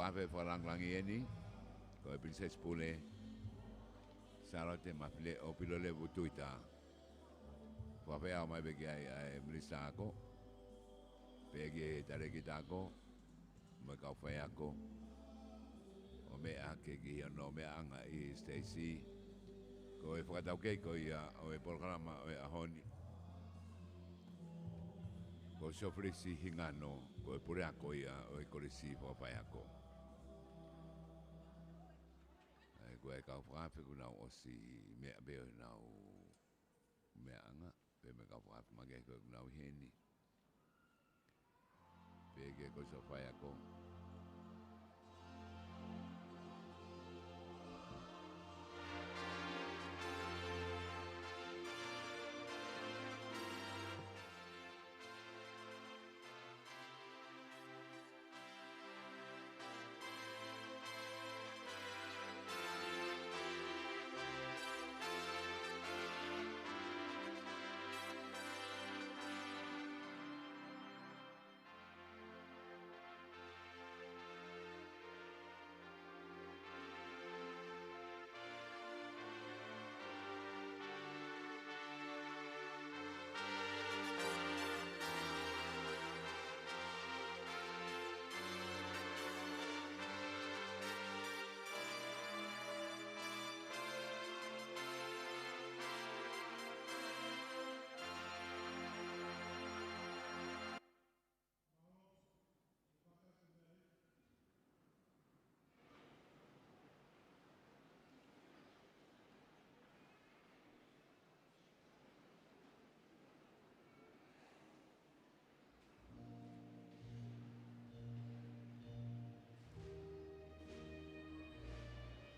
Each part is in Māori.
whape whalangi eni, ko e Priness Pule, Sālote Mafile'o Pilolevu Tuita. Whape au mai beki ai mrisa ako, pegi e tareki tako, mai kau whai ako, o mea ke ki no mea anga I Stacy, ko e whakatau keiko ia o e programa o e ahoni, ko sofrisi hingano, ko e pure ako ia o e korisi whawhai ako. Ko e kau whakape kuna o si mea beo nau mea anga, pe me kau whakape magei ko kuna o heni. Pe ke ko whai ako.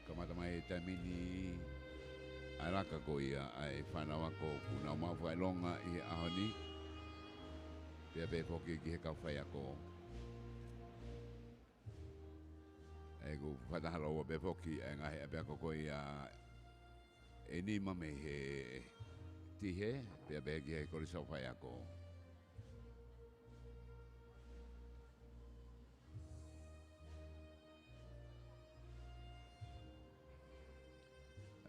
Kamata mai tamini araka ko ia ai whanawa ko kuna mawhai longa I ahoni. Pea pe poki ki he kau whai ako. E ku whatahalo o pe poki e ngahi a pea koko ia e ni mame he TIHE. Pea pe ki he korisa whai ako.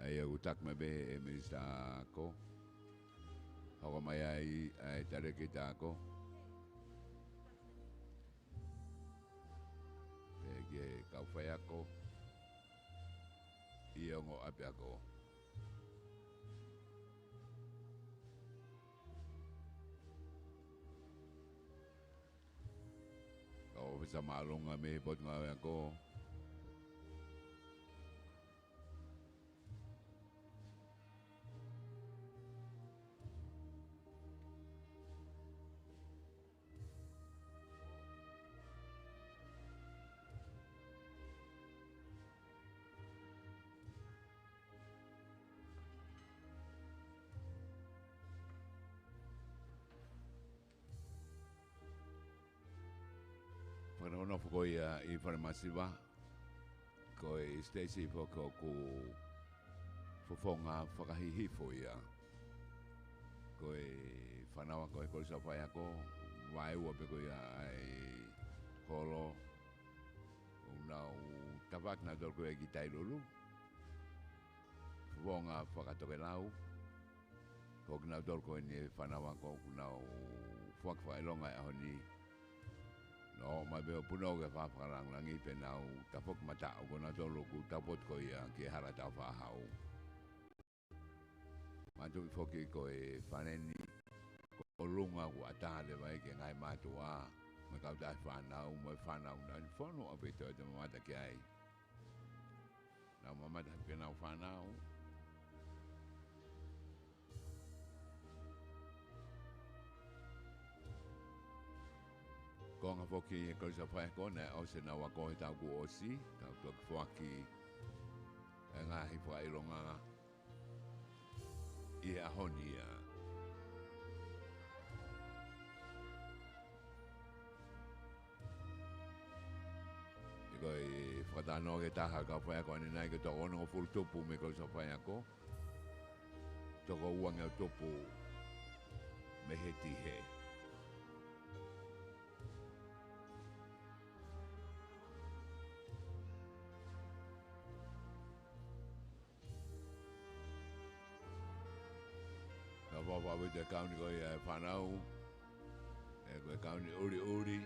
Ai utak me be e minista ko. Hawa mai ai tareki tako. Pege kau whai ako. I ongo ape ako. Kau wisa maalonga me pot ngawe ako. Whanahono whako I Falemasiva, ko I Stacy whako ku whawhonga whakahihifo ia. Ko I whanawa ko I korisa whai ako, waiua pe ko ia ai kolo, unau tawak na tol ko e ki tailulu, whawhonga whakatoke lau, ko kina tol ko ni whanawa ko kunau whakawhailonga ahoni. No, mai beo puno ke whawhakarang langi pe nau tapok matao ko na tolo ku tapot ko ia ki hara tau whahau. Matu whoki ko e whaneni ko lunga ku atahale mai ke ngai matua. Mai kau tai whanau, mai whanau na whono ape toi te mamata ki ai. Nau mamata ke nau whanau. Ko nga whoki e korisa whai ko ne au se na wako he tau ku osi, tau tuak whaki e ngahi whailonga I ahoni ia. Iko I whakatano ke taha ka whai ako ane nai ke toko ono full tupu me korisa whai ako. Toko uanga tupu me he TIHE. Wawe te kauni ko ia whanau, koe kauni uri uri,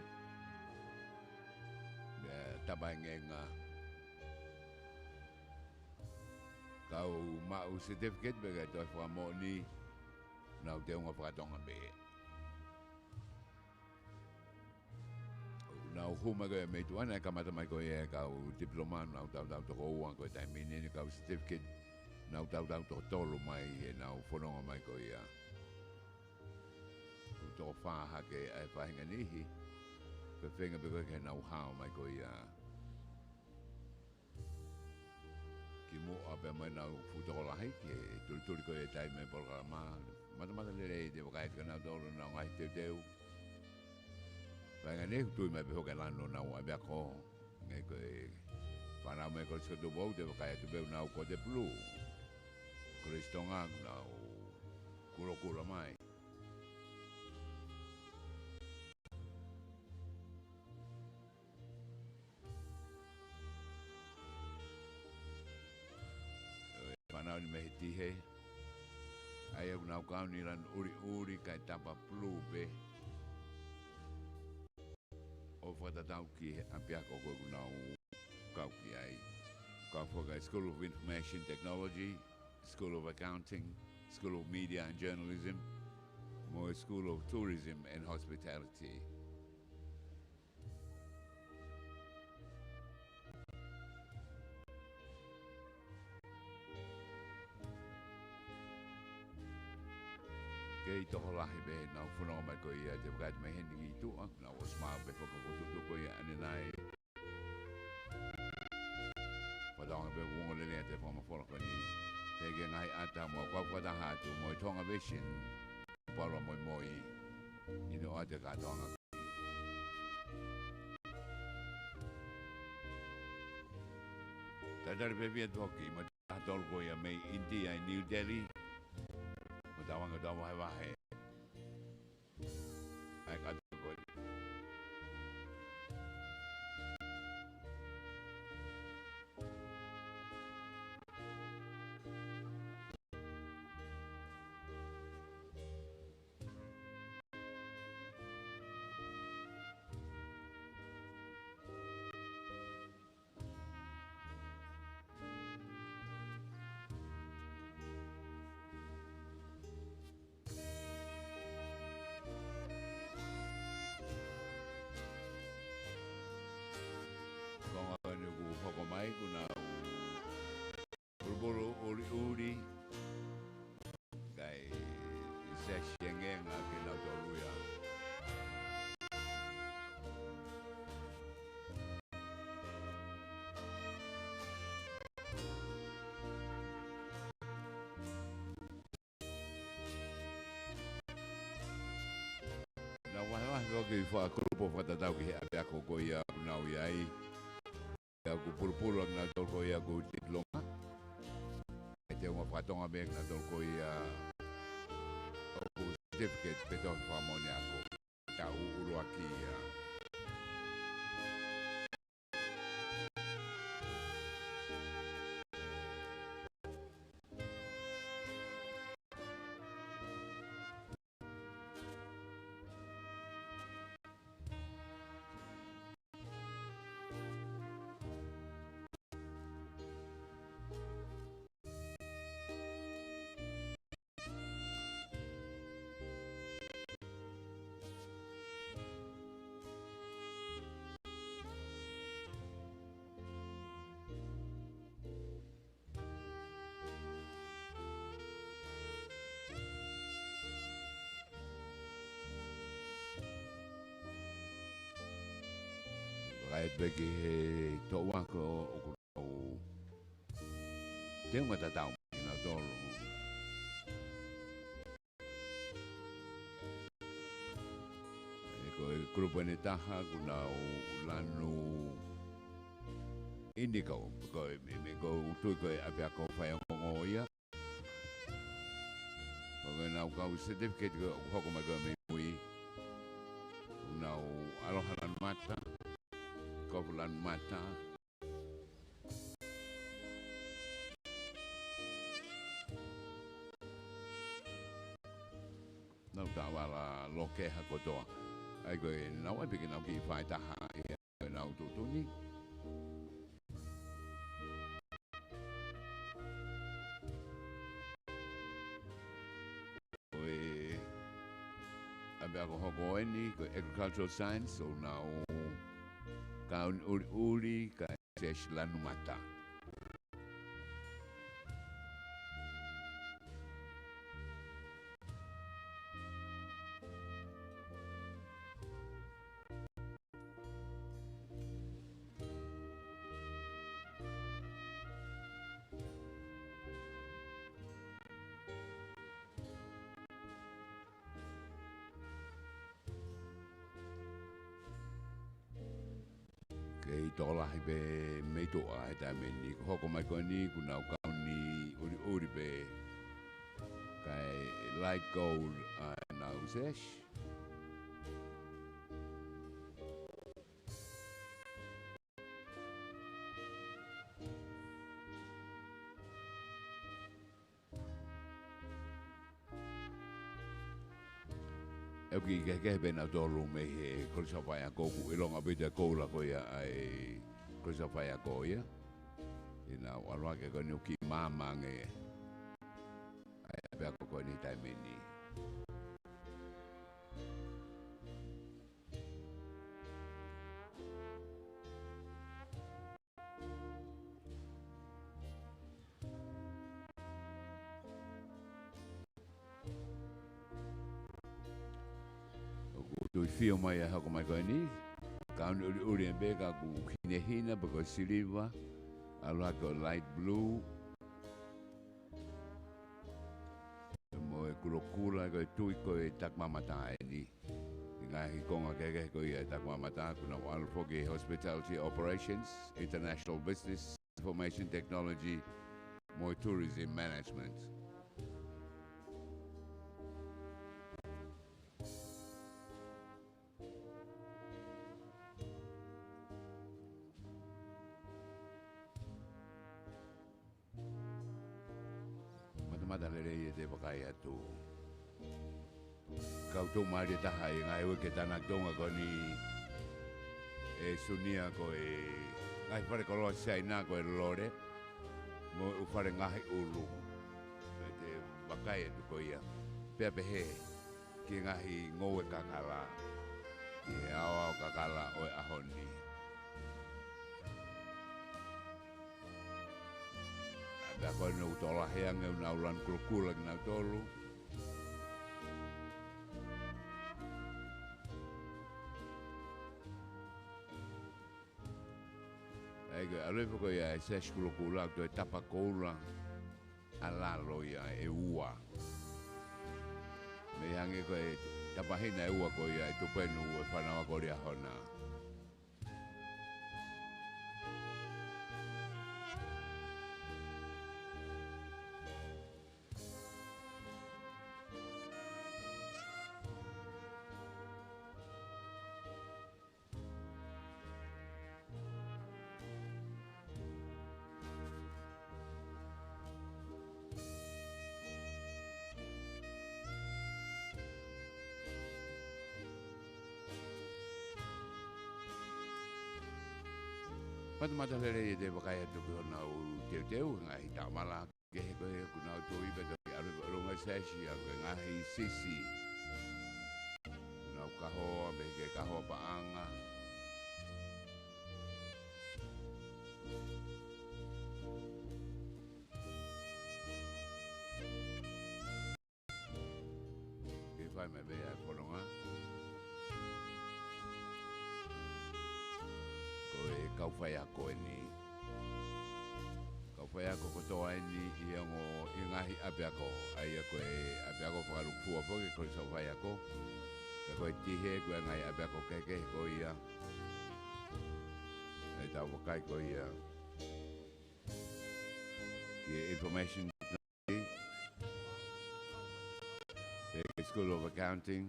tapai ngenga. Kau mau certificate bega toi whamoni, nau te unga whakatonga be. Nau huma koe mei tuana e kamata mai koe e kau diploma, nau tau toko uang koe taimini, kau certificate, nau tau toko tolu mai e nau whanonga mai koe ia. Toko whaha ke ai whahinga nihi, pe whenga pe koe ke nau hao mai koe ia. Ki mo ape mai nau futoko lahi, ke tuli koe e tai me porkarama, mata lere te wakai ka nau tolu nau ngai teu. Whainga ne tui mai pe hoke lano nau a bea ko, ngai koe whanau mai koe skoto bau te wakai atu beu nau ko te pulu. Koe stonga nau kura mai. Whanau ni mehi TIHE, ai au nau kauni lan uri kai tapa pulu pe. O whatatau ki apiako koe nau kau ki ai. Kau whaka School of Information Technology, School of Accounting, School of Media and Journalism, mo School of Tourism and Hospitality. Kei toko lahi be nau whanau mai koe ia te wakati mai hendi ki tua, nau o smau pe whakakotutu koe ia ane nai. Whataonga pe wunga lelea te whamawhora koe ni. Pege ngai ata mo kwawhataha atu mo i Tonga Vision, Paula Moimoi, ino ate katoanga. Tatari pe via toki, ma tatol koe ia mei India i New Delhi, tawanga tawa hai wahe. Ai ka koe. Mai kuna buru uri kai se shengenga ke na toluya na wa ke fa grupo fatatau ke apia ko ia na ai aku puru na tolko ia ku diploma. Te uma whatonga meg na tolko ia ku certificate peto whamone ako. Ta uru aki ia. Kai beki he to wako o ku te uma tatau na tolu. Ko grupo ni taha kuna lanu indigo ko me ko tu ko apia ko fa ngo ia. Ko na ko certificate ko ko ma ko me mui. Na aloha mata. Kovulan mata. no tawala loke hakotoa. Ai koe nau ai piki nau ki whai taha e nau tutuni. Koe abe ako hoko eni, koe agricultural science, so nau ka uri ka sesh lanu mata. Kei tolahi be meitoa e tai meni. Hoko mai koe ni kuna kauni uri be kai light gold na usesh. Eu ki ke bena tolu me he kolisa whai a koku ilonga bita koula koia ai kolisa whai a koia. Ina walwa ke koni uki mamange ai abea koko ni tai meni. Tui fio mai a hako mai koe ni. Kauni uri e beka ku hina bako siliva. Aloha ko light blue. Mo e kurokura koe tui koe takmamata e ni. Ngahi konga keke koe e takmamata kuna walu foki hospitality operations, international business, information technology, mo tourism management. Mata lere i te wakai atu. Kau tō maari taha i ngai ue ke tāna tonga ko ni e sunia ko e ngai whare koloa sai nā ko e lore mo u whare ngahi uru me te wakai atu ko ia pea pehe ki ngahi ngoe kakala i e ao kakala o e ahoni. Pea koe nau tola heanga nau lan kulukula ki nau tolu. Ege, alepo koe ia e sesh kulukula to e tapa koula alalo ia e ua. Me hange koe tapahina e ua koe ia e tupenu e whanawa kori ahona. Mata lere i te wakai atu ko nau teu ngahi tamala ke he koe ku nau tui beta ki arunga seshi a koe ngahi sisi. Nau kahoa me ke kahoa paanga. Ke whai me bea e poronga. Kau whai ako e ni. Kau whai ako kotoa e ni i ango i ngahi apeako. Ai ako e apeako whakarukua poke koi sa whai ako. Ka koe tihe koe ngai apeako keke ko ia. E tau wakai ko ia. Ki information technology. School of Accounting.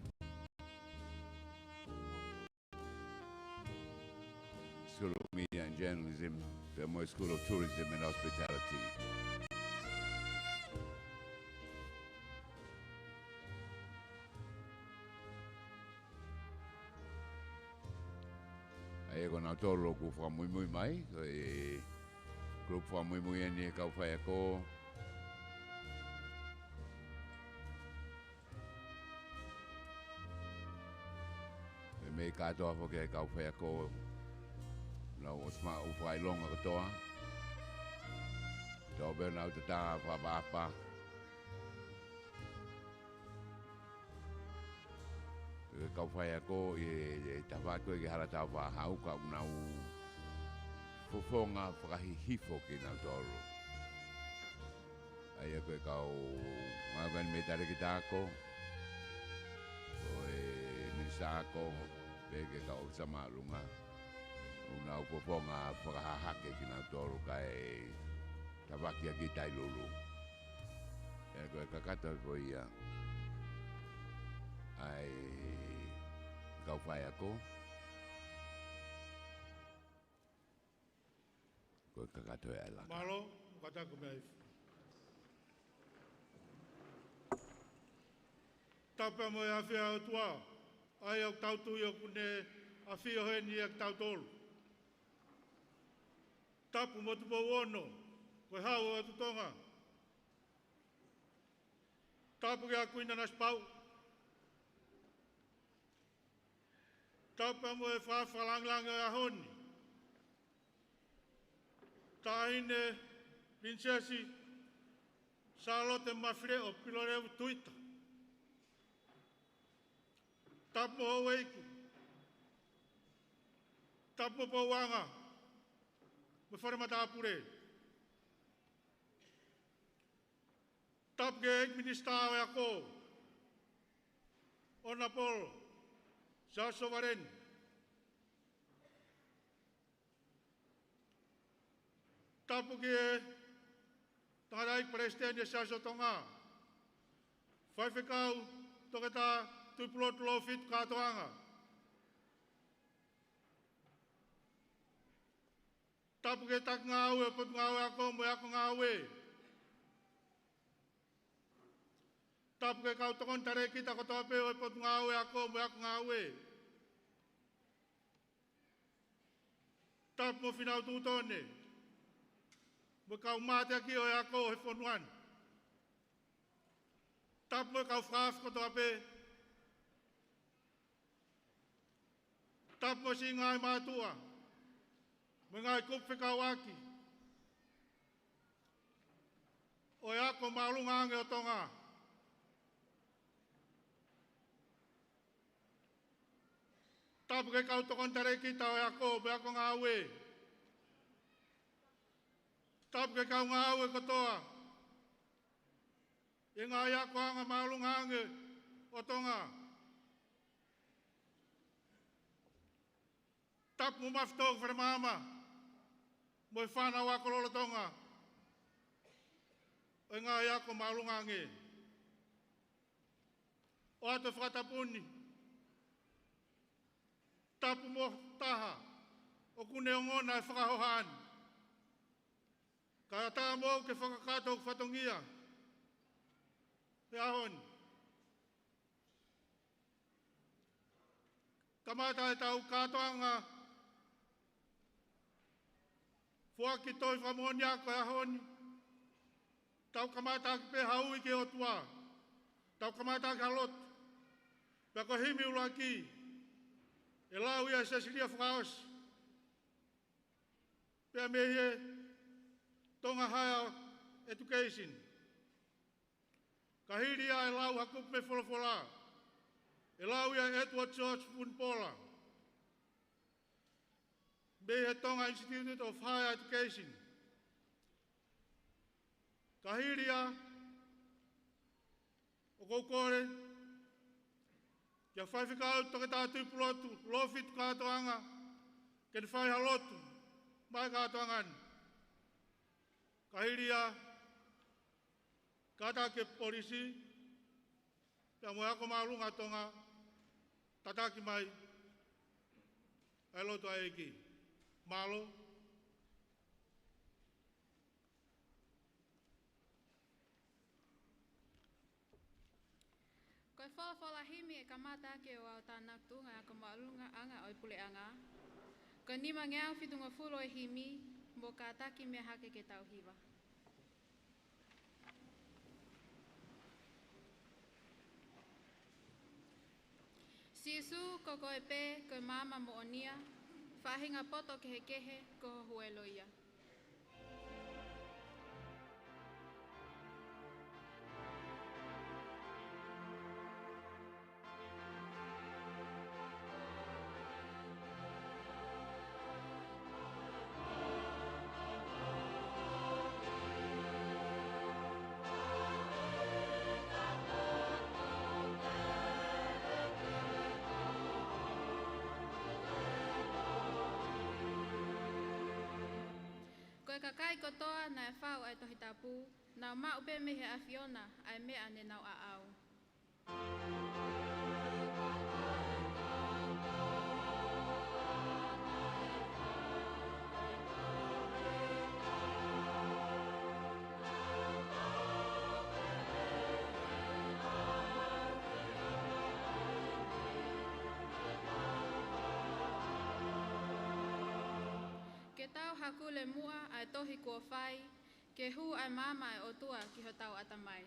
School of Media and Journalism, the School of Tourism and Hospitality. tolo ku wha Moimoi mai, e grup wha Moimoi ani e kau whai ako. E me katoa whake e kau whai ako, nau o sma u whai longa katoa. Tau beo nau te tā wha kau whai ako e tawhako e hara tau whahau ka unau fofonga whakahihifo ki nau tolu. Ai ako e kau ngāwen me tare ki tāko, o e minisako, peke kau samalunga, unau fofonga whakahahake ki nau tolu ka e tawhaki a ki tai lulu. E ako e kakata ko ia, ai kau whai ako. Ko kakato e alaka. Malo, kata ko mai. Tapa mo e awhia o tua. Ai au tautu i o kune awhia heni e tautolu. Tapu mo tupo ono. Ko hau o Tonga. Tapu ke a kuina nas pau. Tapa mo e whawhalanganga a honi. Highness, Priness, Sālote, Mafile'o, Pilolevu, Tuita. Tapu ho weiku. Tapu po wanga. Me Falemasiva re. Tapu ke minister e ako. Ona Paula. Sālote. Tapu ke tārai Priness sa Tonga. Whaiwhekau Tongatapu lo fit katoanga. Tapu ke tak ngawe pot ngawe ako mo ako ngawe. Tapu ke kau tokon tare kita ko tope o pot ngawe ako mo ako ngawe. Tapu mo finau tutone. Kau mate aki o ako he fonuan. Tapu mo kau whaaf ko tope. Tapu mo si ngai mātua. Mo ngai kupe kau aki. O ako maalunga ange o Tonga. Tapu ke kau tokon tare kita o ako me ako ngawe. Tapu ke kau ngawe katoa. E ngā ia koanga maalunga ange o Tonga. Tapu mo mafitau wharamama. Mo e whanau a kololo Tonga. E ngā ia ko maalunga ange. O ato whakatapuni. Tapu mo taha. O kune o ngona e whakahohani. Kaya tā mō ke whakakato whatongia. He ahoni. Kamata e tau katoanga. Fuaki toi whamoni ako e ahoni. Tau kamata ki pe haui ke o tua. Tau kamata ki halot. Peko himi ula ki. E lau ia sesilia whakaos. Pea mehie. Tonga Higher Education. Kahiri a e lau hakup me wholafola. E lau ia Edward George Paula. Me he Tonga Institute of Higher Education. Kahiri a o koukore. Kia whaiwhikau Tongatapu lotu, lofit katoanga. Ke ni whai halotu, mai katoangani. Kahiria, kata ke polisi, ya mo ako maalunga Tonga, tataki mai, ai loto aeki, malo. Koe whawhawala himi e kamata ke o au tānak tunga a ka maalunga anga oi pule anga. Ko nima ngeau whitunga fulo e himi, mo ka taki me hake ke tauhiwa. Sisu ko koe pe koe mama mo onia, whahinga poto kehe kehe ko huelo ia. Koe ka kai kotoa na e whau ai Tongatapu, nau mau pe mehe a Fiona ai mea ne nau a au. Ke tau haku le mua ai tohi kua whai, ke hu ai mama ai otua ki ho tau atamai.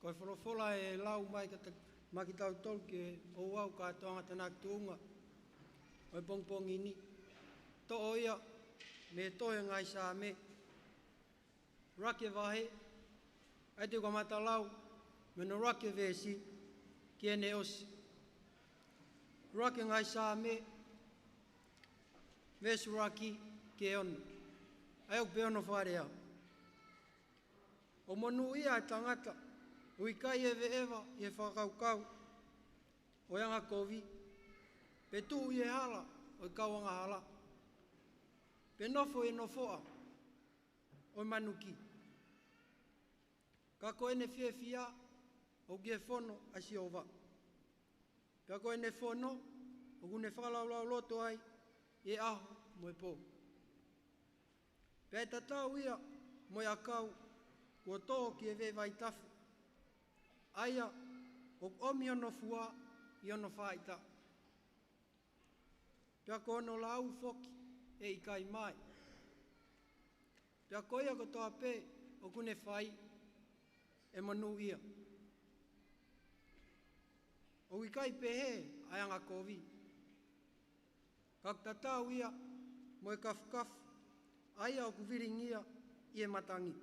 Koe wholofola e lau mai ki tau tolu ke o au ka toanga tanak tuunga. Oi pongpong ini. To o ia me tohe ngai sa me. Rake vahe. Ai te kwa mata lau me no rake vesi ki ene osi. Rake ngai sa me. Vesu raki ke ono. Ai o pe ono wharea. O monu ia e tangata. Ui kai ewe ewa i e whakaukau o yanga kovi. Pe tu i e hala o i kauanga hala. Pe nofo e nofoa o i manuki. Ka koe ne fie fia o ki e whono a si ova. Ka koe ne whono o kune whakalaulau loto ai e aho mo e pō. Pe tatau ia mo i akau kua tō ki e ve vai tafu. Aia, o omi ono fua i ono whaita. Pea ko ono lau foki e i kai mai. Pea ko ia ko toa pe o kune whai e manu ia. O i kai pe he ai anga kovi. Kak tatau ia mo e kafu. Aia o kuviringia i e matangi.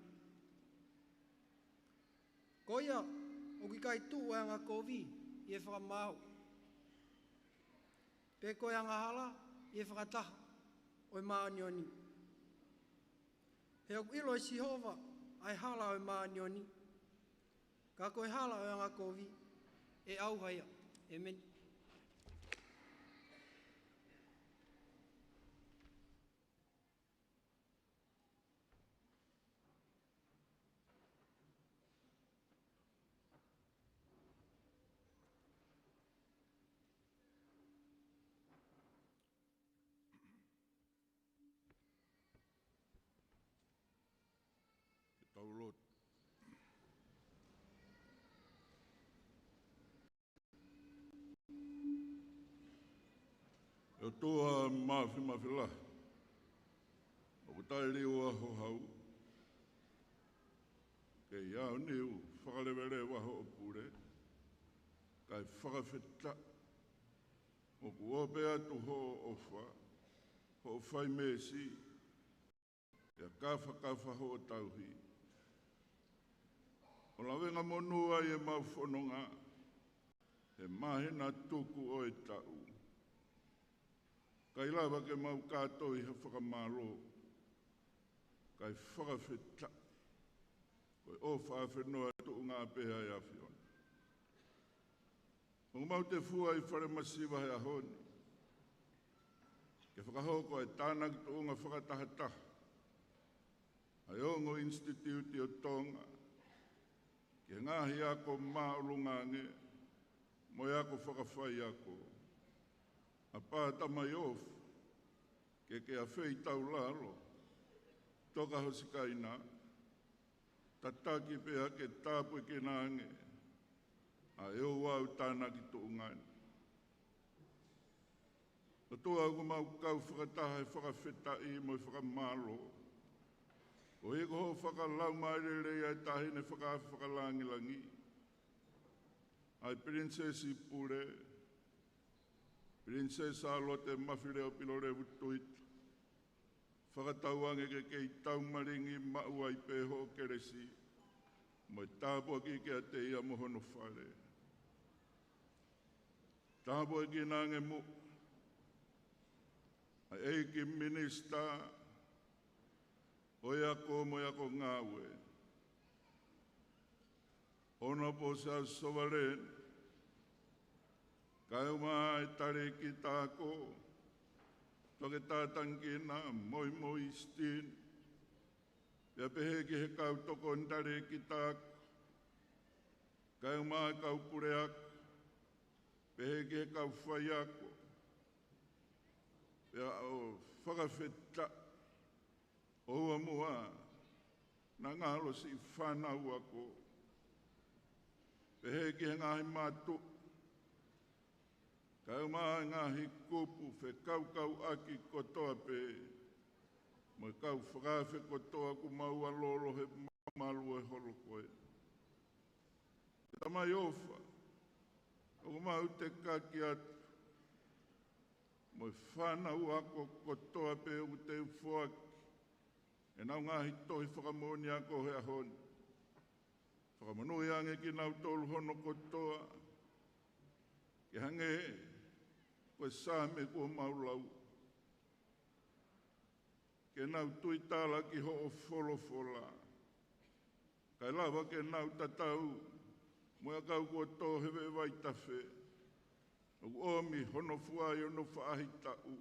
Ko ia o ki kai tu e anga kovi i e whakamau. Pe koe anga hala i e whakataha o i maanioni. He o ilo i sihova ai hala o i maanioni. Ka koe hala o anga kovi e auhaia. E meni. Taukolo. E toa Mafile'o. O kutai liu aho hau. Ke iau niu whakalewere waho o pure. Kai whakawheta. O kuope atu ho o wha. Ho whai mesi. Ia kawha ho o tauhi. O lawenga monua i e mawhanonga. He mahina tuku o e tau. Kai lawa ke mau kātou i he whakamaro. Kai whakawheta. Koe o whawhenua tu ngā peha i awhiona. O mau te fua i Falemasiva he ahoni. Ke whakahoko e tāna ki tu unga whakatahataha. Ai ongo Institute o Tonga. Ke ngāhi ako mā olungange. Mo ako whakawhai ako. A pāta mai ofu. Ke a whei tau lalo. Toka hosikaina. Tataki pea ke tāpue ke nānge. A eo wau tāna ki tu ungani. O toa ko mau kau whakataha e whakawhetai mo i whakamalo. O e ko ho whakalau mairere ai tahine whakalangilangi. Ai Priness i pure. Priness Sālote Mafile'o Pilolevu Tuita. Whakatauange ke kei taumaringi maua i peho keresi. Mo i tāpua ki ke a te ia mohono whare. Tāpua ki nānge mu. Ai eiki minista. Oiako mo iako ngāwe. Ono po sa sovaren. Kauma e tare ki tāko. Toke tātangina Moimoi stin. Ia pehe ki he kau toko ntare ki tāko. Kauma e kau pureak. Pehe ki he kau whaiako. Ia o whakawheta. Oua mua. Na ngalo si whanau ako. Pehe ki he ngahi mātu. Kau maa ngahi kupu whe kau aki kotoa pe. Mo kau whakawhe kotoa ku maua lolo he malu e holo koe. Tamai ofa. O mau te kaki atu. Mo whanau ako kotoa pe o te ufoaki. E nau ngahi tohi whakamoni ako he ahoni. Whakamonui ange ki nau tolu hono kotoa. Ke hange koe sāme kua maulau. Ke nau tuitala ki ho o wholofola. Kai lawa ke nau tatau. Moa kau kua tō hewe waitawhe. O omi hono fuai o no whaahitau.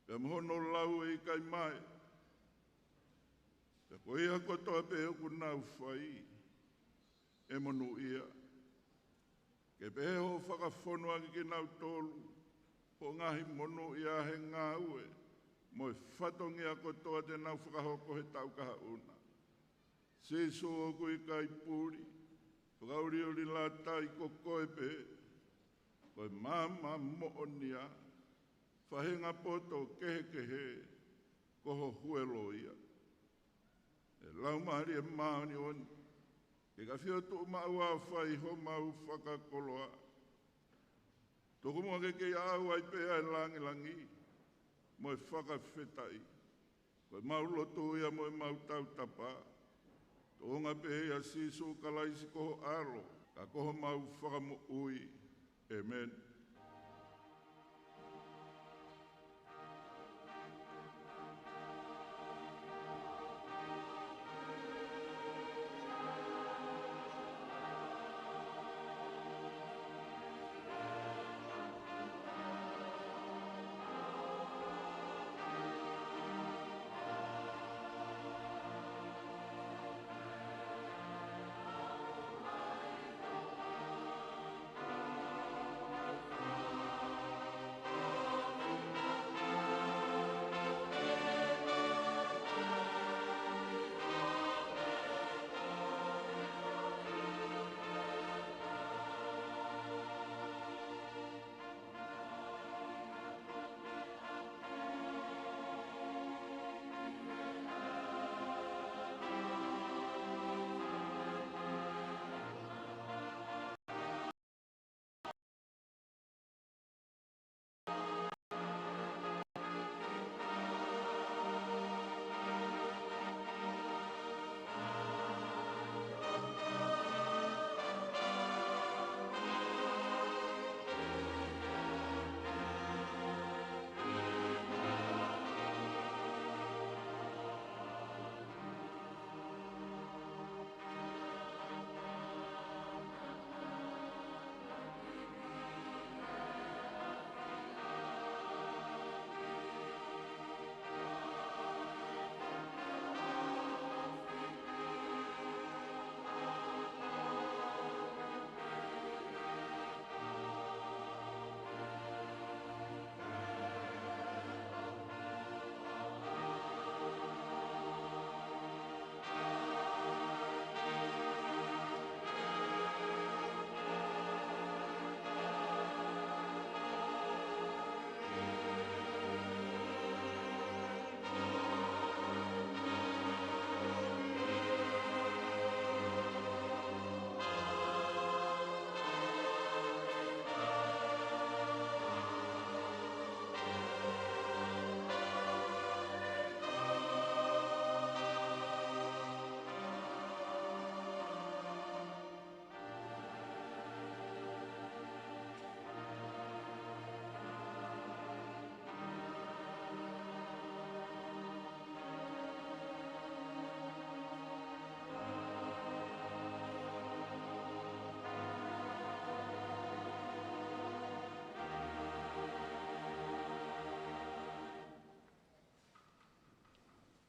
Pea mohono lau e kai mai. Pea ko ia kotoa pe o ku nau whai. E monu ia. Ke pehe ho whakafono aki ki nau tolu. Ho ngahi monu ia he ngāue. Mo e whatongi a kotoa te nau whakahoko he taukaha una. Siso o kui kai puri. Whakauri uri la tai kokoe pe. Koe mama moonia. Whahenga poto kehe. Koho huelo ia. E laumahari e maoni oni. Ke ka whio tu maua whai ho mau whakakoloa. Toko mua ke au ai pea e langi. Mo e whakawhetai. Koe mau loto ia mo e mau tautapa. Tonga pea sisu kalaisi koho alo. Ka koho mau whakamu ui. Amen.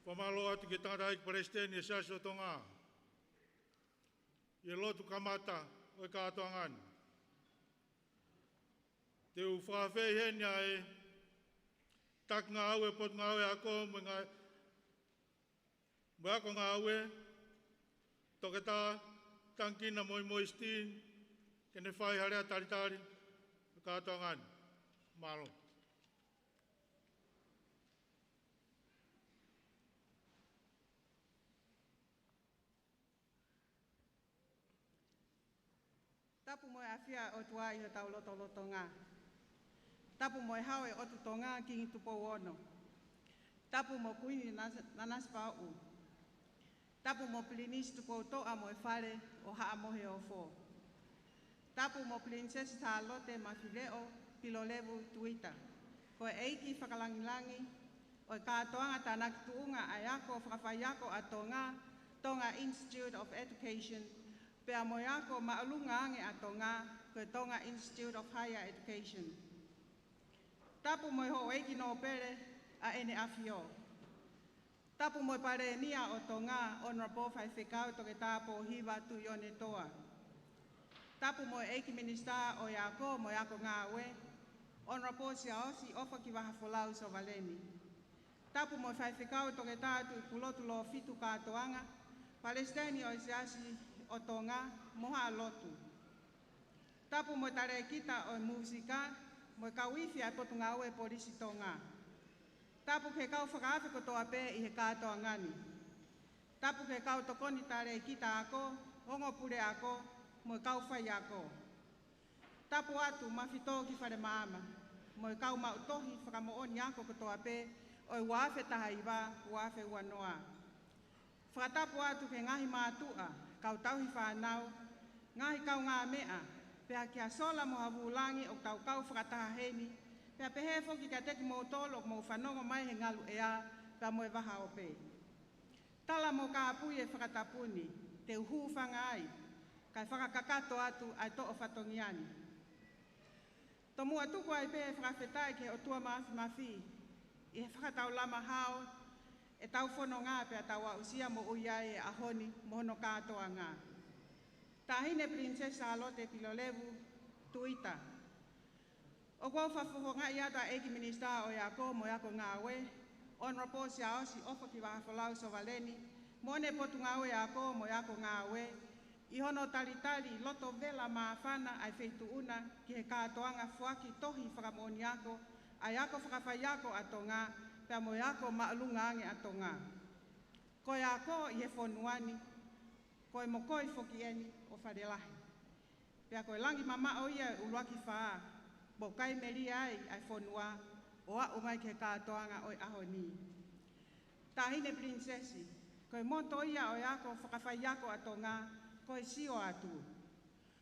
Whamalo atu ke tangata i Palestine e saso Tonga. I lotu kamata o e kātoangani. Te u whawhei henia e tak ngā aue pot ngā aue ako mo ngā ako ngā aue toketa tankina Moimoi stiin kene whai harea taritari o kātoangani. Malo. Tapu moe awhia o tua i ho tau loto ngā. Tapu moe hawe o tu tonga ki ngi tupo ono. Tapu mo kuini nanas pau. Tapu mo Priness tupo toa mo e whare o haa mohe o fo. Tapu mo Princess Sālote Mafile'o Pilolevu Tuita. Ko eiki whakalangilangi o kātoanga tānak tuunga ai ako whakawhaiako a Tonga Institute of Education pea mo ako maalunga ange a Tonga Institute of Higher Education. Tapu mo ho eiki no pere a ene awhio. Tapu mo pare nia o Tonga Honorable Whaiwhekau Tongatapu hiwa tu ione toa. Tapu mo eiki minista o Iako mo Iako ngā we, Honorable Siaosi ofa ki wahafolau so valeni. Tapu mo Whaiwhekau Tongatapu pulotu lo fitu kātoanga, Palestine o Isiasi o Tonga moha Latu. Tapu mo tare kita o musika, mo kawifi a potu ngā ue polisi Tonga. Tapu ke kau whakawhi ko toa pē i he kātoangani. Tapu ke kau tokoni tare kita ako, hongo pure ako, mo kau whai ako. Tapu atu mawhito ki Falemasiva, mo kau mautohi whakamooni ako ko toa pē, o i wawhe taha iwa, wawhe uanoa. Whakatapu atu ke ngahi mātua, kau tauhi whanau, ngahi kau ngā mea, pēha kia sola mo havulangi o tau kau whakataha heni, pēha pehe foki ka teki mo tolo mo whanongo mai he ngalu ea, pēha mo e waha o pē. Tala mo ka apui e whakatapuni, te uhu whangai, kai whakakakato atu ai to o whatongiani. Tomu atuku ai pē whakawhetai ke o tua mafi, i he whakatau lama hao, e tau whono ngā pēa tau a usia mo uiai e ahoni mohono kātoa ngā. Highness Princess Sālote Pilolevu Tuita. O kua whawhuho ngā iata eiki minista o Iako mo Iako ngā we, Honorable Siaosi ofa ki wahafolau so valeni, mone potu ngā we Iako mo Iako ngā we, i hono talitali loto vela maafana ai wheitu una ki he kātoanga whaki tohi whakamoni ako, ai ako whakawhai ako a Tonga, pēa mo Iako maalunga ange a Tonga. Ko Iako i he whonuani, ko e mokoi whoki eni o wharelahi. Pea ko e langi mama o ia uluaki whaa, bo kai meri ai whonua, o a umai ke kātoanga o i ahoni. Highness Princessi, ko e monto ia o Iako whakawhai ako a Tonga, ko e sio atu.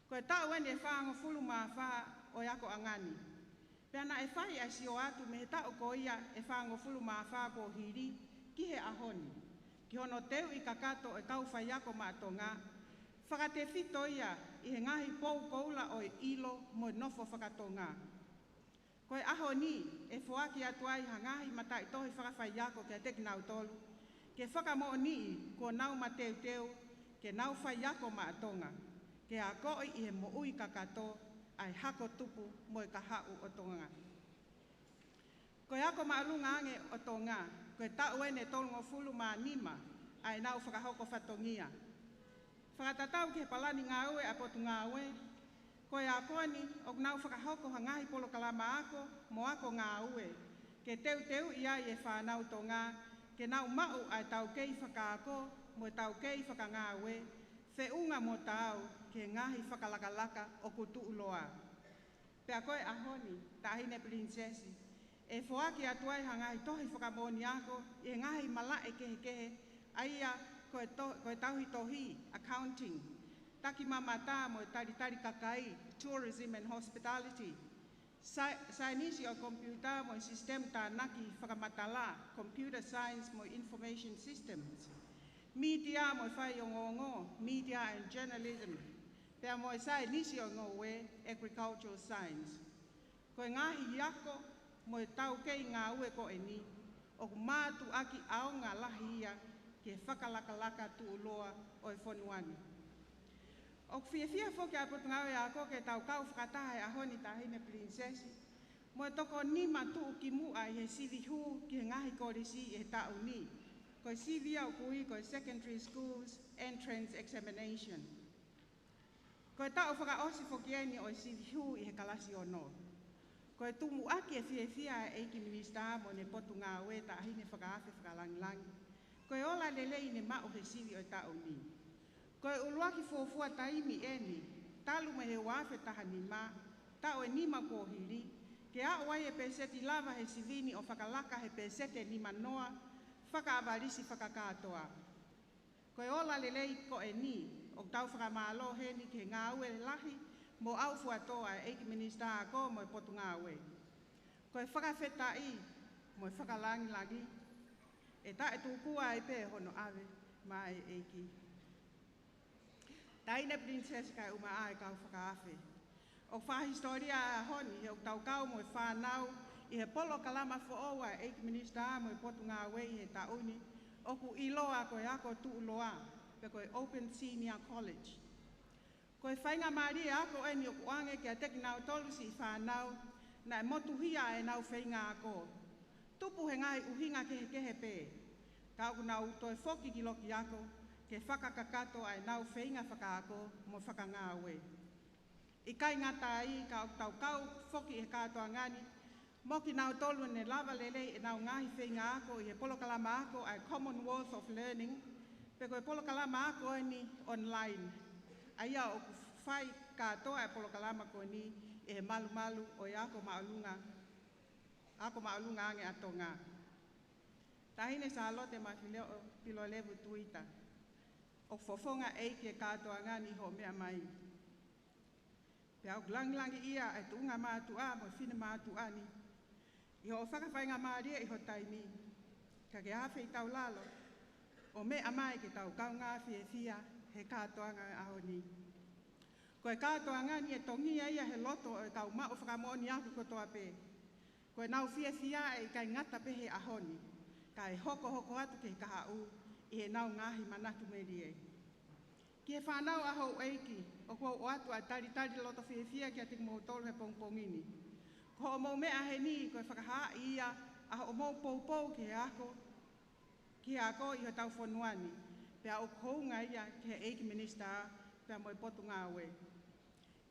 Ko e tau ene whaango fulu maa whaa o Iako angani. Pea na e whai a sio atu me he tau ko ia e whaango fulu maa whaa ko hiri ki he ahoni. Ki hono teu i kakato e kau whai ako maa Tonga, whakate whito ia i he ngahi pou koula o i ilo mo i nofo whakatonga. Ko e ahoni e whoaki atu ai ha ngahi matai tohi whakawhai ako ke teki nau tolu, ke whakamo ni ko nau mateu teu, ke nau whai ako maa Tonga, ke a koi i he mo ui kakato ai hako tupu mo i kahau o Tonga. Ko e ako maa lunga ange o Tonga, ko e tau ene tolungo fulu maa nima ai nau whakahoko whatongia. Whakatatau ke palani ngā ue a potu ngā ue, ko e a koni o nau whakahoko ha ngahi polo kalama ako mo ako ngā ue, ke teu ia i e whanau Tonga, ke nau mau ai tau kei whakaako mo tau kei whaka ngā ue, whiunga mo tau ke ngahi whakalakalaka o kutu uloa. Pea koe ahoni, Highness Princessi, e whoaki atu ai ha ngahi tohi whakamoni ako, i ngahi malae kehe, aia koe tauhi tohi, accounting, taki mamata mo tari kakai, tourism and hospitality, sainisi o computer mo sistem tānaki whakamatala, computer science mo information systems, media mo whai o ngongo, media and journalism, pea mo sainisi o ngowe, agricultural science. Koe ngahi iako mo tau kei ngā ue ko e ni, o mātu aki aonga lahi ia ke whakalaka tuuloa o e whonuani. O whiawhia whoki a putungawe a ko ke tau kau whakataha e ahoni tahine prinsesi, mo e toko nima tuu ki mua i he sivi hu ki he ngahi korisi e tau ni, ko e sivi au kui ko e secondary schools entrance examination. Ko e tau whakaosi whokieni o e sivi hu i he kalasi o no. Ko e tumu aki e whiawhia e eiki minista mo ne Potungawe tahine whakaafe whakalangilangi. Ko e ola lelei ne mao he sivi o e tau ni. Ko e uluaki fōfua taimi eni, talu me he wafe taha ni ma, tau e nima kōhiri, ke a oai e peseti lava he sivini o whakalaka he pesete nima noa, whakaavarisi whakakatoa. Ko e ola lelei ko e ni, o tau whakamalo heni ke ngā ue lahi, mo au fuatoa e eiki minista a ko mo e Potungawe. Ko e whakawhetai, mo e whakalangi lagi, e ta e tūkua e pē hono ave, ma e eiki. Taine Priness kai uma ai kau whakaafe. O whahistoria a honi, o tau kau mo e whanau, i he polo kalama whooa e eiki minista mo e Potungawe i he tauni, o ku iloa ko e ako tuuloa, pe ko e Open Senior College. Ko e whainga maari ako e ni o kuange ki a teki nau tolusi i whanau, na e motuhia e nau whainga ako. Tupu he ngai uhinga kehe pē. Kau nau to e whoki ki loki ako, ke whakakakato ai nau whainga whakaako mo whakangawe. I kai ngata ai ka tau kau whoki e katoa ngani, mo ki nau tolu ne lava lelei e nau ngahi whainga ako i he polokalama ako ai Commonwealth of Learning, pe ko e polokalama ako ni online. Aia o ku whai katoa e polokalama ko ni e he malu o i ako maalunga ange a Tonga. Tahine Sālote Mafile'o Pilolevu Tuita. O fofonga eiki e katoa ngani ho mea mai. Pe au langlangi ia e tuunga mātua mo whina mātua ni. I ho whakawhainga māria i ho taimi. Ka ke hawhi i tau lalo. O mea mai ke tau kau ngā whiawhia he katoa ngā aho ni. Ko e katoa ngani e tongia ia he loto o e kau mao whakamoni aku kotoa pē. Ko e nau whiawhia e kai ngata pehe ahoni. Ka e hoko atu ke kaha u. I he nau ngahi manatu meri e. Ki he whanau ahau eiki, o kua o atu a tari loto whiawhia ki a tiki mou tolu he pongpongini. Ko o mou mea he ni, ko e whakahaa ia, aho o mou poupou ki he ako i ho tau whonuani, pea o kounga ia ki he eiki minista, pea mo e Potungawe.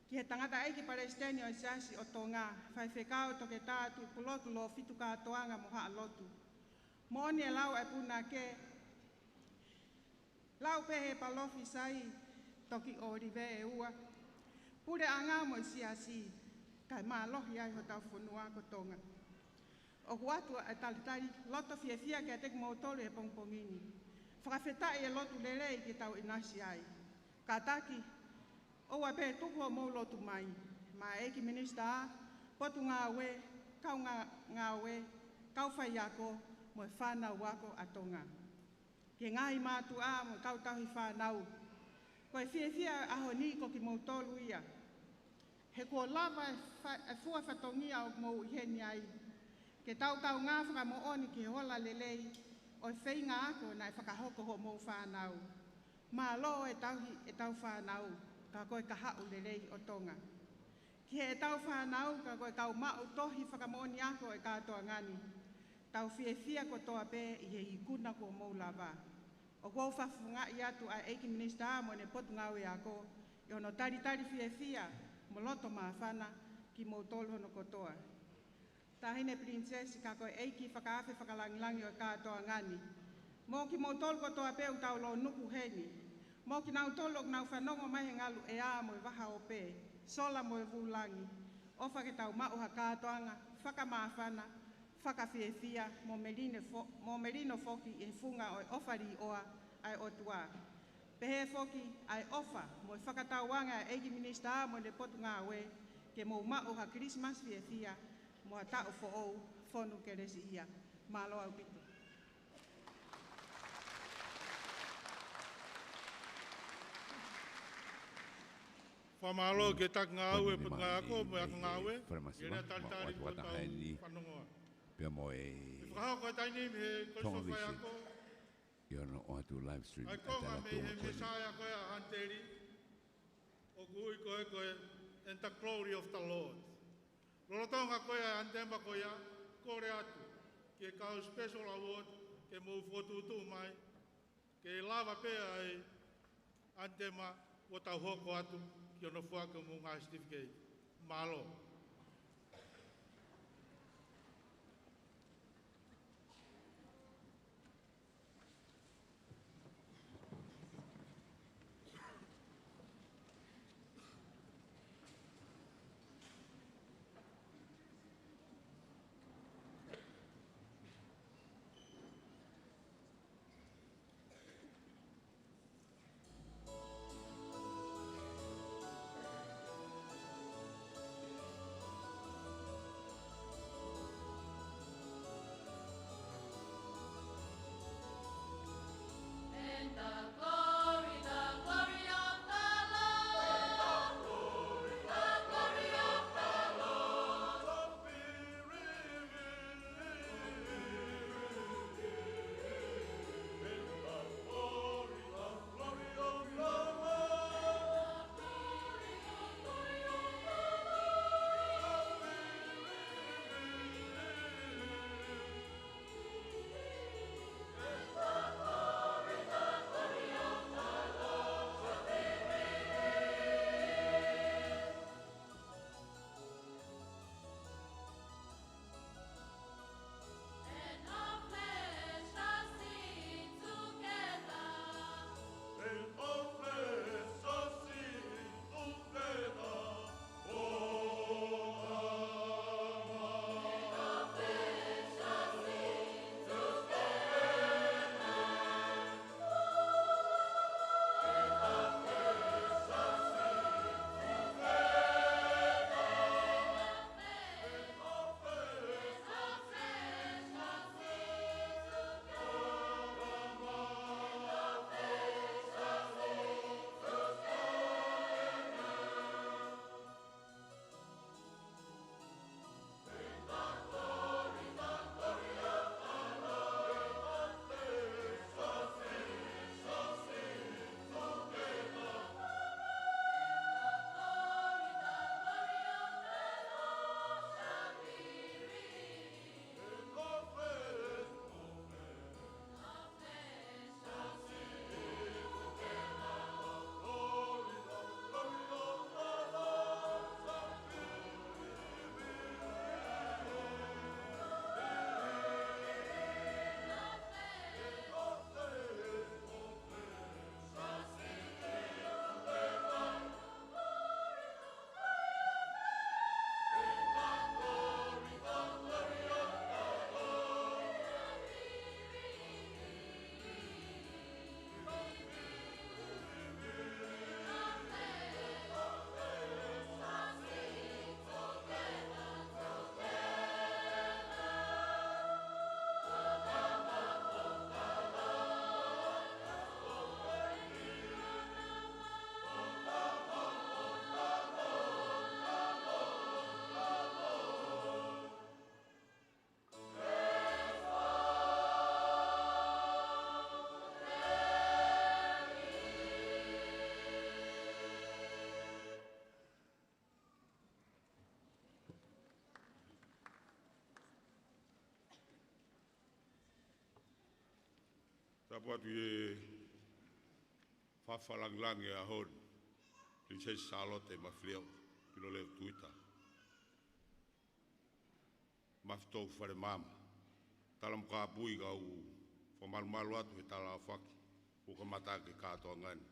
Ki he tangata eiki Palestini o Isasi o Tonga, whai whekao toke tātu pulotu lo fitu kātoanga mo haa lotu. Mo oni e lau e puna ke, lau pehe palofi sai, toki o rive e ua. Pure anga mo i siasi, kai maa lohi ai ho tau whunua ko Tonga. O huatu e talitari, loto whiawhia ki a teki mou tolu e pongpongini. Whakawhetai e lotu lelei ki tau inasi ai. Ka taki, o a pehe tuku o mou lotu mai. Ma eiki minista, Potungawe, kau ngawe, kau whai ako, mo e whanau wako a Tonga. Ke ngahi mātua mo kau tauhi whanau. Ko e whiawhia aho ni ko ki mou tolu ia. He ko lava e fua whatongia o mou iheni ai. Ke tau ngā whaka mo oni ki hola lelei, o e whainga ako na e whakahoko ho mou whanau. Mā lo e tau whanau, ka koe ka hau lelei o Tonga. Ki he tau whanau, ka koe kau mau tohi whakamoni ako e katoa ngani. Tau whiawhia ko toa pē i he ikuna ko mou lava. O kou whawhunga i atu a eiki minista mo ne Potungawe ako, i ono tari whiawhia mo loto mawhana ki mou tolu hono kotoa. Tahine Priness ka koe eiki whakaafe whakalangilangi o katoa ngani. Mo ki mou tolu kotoa pē u tau lo nuku heni. Mo ki nau tolu o nau whanongo mai he ngalu e a mo i waha o pē, sola mo e vulangi. O whaketau mau ha katoanga, whakamawhana, whakawhiawhia mo merino foki e funga o e ofari oa ai otua. Pehe foki ai ofa mo e whakatauanga e eiki minista mo ne Potungawe ke mo mao ha Christmas whiawhia mo a tau fo'ou whonu keresi ia. Malo au pito. Whamalo ke tak ngā ue put ngā ako, mo ak ngā ue. Falemasiva, Ia tari mo ko tau whatahaini. whanongoa. Pia mo e Whakahau koe taini me he koe Tonga sofai visit. ako. Ia no o atu live stream Ai at konga me he Latu ko. Messiah koe a hanteri. O kui koe koe and the glory of the Lord. Rorotonga koe a antemba koe a kore atu. Ke kau special award ke mou fotutu mai. Ke lava pea e antema o tau hoko atu ki ono whaka mou ngā certificate. Malo. Tapua tu e whawhalanglang e ahon. Priness Sālote Mafile'o, Pilolevu Tuita. Mafitou Falemasiva. Tala muka pui kau whamalumalu atu he tala whaki. Uka mata ke kātoa ngani.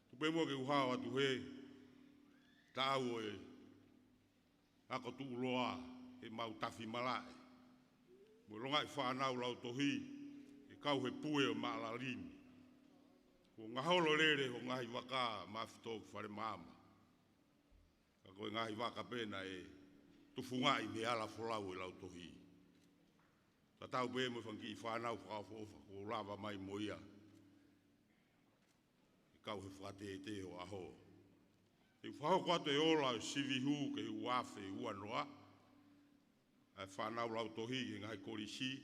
Tupe mua ke uhao atu he. Tāu e ako tu uloa e mau tafi malae. Mo longa i whanau lau tohi. Kau he pue o maalalini. Ko ngaholo lere ho ngahi waka Mafitou Falemasiva. Ko ngahi waka pena e tufunga i me ala folau e lau tohi. Ta tau be mo fangi i whanau whakafofa ko lava mai moia. Kau he whate te o aho. E whao kwa te ola sivi hu ke uafe uanoa. ai whanau lau tohi ngai korisi,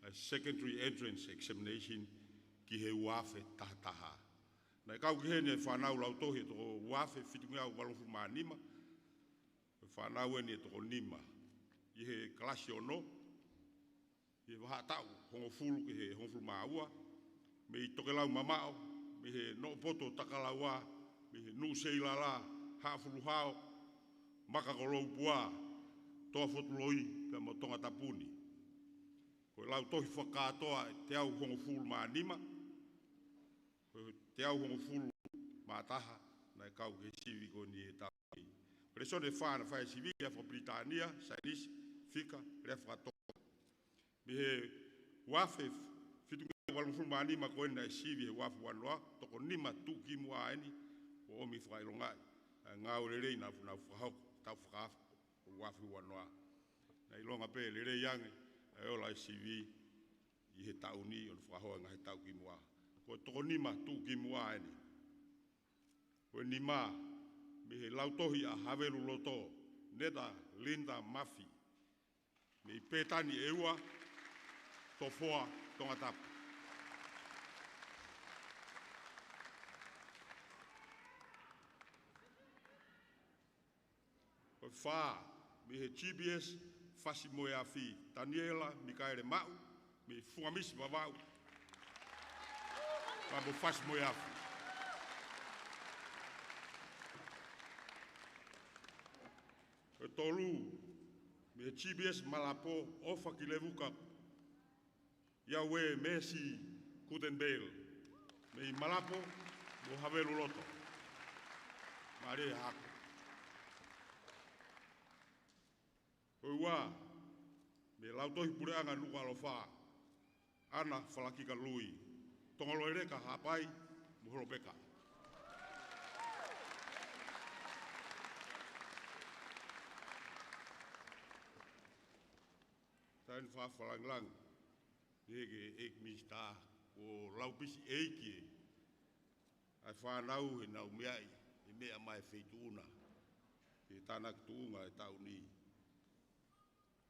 ai secondary entrance examination ki he uafe tahataha. Nai kau ki hene whanau lau tohi toko uafe whitunga walongfu maa nima, whanau ene toko nima. I he kalasi ono, i he waha tau, hongo fulu ki he hongo fulu maa ua, me i toke lau mamao, me he no poto takalaua, me he nu seilala, hafulu hao, makakolou pua, toa fotuloi, pia mo Tongatapuni. Koe lau tohi whakatoa te au hongo fulu maa nima, te au hongo fulu maa taha, na kau ke sivi ko ni e tau. Preso de whana whai sivi, rea wha Britania, Sainisi, Fika, rea whakatoa. Me he wafe, fitu walungfulu maa nima koe na e sivi he wafe wanoa, toko nima tu ki mua eni, o omi whakailongai. Ngau rerei na whakahau, tau whakafu, o wafe wanoa. Na ilonga pe rerei yange, e ola e sivi, i he tauni, o whakahoa ngā he tau ki mua. Ko toko nima tu ki mua eni. Ko nima, me he lautohi a Havelu loto, neta Linda Mafi. Me i pētani eua, tofoa Tongatapu. Ko whā, me he GBS, Fasi Moe Afi, Daniela, Mikaere Mau, me Fuamisi Vavau. Mabo Fasi Moe Afi. Ko tolu, me GBS Malapo, Ofa Kilevuka, Yahweh Messi Kutenbale, me Malapo, mo Havelu Loto. Mare Hako. Koiwa, me lautohi pureanga nuka alofa, ana falakika lui, tongoloereka hapai, muhoropeka. Tain fa falanglang, nege ek mista, o laupisi eiki, ai fa nau he nau meai, e mea mai feituna, e tanak tuunga e tauni.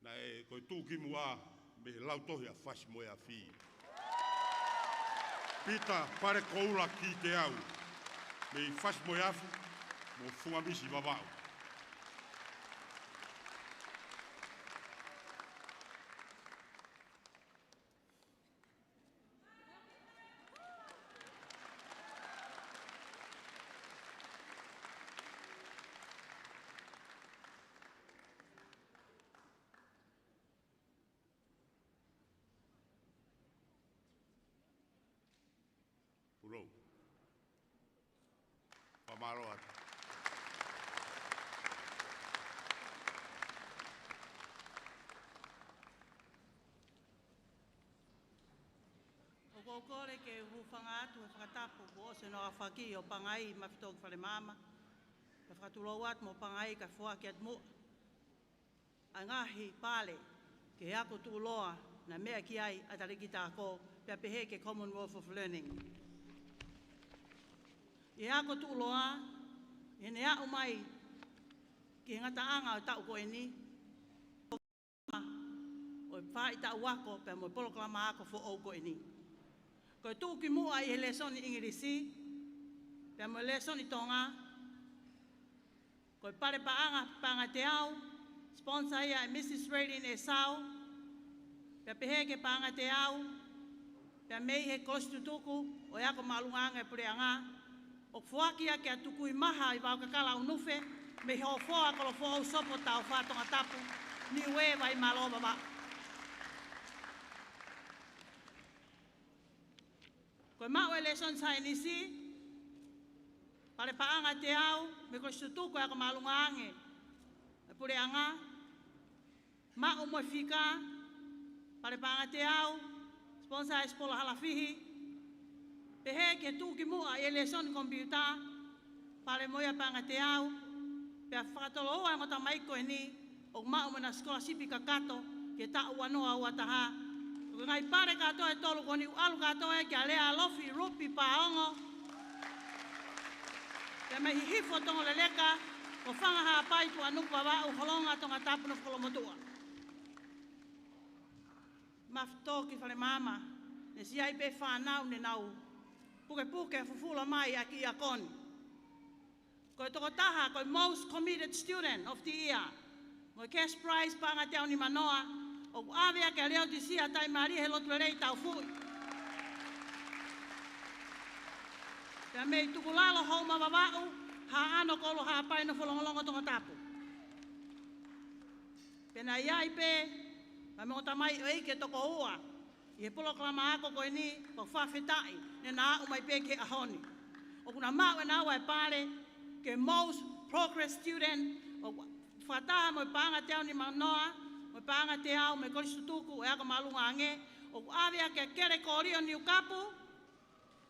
Na e koe tūki mua me lautohi a Fasi Moe Afi. Pita pare koula ki te au, me i Fasi Moe Afi mo Fuamisi Vavau. Puro. Pamaro ata. O kokore ke hufanga atu e whakatapu o se noa whaki o pangai mawhitoki Falemama. Ka whakatulou atu mo pangai ka whaki at mua. A ngahi pale ke ako tūloa na mea ki ai atariki tāko pia pehe ke Commonwealth of Learning. E ako tūloa, e ne au mai ki ngataanga o tau koe ni, o whai tau wako pia mo poloklama ako fo au koe ni. Koe tūki mua i he lesoni Ingirisi, pia mo lesoni Tonga, koe pare paanga panga te au, sponsor ia e Mrs. Radin e Sao, pia pehe ke panga te au, pia mei he kostutuku o iako malunganga e pureanga, o fuaki ake a tuku I maha I waukakala unufe, me ho foa kolo foa usopo tau wha Tongatapu, ni wewa I maloba ba. Koe mau e leson sainisi, pare paanga te au, me kostutuku iako malungange, e pureanga, mau mo fika, pare paanga te au, sponsor e spola halafihi, pehe ke tūki mua I lesson computer, pare moia panga te au, pea whakatolo oa ngota maiko e ni, o mau mena scholarship I kakato, ke ta uanoa ua taha. Ko ngai pare katoa e tolu koni ualu katoa e kia lea alofi rupi paongo. Pea me hihifo tongo leleka, o whangaha pai tu anupa wa u holonga Tongatapu no wholomotua. Mafto ki Falemama, ne si ai pe whanau ne nau, puke fufula mai a ki a koni. Koe toko taha, koe most committed student of the year, mo cash prize panga te au ni manoa, o awea ke leo di sia tai mari he lotu rei tau fui. Pea mei tukulalo hou mawawau, ha ano kolo ha paina wholongolongo Tongatapu. Pena iai pe, ma mo tamai o eike toko ua, i he polo klama ako koe ni, ko whawhetai, ne na au mai pe ke ahoni. O kuna mau e na awa e pare, ke most progress student, o whataha mo i panga te au ni manoa, mo i panga te au me koristutuku e ako malunga ange, o awea ke kere kōrio ni ukapu,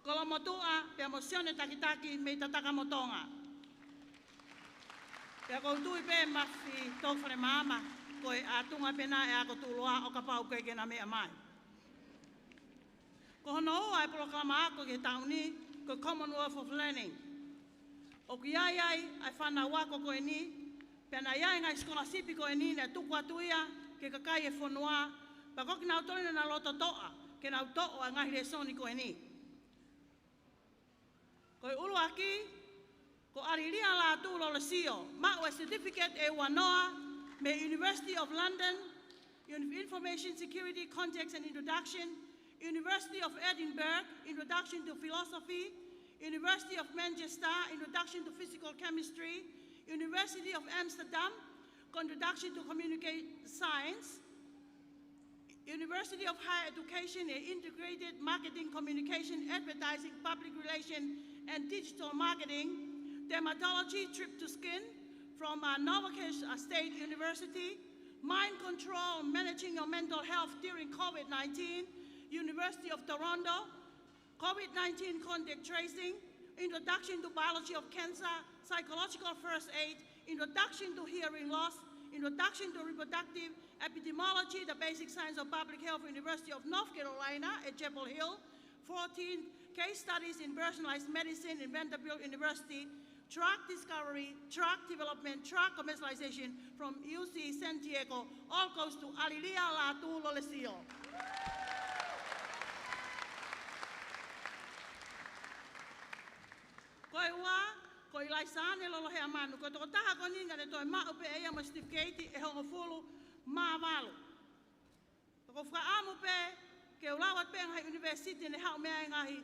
kolo motua, pea mo sione takitaki me i tataka motonga. Pea kou tui pe mafi tau Falemama, koe atunga pena e ako tūloa o ka pau keke na mea mai. Ko hono ua e proklama ako ke tauni, ko Commonwealth of Learning. O ki ai ai whana wako koe ni, pena iai ngai skolasipi koe ni, ne tuku atuia ke kakai e whanua, pa koki nau tolina na loto toa, ke nau toa a ngahi resoni koe ni. Koe ulu aki, ko ariria Latu lo le sio, mao e certificate e wanoa, me University of London, Information Security Context and Introduction, University of Edinburgh, Introduction to Philosophy, University of Manchester, Introduction to Physical Chemistry, University of Amsterdam, Introduction to Communication Science, University of Higher Education, Integrated Marketing, Communication, Advertising, Public Relations, and Digital Marketing, Dermatology, Trip to Skin, from Novakesh State University, Mind Control, Managing Your Mental Health During COVID-19, University of Toronto, COVID-19 Contact Tracing, Introduction to Biology of Cancer, Psychological First Aid, Introduction to Hearing Loss, Introduction to Reproductive Epidemiology, the Basic Science of Public Health, University of North Carolina at Chapel Hill, 14 Case Studies in Personalized Medicine in Vanderbilt University, Drug Discovery, Drug Development, Drug Commercialization from UC San Diego, all goes to Alilia Latu Lolesio. Koe ua, koe laisane lolo hea manu, koe toko taha ko ninga ne toi mao pe ea mo certificate e hongo fulu maa walu. Toko wha amu pe, ke ulawat pe ngai university ne hao mea ngahi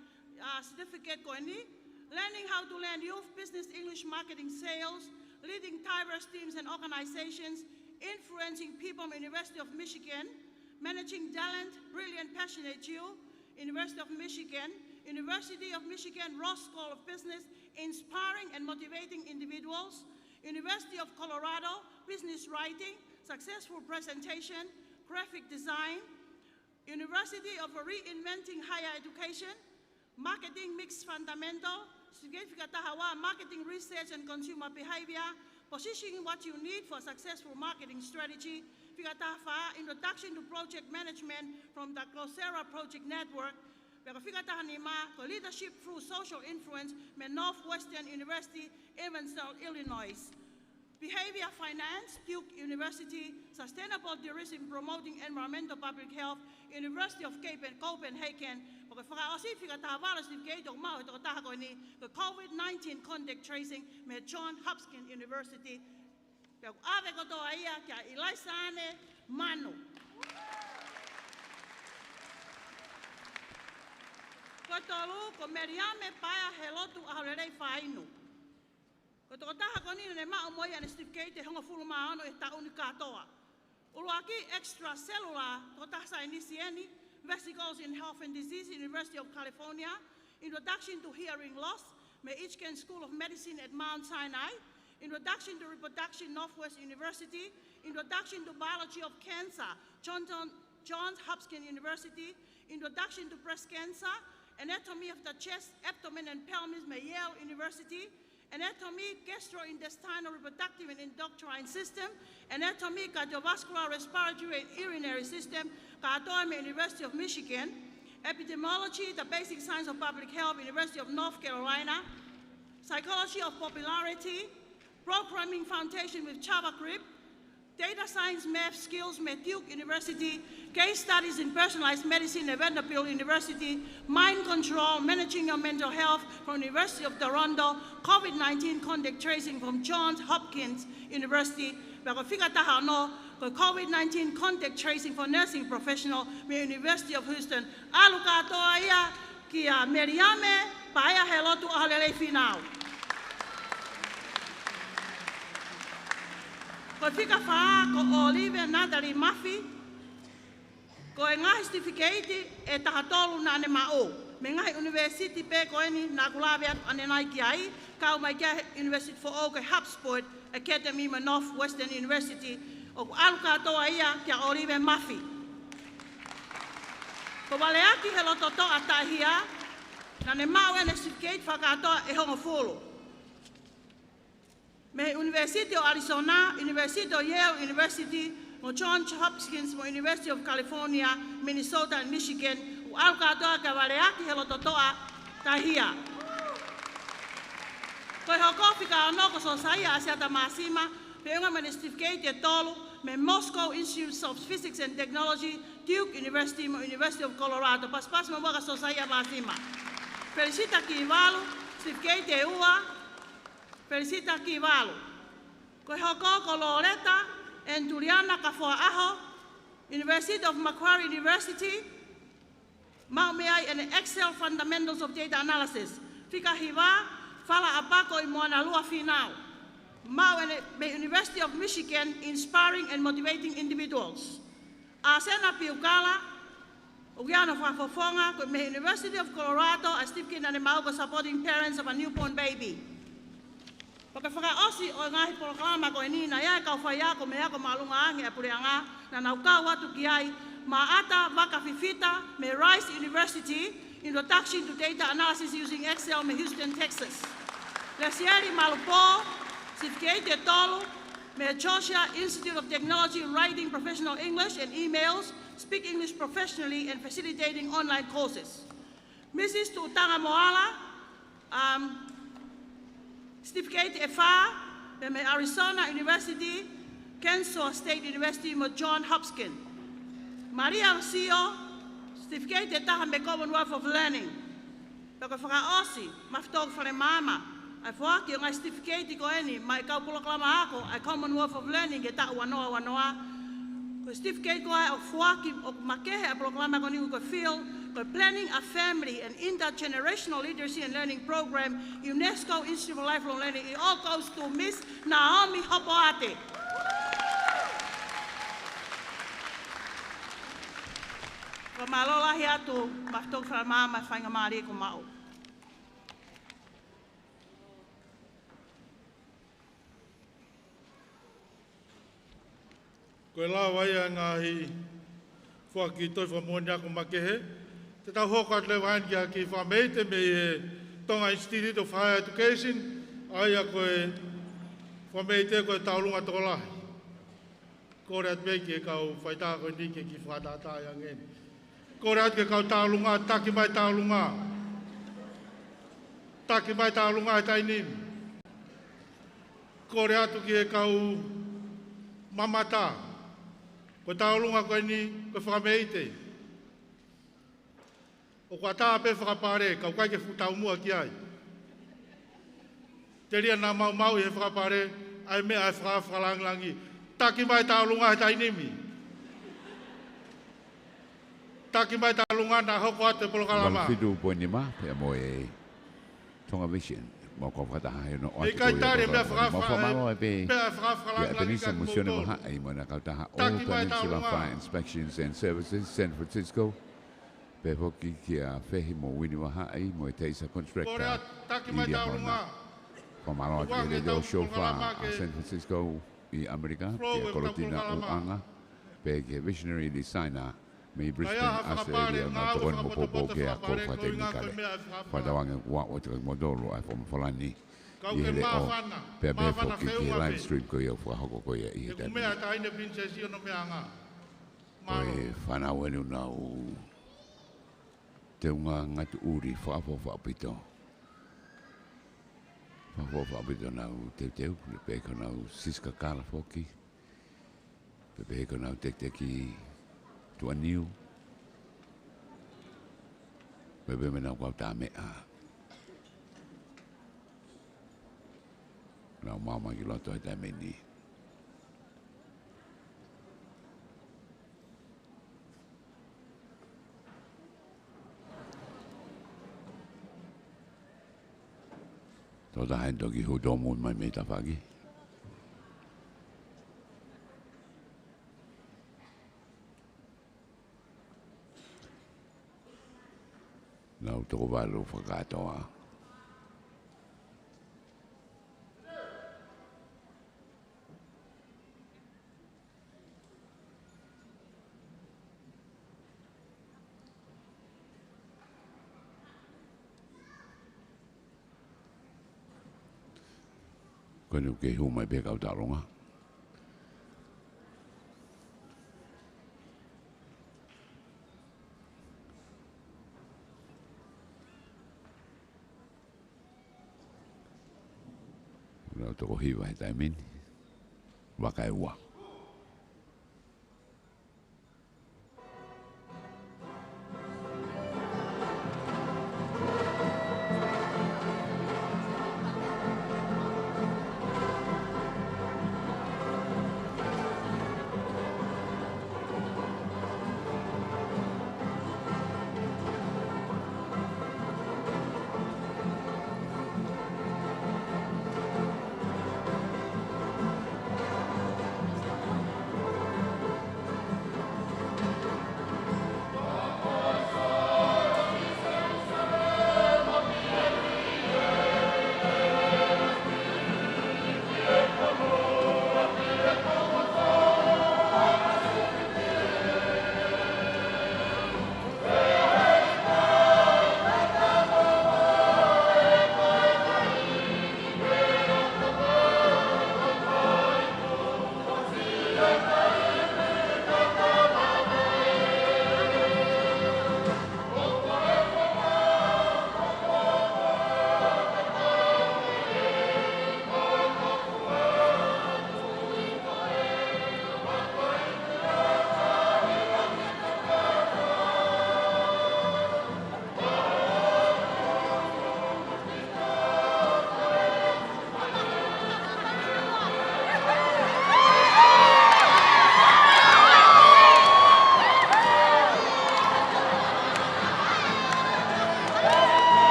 certificate koe ni, learning how to learn youth business English marketing sales, leading diverse teams and organizations, influencing people from University of Michigan, managing talent, brilliant, passionate youth, University of Michigan, University of Michigan Ross School of Business, inspiring and motivating individuals, University of Colorado, business writing, successful presentation, graphic design, University of Reinventing Higher Education, marketing mix fundamental, marketing research and consumer behavior, positioning what you need for successful marketing strategy, introduction to project management from the Coursera Project Network, leadership through social influence, Northwestern University, Evansville, Illinois. Behavior Finance, Duke University, Sustainable Tourism Promoting Environmental Public Health, University of Copenhagen, the COVID-19 Contact Tracing, Johns Hopkins University. Manu. Kotolu ko meriame paia helotu aholei fainu. Kotoko taha koni ne Moimoi and certificate hongo fulu maano e tauni katoa. Uluaki extracellular totasa initieni, vesicles in health and disease, University of California, introduction to hearing loss, Michigan School of Medicine at Mount Sinai, introduction to reproduction, Northwest University, introduction to biology of cancer, Johns Hopkins University, introduction to breast cancer, anatomy of the chest, abdomen and pelvis, Yale University, anatomy, gastrointestinal, reproductive and endocrine system, anatomy, cardiovascular, respiratory and urinary system, University of Michigan, epidemiology, the basic science of public health, University of North Carolina, psychology of popularity, programming foundation with JavaScript, Data science, math skills, Duke University, case studies in personalized medicine at Vanderbilt University, mind control, managing your mental health from University of Toronto, COVID-19 contact tracing from Johns Hopkins University, COVID-19 contact tracing for nursing professional, University of Houston. Alukatoa ia kia Meriame, paia helotu ahalele finau. Ko fika faa ko Olive Natalie Mafi, ko e ngahi certificate e tahatolu na ane mao. Me ngahi university pe ko eni na kulawe atu ane nai ki ai, kau mai kia University for Oak HubSpot Academy ma Northwestern University, o ku aluka toa ia kia Olive Mafi. Ko waleaki he loto toa TIHE, na ne mao ene certificate whakatoa e hongo fulu. Me University of Arizona, University of Yale University, mo Johns Hopkins, mo University of California, Minnesota and Michigan, u alka toa ka waleaki he loto toa TIHE. Koe hoko whika anō ko so saia asiata māsima, pe unga me certificate e tolu, me Moscow Institute of Physics and Technology, Duke University, mo University of Colorado, pas mo waka so saia māsima. Felicita ki walu, certificate e ua, felicita ki walu. Koe hoko ko Loretta and Juliana Kafoa Aho, University of Macquarie University, mau meai and Excel Fundamentals of Data Analysis. Fika hiwa, fala apako I moana lua finau. Mau and University of Michigan, inspiring and motivating individuals. Asena piukala, Ugiano Fafofonga, ko me University of Colorado, a certificate and mau ko supporting parents of a newborn baby. Paka whakaosi o ngahi proklama ko eni na ia kau whaia ko mea ko malunga ange a pureanga na naukau watu ki ai maata waka fifita me Rice University, Introduction to Data Analysis using Excel me Houston, Texas. Lesieri Malupo, certificate e tolu me Joshua Institute of Technology Writing Professional English and Emails, Speak English Professionally and Facilitating Online Courses. Mrs. Tutanga Moala, certificate EFA, me Arizona University, Kansas State University, mo John Hopkins. Maria Sio, certificate etaha me Commonwealth of Learning. Paka whakaosi, mafitog Falemama, ai whaaki o ngai certificate ko eni, mai kau poloklama ako, ai Commonwealth of Learning e taku wanoa. Ko certificate ko ai o whaaki o makehe a poloklama ko niku ko field, for planning a family and intergenerational literacy and learning program, UNESCO Institute for Lifelong Learning. It all goes to Miss Naomi Hopoate. Ko malola hi atu, maftok wharamama whainga maari ko mau. Koe la waia ngahi whaki toi whamonia ko makehe. Te tau hoko at lewain kia ki whameite me Tonga Institute of Higher Education, aia koe whameite koe taulunga tokolahi. Kore at me ki e kau whaita koe nike ki whatata iangen. Kore at ke kau taulunga, taki mai taulunga. Taki mai taulunga e tainim. Kore atu ki e kau mamata. Ko taulunga koe ni, koe whameite. O kua tā pe whakapare, kau kai ke whutau mua ki ai. Te ria nā mau i he whakapare, ai mea ai whakalangi. Taki mai taulunga he tainimi. Taki mai taulunga nā hoko ate polokalama. Fidu poinima, pe mo e Tonga Vision. Mo ko whataha he no o e kai tare mea whakalangi. Whakalangi. Penisa Musione Maha, mo na kautaha All Peninsula Fire Inspections and Services, San Francisco. Pe hoki ki a whehi mo wini wahai mo e teisa contractor i hona. Whamaro ki e reo shofar a San Francisco i Amerika, ki a korotina uanga, pe ki a visionary designer me Brisbane, Australia, na toron mo popo ke a ko whate mikare. Whatawange wa o te modolo ai whama whalani i hele o pe a me hoki ki live stream ko i o whahoko ko i a i he tani. Koe whanau enu nau te unga ngatu uri whaafo whaapito. Whaafo whaapito nau teu, le peko nau siska kala whoki. Pepe ko nau tek ki tua niu. Pepe me nau kau tā mea. Nau mama ki loto e tā meni. Tota hain toki hutomuun mai meitä pagi. Nau toko walu whakatoa. Kono ke hu mai pe kau taronga. Nau toko hiwa he taimini. Waka e ua.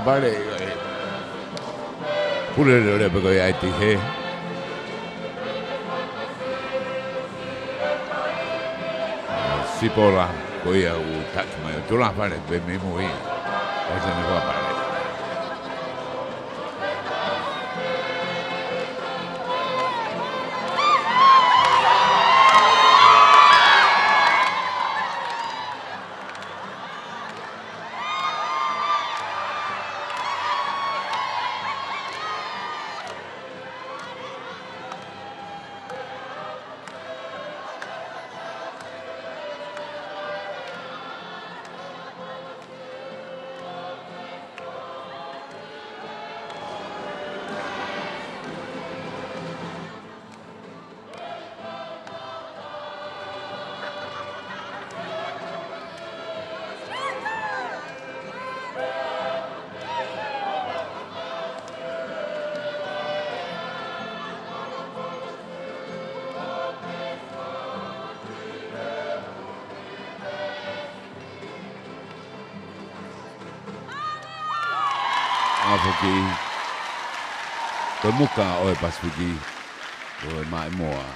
Vale, Pilolevu ko jäi TIHE. Sipola ko ia u takma yo tula pale be Moimoi. Osa ni ko pale. Apoki ko muka o e pasfiki o e mai moa.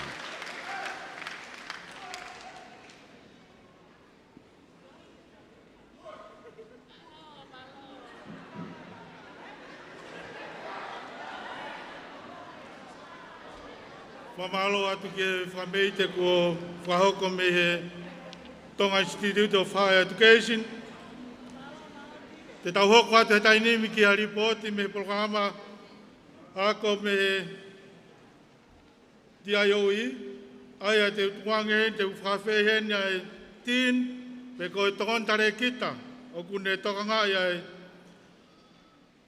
Whamalo atu ke whameite ko whahoko me he Tonga Institute of Higher Education. Te tau hoko atu he tainimi ki a ripoti me programa ako me TIOE. Aia te utuange te uwhawhi hene ai tin pe koe tokontare kita. O kune tokanga ai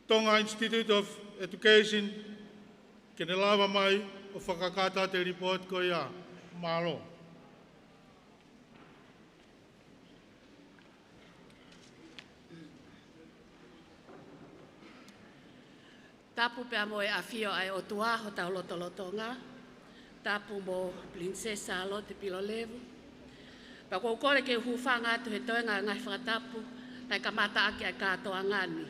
Tonga Institute of Education kene lawa mai o whakakata te report ko ia malo. Tapu pea mo e awhio ai o tua ho tau lotolotonga. Tapu mo Priness Sālote Pilolevu. Pa kou kore ke huwhanga atu he toenga ngai whakatapu, tai ka mata aki ai katoa ngani.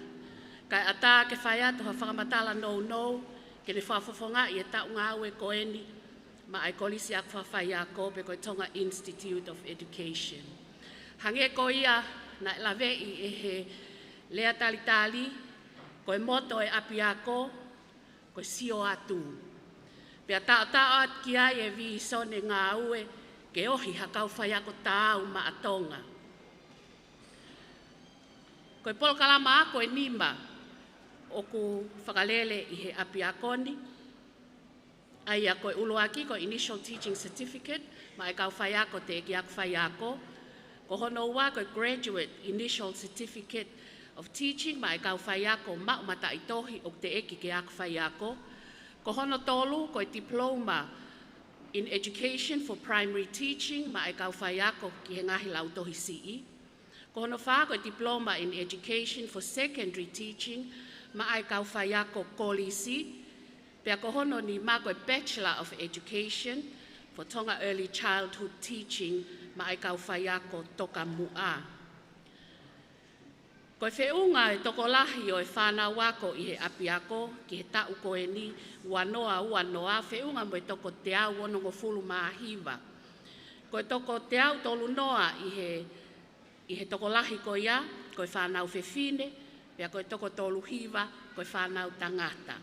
Kai ata ke whai atu ha whakamatala nou, ke ne whawhawhonga i e tau ngā ue koeni, ma ai kolisi ak whawhai a ko pe koe Tonga Institute of Education. Hange ko ia na lavei e he lea talitali, koe moto e api ako, koe sio atu. Pea tau at ki ai e vi sone ngā ue, ke ohi hakau whai ako tāu ma a Tonga. Koe polo kalama ako e nima, o ku whakalele i he api akoni. Ai a koe uluaki, koe Initial Teaching Certificate, ma e kau whai ako te eki aku whai ako. Ko hono ua koe Graduate Initial Certificate of Teaching, ma e kau whai ako maumata i tohi o te eki ke aku whai ako. Ko hono tolu koe Diploma in Education for Primary Teaching, ma e kau whai ako ki he ngahi lau tohi CE. Ko hono wha koe Diploma in Education for Secondary Teaching, ma ai kau whai ako kolisi. Pea ko hono ni ma koe Bachelor of Education for Tonga Early Childhood Teaching, ma ai kau whai ako toka mua. Koe whiunga e toko lahi o e whānau ako i he api ako, ki he tau koe ni uanoa, whiunga mo e toko te au onongo fulu māhiwa. Koe toko te au tolu noa i he toko lahi ko ia, koe whānau whiwhine, pea koe toko tolu hiwa, koe whānau tangata.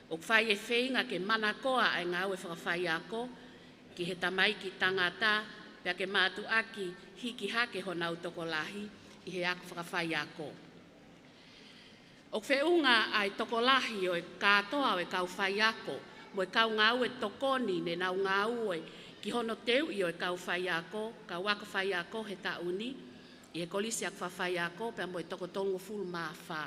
O whai e whiunga ke mana koa ai ngā ue whakawhai ako, ki he tamaiki tangata, pea ke mātu aki hiki hake honau toko lahi, i he aku whakawhai ako. O whiunga ai toko lahi o e katoa o e kau whai ako, mo e kau ngā ue tokoni ne nau ngā ue, ki hono teu i o e kau whai ako, kau waka whai ako he tauni, i he kolisi aku whai ako, pea mo e toko tolungo fulu mā whā.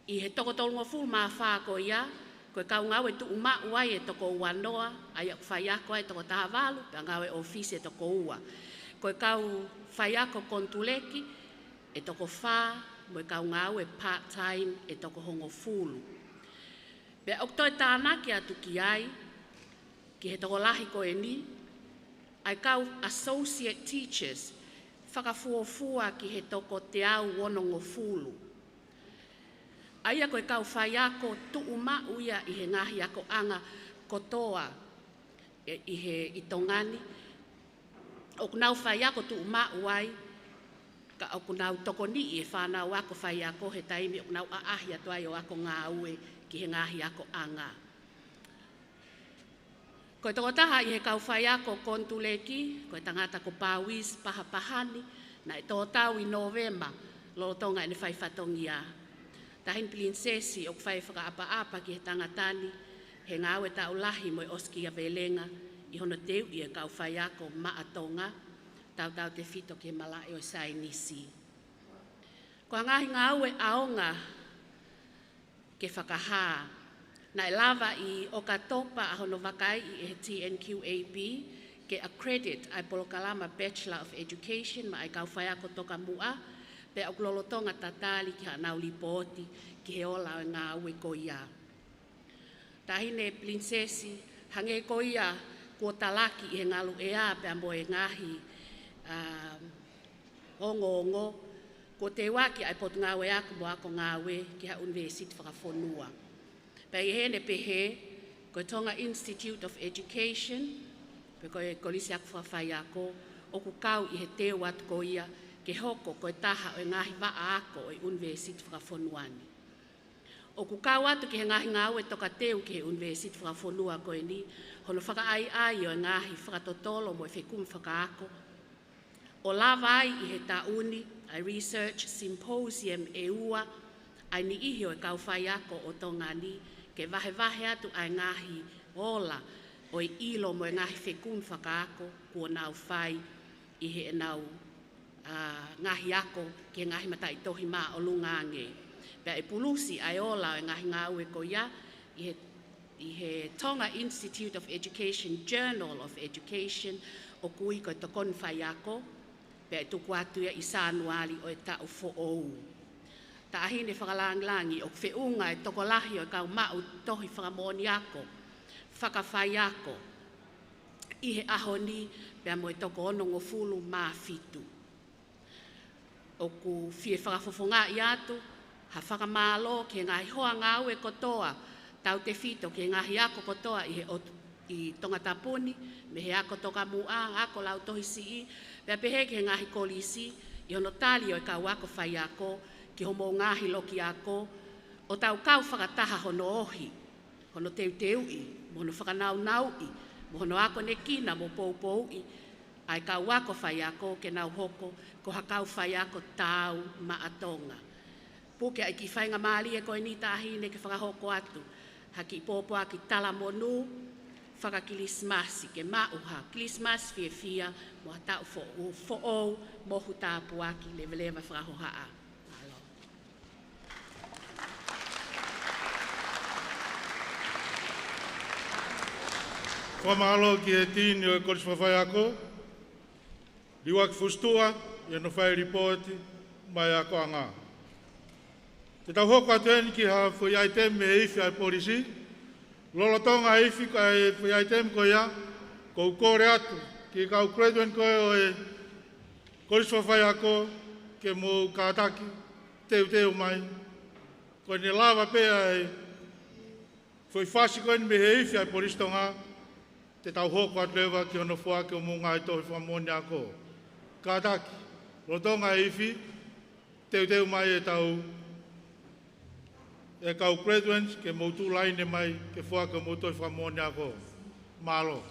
I he toko tolungo fulu mā whā ko ia, ko e kau ngā ue tu umau ai e toko uanoa, ai aku whai ako ai toko tahavalu, pea ngā ue ofisi e toko ua. Ko e kau whai ako kontuleki, e toko whā, mo e kau ngāu e part-time, e toko hongo fulu. Pea oktoi tānaki atu ki ai, ki he toko lahi ko e ni, ai kau associate teachers, whakafuofua ki he toko te au wonongo fulu. Ai ako e kau whai ako tu umau ia i he ngahi ako anga kotoa i he i tongani, o kunau whai ako tu umau ai, ka o kunau toko ni e whanau ako whai ako he taimi, o kunau aahi atu ai o ako ngā ue ki he ngahi ako anga. Koe toko taha i he kau whai ako kontuleki, koe tangata ko Pāwis pahapahani, na e tō tau i Novema, lolotonga e ne whai whatongia. Tahin Prinsesi o whai whakaapa-apa ki he tangatani, he ngā ue tau lahi mo e oski a belenga, i hono teu i e kau whai ako maatonga, tau te whito ke malae o sai nisi. Ko ngahi ngā ue aonga ke whakahā, na e lava i o katopa a hono wakai i e TNQAB, ke accredit ai polokalama Bachelor of Education, ma ai kau whai ako toka mua, pe o glolotonga tatali ki hanau lipoti ki he ola o ngā ue ko ia. Tahine Prinsesi, hange ko ia, ko talaki i he ngalu ea pe mo e ngahi ongo, ko te waki ai potu ngā ue aku mo ako ngā ue ki ha university whakafonua. Pe i hene pehe, ko Tonga Institute of Education, pe ko e kolisi aku whawhai ako, o ku kau i he teo atu ko ia, ke hoko ko e taha o e ngahi waa ako o e university whakafonuani. O ku kau atu ki he ngahi ngā ue toka teu ki he university whakafonua ko e ni, hono whaka ai o e ngahi whakatotolo mo e whekumu whakaako, O lava ai I he tauni, ai research symposium e ua, ai ni ihi o e kauwhai ako o Tongani, ke vahe atu ai ngahi ola, o I ilo mo e ngahi whekun whakaako, kua nau whai I he nau ngahi ako, ke ngahi mata I tohi mā o lungange. Pea e pulusi ai ola o e ngahi ngā ue ko ia, I he Tonga Institute of Education, Journal of Education, o kui ko e tokon whai ako, pea e tuku atu ia I Sanuali o e tau fo'ou. Ta ahine whakalangi o whiunga e tokolahi o kau mau tohi whakamoni ako, whakawhai ako, I he ahoni pea mo e toko ono ngofulu mā fitu. O ku fie whakafofonga I atu, ha whakamālo ke ngai hoa ngau e kotoa, tau te fito ke ngahi ako kotoa I Tongatapuni, me he ako toka mua, ako lau tohi sii, pea pehe ke ngahi kolisi, I ono tali o e kau ako whai ako, ki homo ngahi loki ako, o tau kau whakataha hono ohi, hono teu-teu-i, mono whakanau-nau-i, mono ako ne kina mo pou-pou-i, ai kau ako whai ako ke nau hoko, ko hakau whai ako tau maatonga. Puke ai ki whainga maali e koe ni tahine ke whakahoko atu, haki pōpua ki tala monu, whakakilismasi ke mauha, kilismas fia mo hatau fo'ou, mohu tāpuaki, lewe-lewe whakahohaa. Whamalo ki e tini o e koris whawhai ako. Liwa ki fustua, I no whai ripoti, mai ako anga. Te tau hoko atu eni ki ha whui aitem me iwi ai polisi. Lolo tonga iwi ka e whui aitem ko ia, ko ukore atu, ki kau kreduen koe o e koris whawhai ako, ke mo kātaki, teu mai. Ko ne lava pea e whui whasi koe ni me he iwi ai polisi tonga, te tau hoko atu ewa ki ono whua ke o munga I tohi whamoni ako. Kātaki, rotonga iwi, teu mai e tau e kau graduates ke moutu laine mai ke whua ke mo tohi whamoni ako. Malo.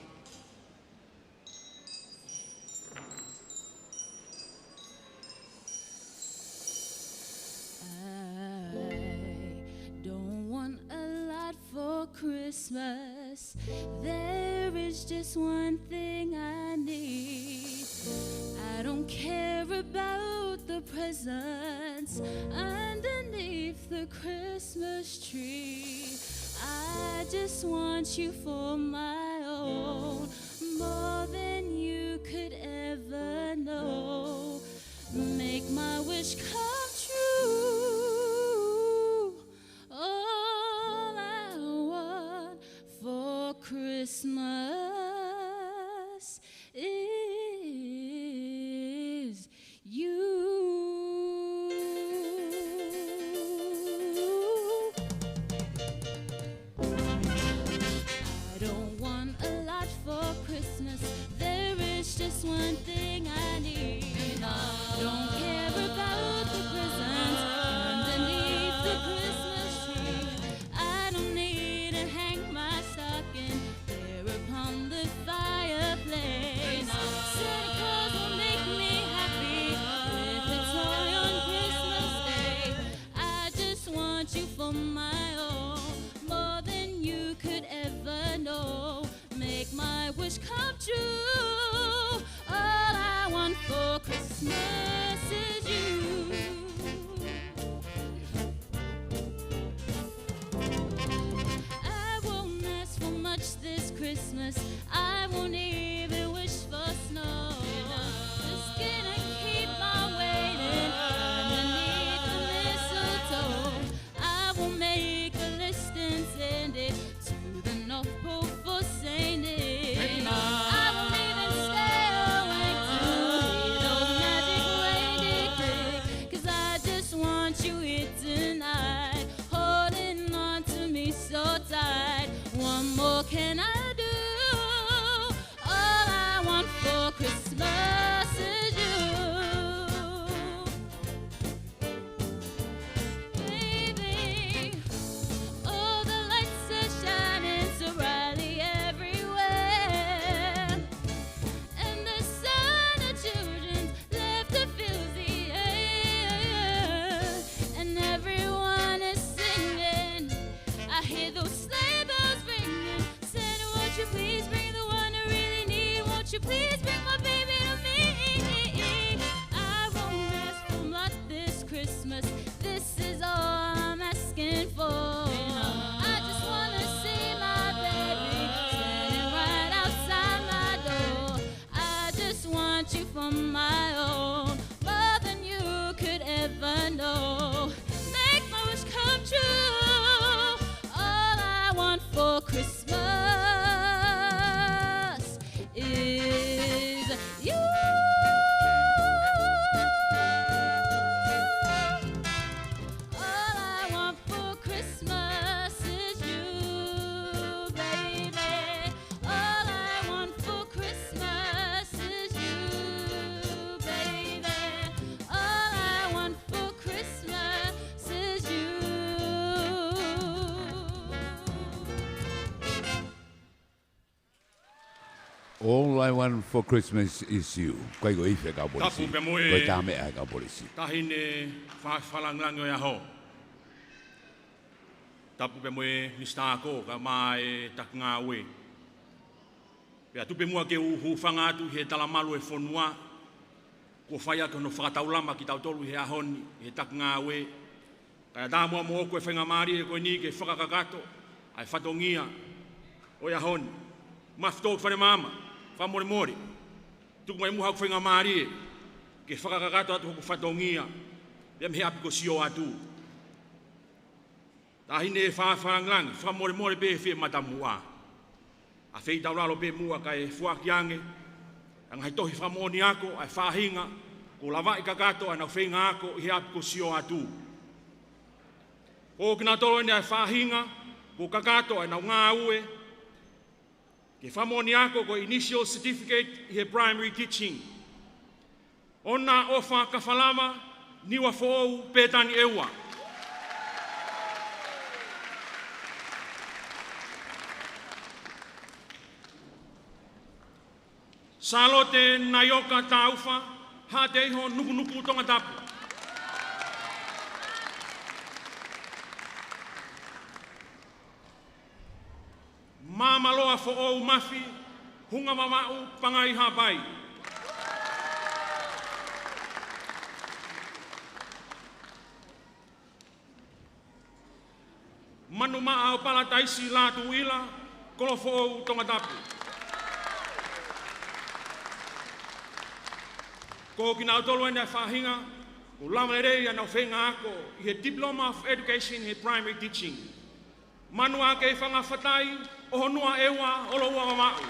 For Christmas, there is just one thing I need. I don't care about the presents underneath the Christmas tree. I just want you for my own, more than you could ever know. Make my wish come true. For Christmas is you. I don't want a lot for Christmas. There is just one thing I need. Don't care about the All I want for Christmas is you. Koe go ife ka polisi. Tapu pe moe. Koe tā mea ka polisi. Tahine whalangango ia ho. Tapu pe moe mistako ka mai taknga we. Pea tupe mua ke uhu whanga atu he talamalu e whonua. Ko whaia ka no whakataulama ki tautolu he ahoni he taknga we. Kaya tā mua mo koe whenga maari e koe ni ke whakakakato. Ai whatongia o ia honi. Maftou whare mama. Whamore more. Tuku mai muha whenga maari e. Ke whakakakato atu hoku whatongia. Lem he api ko sio atu. Tahine e whawharanglangi. Whamore more pe e matamua. A whei tauralo pe mua ka e whuakiange. Ang hai tohi whamoni ako, ai whahinga. Ko lava i kakato ana whenga ako i he api ko sio atu. O kina tolo ene ai whahinga. Ko kakato ana ngā ue. Ke whamoni ako ko initial certificate i he primary teaching. Ona ofa ka whalama niwa whou pētani eua. Sālote na yoka taufa, ha te iho nuku Tongatapu. Mamaloa fo o mafi, hunga mamau pangai hapai. Manu maa o palataisi Latu ila, kolo fo o Tongatapu. Ko kina tolu ene whahinga, ko lama rei ana whenga ako, i he Diploma of Education he Primary Teaching. Manu ake whanga whatai, o honua ewa o loua mamau.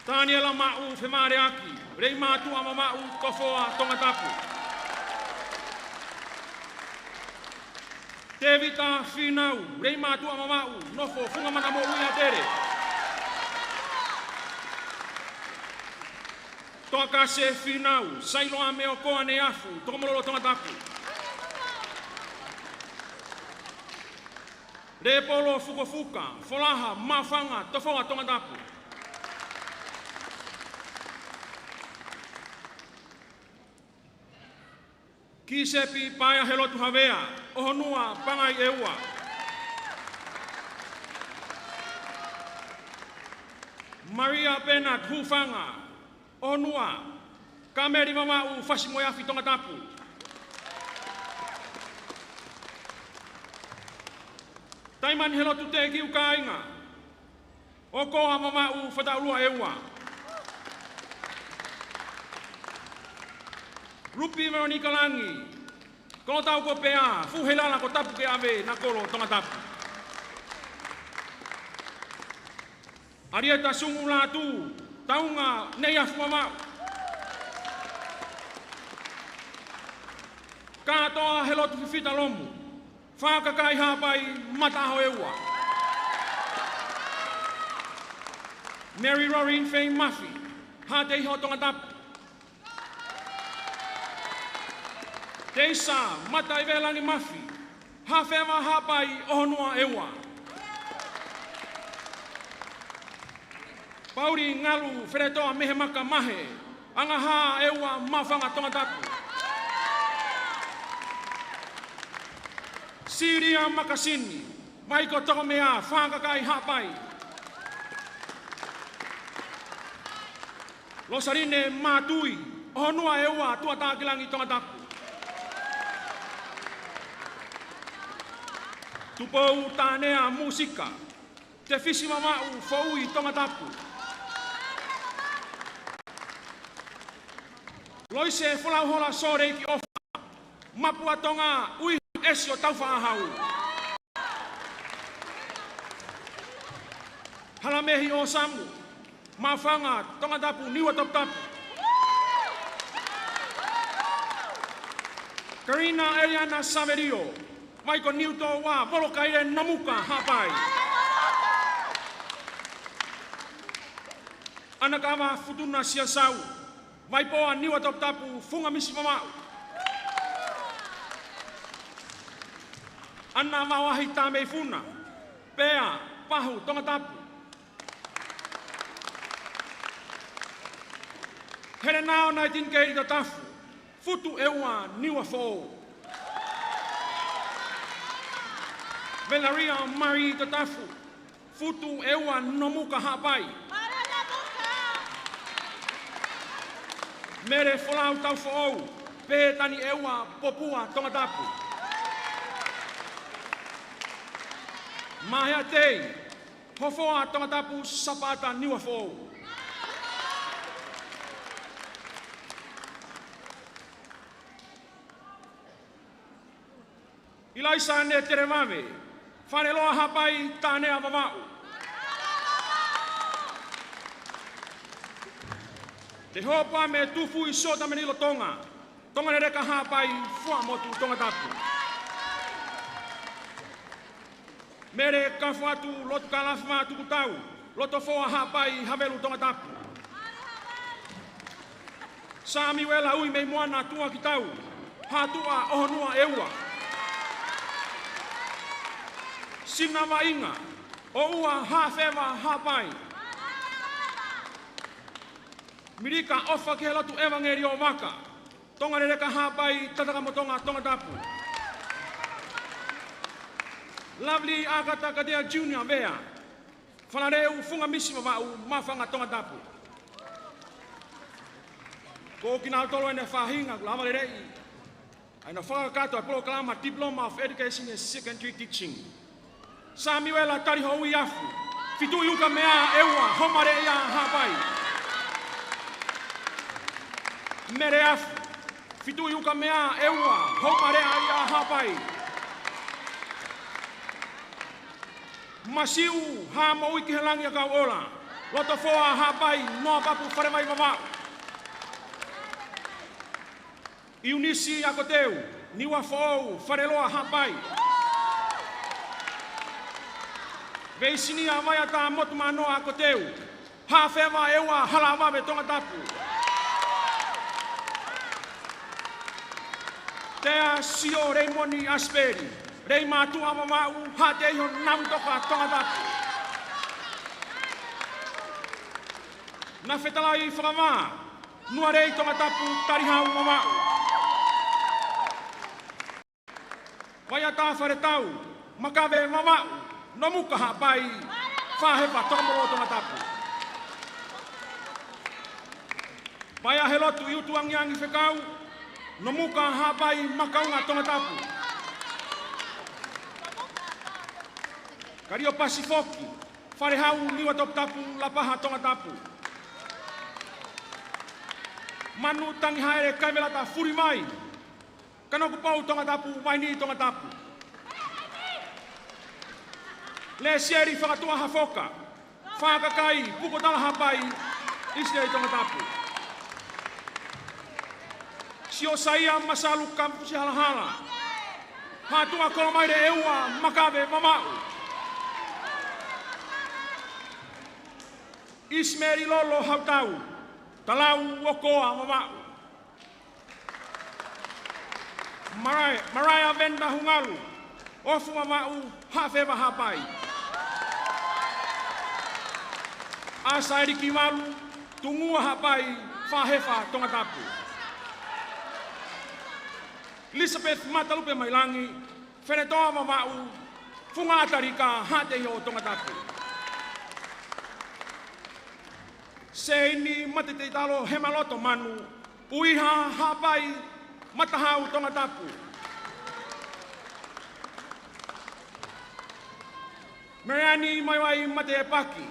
Tāni ala mau whemare aki, rei mātua mamau tofoa Tongatapu. Te vita whinau, rei mātua mamau, nofo whungamana mo uia tere. Toka se whinau, sailoa me o koa ne afu, tokomololo Tongatapu. Re polo fuka, folaha, mawhanga, tofoa Tongatapu. Ki sepi paia he lotu hawea, o honua pangai eua. Maria Benat hufanga, o honua, kameri mamau whasimoiafi Tongatapu. Taiman he lotu te kiu ka inga, o koha mamau whataurua eua. Rupi Veronica Langi, kono tau ko pea, fuhelala ko tapu ke ave na kolo Tongatapu. Arieta sungu Latu, taunga neia fumamau. Katoa he lotu fifita lomu, whakakai hapai mataho eua. Mary Rorin Fay Mafi, ha te iho Tongatapu. Teisa, mata i velangi mafi, ha whewa hapai o honua eua. Pauri ngalu wheretoa mehe maka mahe, anga ha eua mawhanga Tongatapu. Siria makasini, maiko toko mea whakakai hapai. Losarine matui, o honua eua tuatakilangi Tongatapu. Tupou tānea musika, te whisi mamau whaui Tongatapu. Loise whalauhola sōreiki ofa, mapua tonga ui esi o tauwhaahau. Halamehi o samu, mawhanga Tongatapu niwa Tongatapu. Karina Eliana Saverio, Maiko niuto wa volokaire namuka hapai. Anakawa futuna siasau. Maipoa niwa Tongatapu funga misi mamau. Anna mawahi tamei funa. Pea pahu Tongatapu. Here nao nai tin kei ta tafu. Futu ewa niwa fo. Velaria mari ta tafu. Futu ewa nomuka hapai. Mere folau tau fo. Pe tani ewa popua Tongatapu. Mahea tei. Hofoa Tongatapu sapata niwa fo. Ilaisa ne teremame. Whareloa hapai tānea wawau. Te hopa me tufu I sota menilo Tonga. Tonga ne reka hapai fua motu Tongatapu. Mere kafuatu lotu kalafma tukutau. Loto foa hapai havelu Tongatapu. Sami wela ui mei moana tua kitau. Hatua ohonua eua. Sina mainga, o ua hawhewa hapai. Mirika ofa ke lotu evangeli o waka. Tonga ne reka hapai tatakamotonga Tongatapu. Lovely Agata Kadea Junior vea. Whanareu funga misi mawau mawhanga Tongatapu. Ko kina tolo ene whahinga kula rei. Aina whakakato a proklama Diploma of Education and Secondary Teaching. Samuela tariho iafu. Fitu yuka mea ewa homare ia hapai. Mere afu. Fitu yuka mea ewa homare ia hapai. Masiu ha mo iki helangi ka ola. Loto foa hapai no papu faremai mama. Iunisi akoteu niwa fo fareloa hapai. Veisini a mai ata motu mano a koteu. Ha whewa ewa halawa me Tongatapu. Tea sio reimoni asperi. Rei matua mamau ha teho namtoka Tongatapu. Na whetalai whakama. Nua rei Tongatapu tarihau mamau. Vai ata wharetau. Makawe mamau. Nomuka hapai whahepa Tongatapu Tongatapu. Paia helotu iutuangiangi whekau. Nomuka hapai makaunga Tongatapu. Kario Pasifoki. Wharehau niwa Tongatapu lapaha Tongatapu. Manu tangi haere kaimelata furimai. Kanoku pau Tongatapu maini Tongatapu. Le sieri whakatua hafoka. Whakakai, pukotala hapai, isnei Tongatapu. Sio saia masalu kampusi halahala. Hatua kolomaire eua makawe mamau. Ismeri lolo hautau. Talau wokoa mamau. Maraya venda hungalu. Ofu mamau hawhewa hapai. Asa eri kiwalu, tungua hapai, whahewa Tongatapu. Elizabeth Matalupe Mailangi, whenetoa mamau, funga atarika hatehi o Tongatapu. Seini matiteitalo hemaloto manu, uiha hapai, matahau Tongatapu. Mariani Moimoi mate epaki.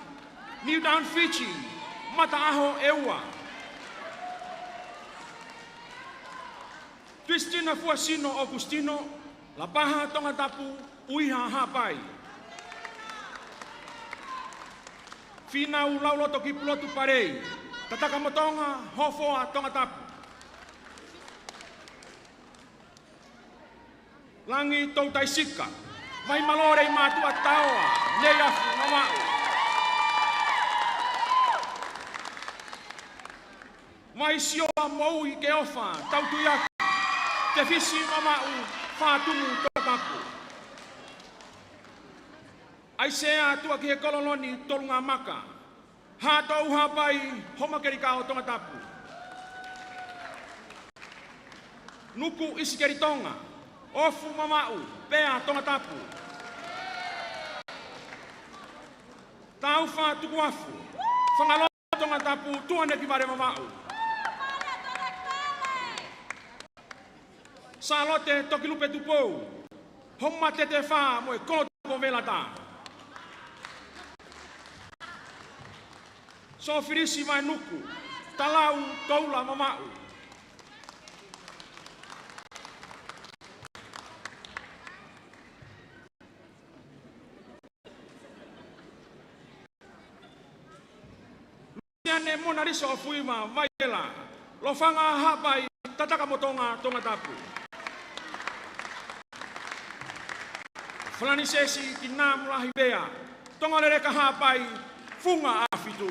New Down Fiji, Mataaho Ewa. Cristina Fuasino Augustino, La Paha Tongatapu, Uiha Hapai. Fina Ulauloto Kipulotu Parei, Tatakamotonga, Hofoa Tongatapu. Langi Tautaisika, Vai Malore Matua Taoa, Neafu Namau. Mai sioa mou I ke ofa, tautuiaki, te fisi mamau, whātumu Tongatapu. Aisea tua ki he kololoni tolunga maka, hātou hapai homakerika o Tongatapu. nuku isikeri Tonga, ofu mamau, pea Tongatapu. Taufa tukuafu, whangalo Tongatapu, tuane ki vare mamau. Sālote toki lupe tupou, homma te te wha moe kolo tuko vela tā. So firisi vai nuku, talau kaula mamau. Luciane mona riso o fuima vaila, lo whanga hapai tataka motonga Tongatapu. Flani sesi ki nā mulahi bea, tonga lere ka hapai funga a fitu.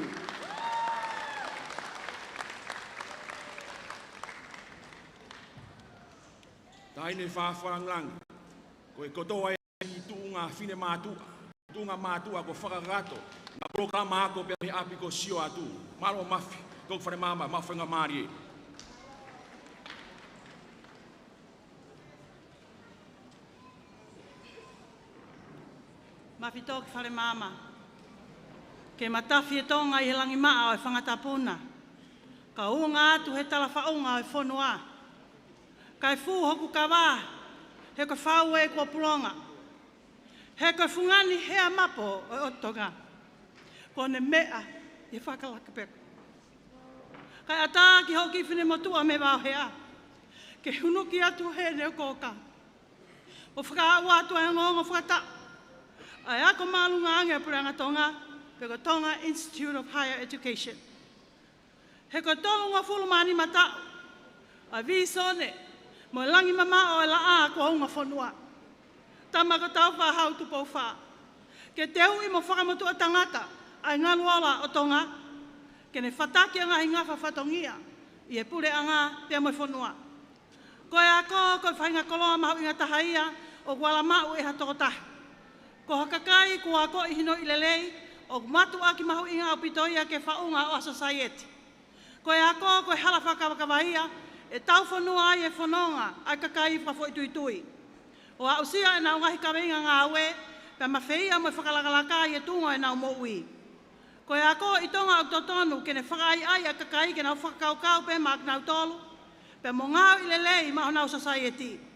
Taine whawharanglangi, koe kotoa i tuunga whine mātua, tuunga mātua ko whakarato, na programa ako pere api ko sio atu, malo mafi, tau whare mama, mawhenga mārie. Mawhitoki whare mama. Ke matawhi e tonga i he langi maa o e whangatapuna. Ka unga atu he tala whaunga o e whonua. Ka e fu hoku ka wā, he ko whau e kua pulonga. He ko fungani hea mapo o otonga. Ko ne mea i whakalakapeko. Ka ata ki hoki whine motua me wau hea. Ke hunuki atu he neo kōka. O whakau atu e ngongo whakata. Ai ako malunga ange puranga Tonga, peko Tonga Institute of Higher Education. He ko tolunga fulumani mata, a visone, mo langi mama o la a ko hunga whanua. Tama ko tau whahau tupo wha. Ke teu i mo whakamotua tangata, ai ngaluola o Tonga, ke ne whataki anga i ngawha whatongia, i e pure anga pia mo whanua. Koe ako, koe whainga koloa mahu inga tahaia, o kuala mau e hatoko tahi. Ko hakakai ko ako i hino i lelei, o matu aki mahu inga o pitoia ke whaunga o a society. Ko e ako, ko e hala whakawakawahia, e tau whanua ai e whanonga, ai kakai whafo i tuitui. O a usia e nau ngahi kawinga ngā awe, pe mawhia mo e whakalakalaka i e tunga e nau mo ui. Ko e ako i tonga o totonu, ke ne whakai ai a kakai ke nau whakaukau pe mak nau tolu, pe mo ngau i lelei mahu nau society.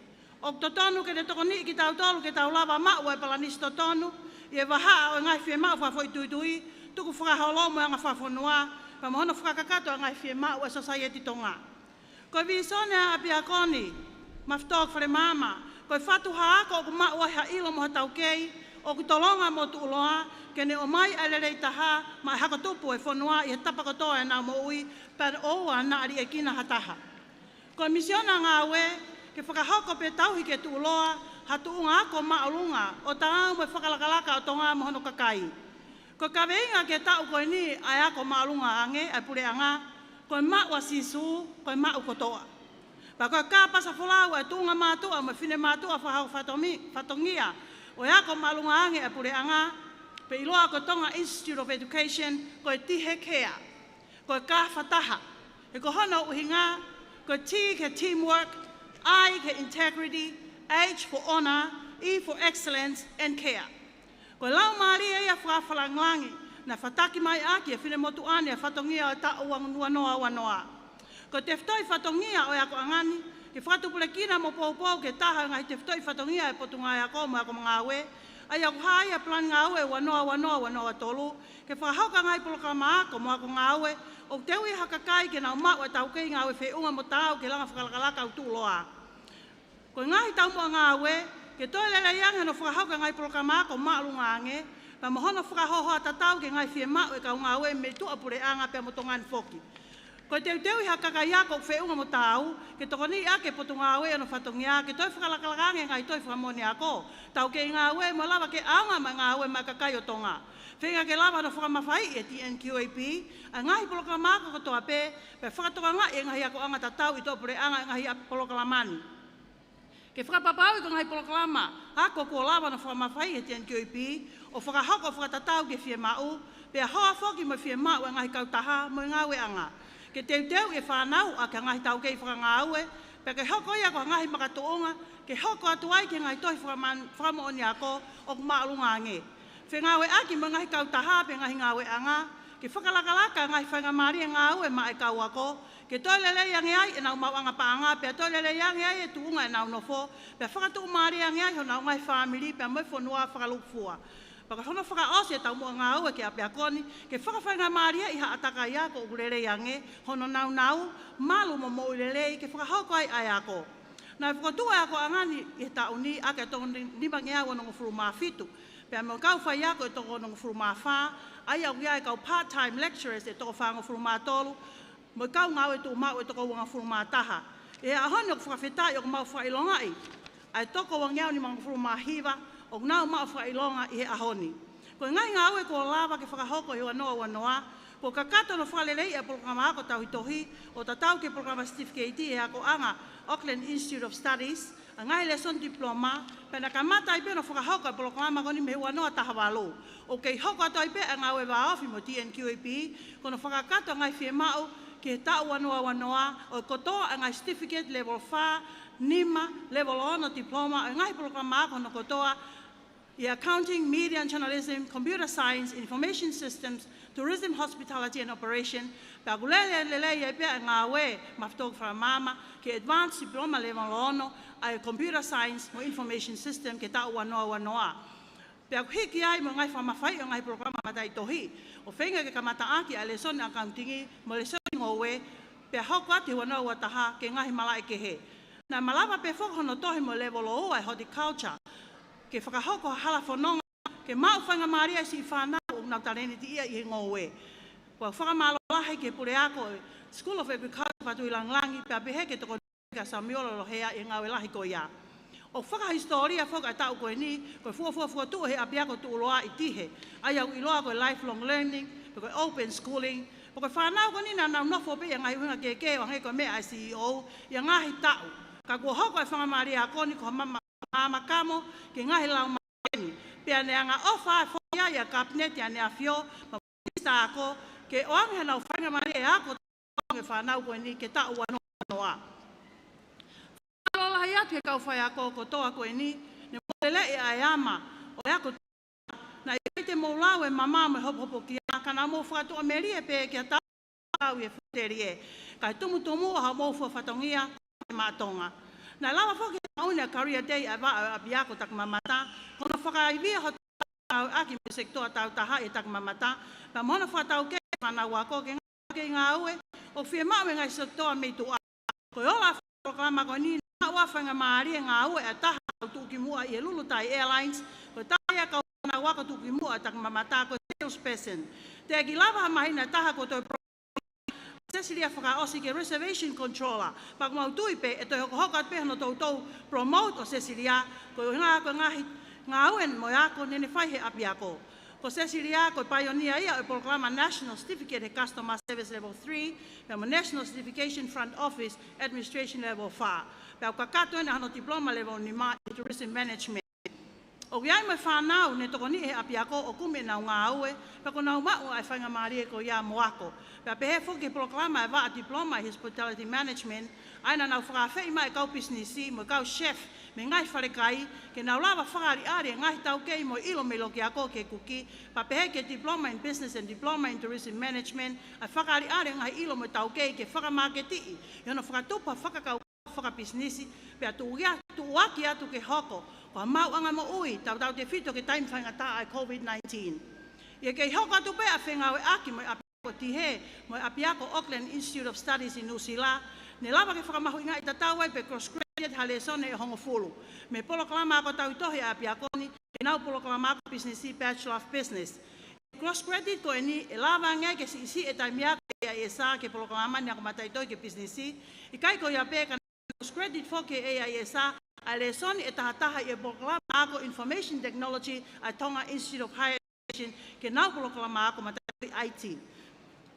O totonu ke ne tokoni ki tau tolu ke tau lava mau e palanis totonu, i e waha o ngai whie mau whafo i tuitui, tuku whakaholomo e ngā whafonua, pa mohono whakakato e ngai whie mau e society Tonga. Ko visone a api akoni, maftok whare mama, ko whatu haako o ku mau e ha ilo moha tau kei, o ku tolonga mo tu uloa, ke ne o mai alerei taha, ma e haka tupu e whanua i he tapakotoa e nā mo ui, per oua na ari e kina hataha. Ko misiona ngā we, ke whakahoko pe tauhi ke tuuloa, hatu unga ako maulunga, o tāu me whakalakalaka o tonga mohono kakai. Ko kaweinga ke tau koe ni, ai ako maulunga ange, ai pure anga, koe maua sisu, koe mau kotoa. Pa koe ka pasa wholau e tunga mātua, me whine mātua whahau whatongia, o ako maulunga ange, ai pure anga, pe iloa ko Tonga Institute of Education, koe TIHE kea, koe ka whataha, e ko hono uhinga, koe T ke teamwork, I ke integrity, H for honor, E for excellence and care. Ko lau maari e a whawhalanglangi, na whataki mai aki e whine motu ane a whatongia o ta uang wanoa wanoa. Ko te whtoi whatongia o e ako angani, ke whatupule kina mo poupou ke taha ngai te whtoi whatongia e potunga e ako mo ako mga awe, ai ako hai a plan ngā awe wanoa tolu, ke whahauka ngai polokama ako mo ako ngā awe, o te ui hakakai ke nau mau e tau kei ngā awe whiunga mo tau ke langa whakalakalaka au tūloa. Ko ngahi tau mua ngā awe, ke toi lele ianga no whakahauka ngai polokama ako maalu ngange, pa mohono whakahoho a tatau ke ngai whie mau e kau ngā awe me tu apure anga pia motongan foki. Ko te i hakakai ako whiunga mo tau, ke tokoni ake potu ngā awe ano whatongia, ke toi whakalakalaka ngai toi whakamoni ako, tau ke ngā awe mo lava ke aunga ma ngā awe ma kakai o Tonga. Whenga ke lava no whakamawhai e TNQAP, a ngahi polokama ako kotoa pe, pe whakatoka ngai e ngahi ako anga tatau i tō pure anga e ngahi polokalamani. Ke whakapapau i ko ngahi polokalama, ako ko lava no whakamawhai e TNQAP, o whakahoko whakatatau ke whie mau, pe a hoa whoki mo whie mau e ngahi kautaha mo ngawe anga. Ke teu e whanau a ke ngahi tau kei whakangāue, Pe ke hoko ia ko ngahi makatuonga, ke hoko atu ai ke ngai toi whamo ni ako o maalunga nge. Whengawe aki mo ngahi kau taha pe ngahi ngawe anga, ke whakalakalaka ngai whanga maria ngā ue mai kau ako, ke toi lele yangi ai e nau mauanga paanga, pe toi lele yangi ai e tuunga e nau nofo, pe whakatu maria yangi ai ho nau ngai family, pe moi whanua whakalukfua. Paka whana whakaose e tau mua ngā ue ke apea koni, ke whakawhainga maria iha ataka i ako o lele yangi, hono nau malu mo mo lele ke whakahoko ai ako. Nā whakatua ako angani e tauni ake tongo nima ngea wana ngofuru maafitu, pe mo kau whai ako e tongo ngofuru maafaa, ai au ia e kau part-time lecturers e toko whanga ngofuru maatolu, mo kau ngau e tu mau e toko ngofuru maataha. E ahoni o whakawhetai o mau whailonga i, ai toko wangeau ni ngofuru maahiva, o nau mau whailonga i he ahoni. Ko ngai ngā ue ko lava ke whakahoko i wanoa wanoa, ko ka kato no whalelei e programa ako tauhitohi, o tatau ke programa certificate e ako anga Auckland Institute of Studies, a ngai lesson diploma, pena ka mata i pena whakahoko e programa koni me wanoa tahawalo. O kei hoko ato i pe a ngā ue waofi mo TNQAP, kono whakakato ngai whie mau ke tau wanoa wanoa, o kotoa a ngai certificate level 4, nima, level 1 diploma, a ngai programa ako no kotoa, i accounting, media and journalism, computer science, information systems, tourism, hospitality and operation. Pa kulele lele ia pia ngā we maftok fra mama ke advanced diploma level 1 ai computer science mo information system ke tau wanoa wanoa. Pa hiki ai mo ngai whamawhai o ngai programa matai tohi. O whenga ke kamata aki a lesson accountingi mo lesson ngowe pe hoko ati wanoa wataha ke ngai malai ke he. Na malapa pe whakahono tohi mo level 0 ai horticulture. Ke whakahoko hala whanonga, ke mau whanga maria si whanau o ngau tarene ti ia i ngowe. Kua whakamalo lahi ke pure ako School of Agriculture patu ilang langi, pe apehe ke toko ka Samiola lo hea i ngawe lahi ko ia. O whakahistoria whaka tau koe ni, koe fua tu he api ako tu uloa i tihe. Ai au iloa koe lifelong learning, koe open schooling, koe whanau ko ni na nau nofo pe i ngai hunga keke o ngai koe mea CEO, i ngahi tau. Ka kua hoko e whanga maria ako ni koe mama kamo ke ngahi lau maeni. Pea nea ngā ofa e whoia i a kabinet ya nea fio, ma pista ako, ke oange nau whainga maria e ako e whanau koe ni ke tau wanoa. Whanau lahi atu e kau whai ako kotoa koe ni, ne molele e ai ama o e ako na i te maulau e mama me hopo ki a kana mō whakatoa meri e pe ke a tau e whuteri e. Kai tumutumu a mō whatongia e mātonga. Na lawa whoki aune a career day a wa a biako tak mamata, kono whakaivia ho tau aki me sektoa tau taha e tak mamata, pa mona whatau ke whanau wako ke ngā ue, o whie mau e ngai sektoa me tu a. Ko ola whakama ko ni ngā wawhanga maari e ngā ue a taha au tuki mua i e lulu tai airlines, ko taha ia kau whanau wako tuki mua tak mamata ko salesperson. Te aki lava mahina taha ko toi Cecilia whakaosi ke reservation controller. Pa kumau tuipe, e toi hoko at pehano tau promote o Cecilia, ko ngā uen mo ako nene whaihe api ako. Ko Cecilia, ko pioneer ia o programa National Certificate e Customer Service Level 3, pe mo National Certification Front Office Administration Level 4. Pe au kakato ene hano diploma level 5 in Tourism Management. O iai mai whanau ne toko ni he api ako o kume nau ngā aue, pe ko nau mau ai whainga maari e ko ia moako. Pe pehe whoki proklama e wa a diploma i Hospitality Management, aina nau whakawhei mai kau businessi, mo kau chef, me ngai wharekai, ke nau lawa whakari are ngai tau kei mo ilo melo ki ako ke kuki, pa pehe ke diploma in business and diploma in tourism management, ai whakari are ngai ilo mo tau kei ke whakamaketi, yono whakatupa whakakau whakabusinessi, pe atu uaki atu ke hoko, ko mau anga mo ui, tau te whito ke time whaingata ai COVID-19. Ia kei hoko atu pe a whengawe aki mo api ako TIHE, mo api ako Auckland Institute of Studies in New Zealand, ne lava ke whakamahu inga i tatau pe cross-credit halesone e hongo fulu. Me poloklama ako tau itohi api ako ni, e nau poloklama ako businessi Bachelor of Business. Cross-credit ko e ni, e lava ngai ke si e taimiako e sa ke poloklama ni ako mataitoi ke businessi, i kai ko ia pe ka cross-credit fo ke EISA, a lesson e tahataha i poloklama ako Information Technology a Tonga Institute of Higher Education ke nau poloklama ako mataitoi IT.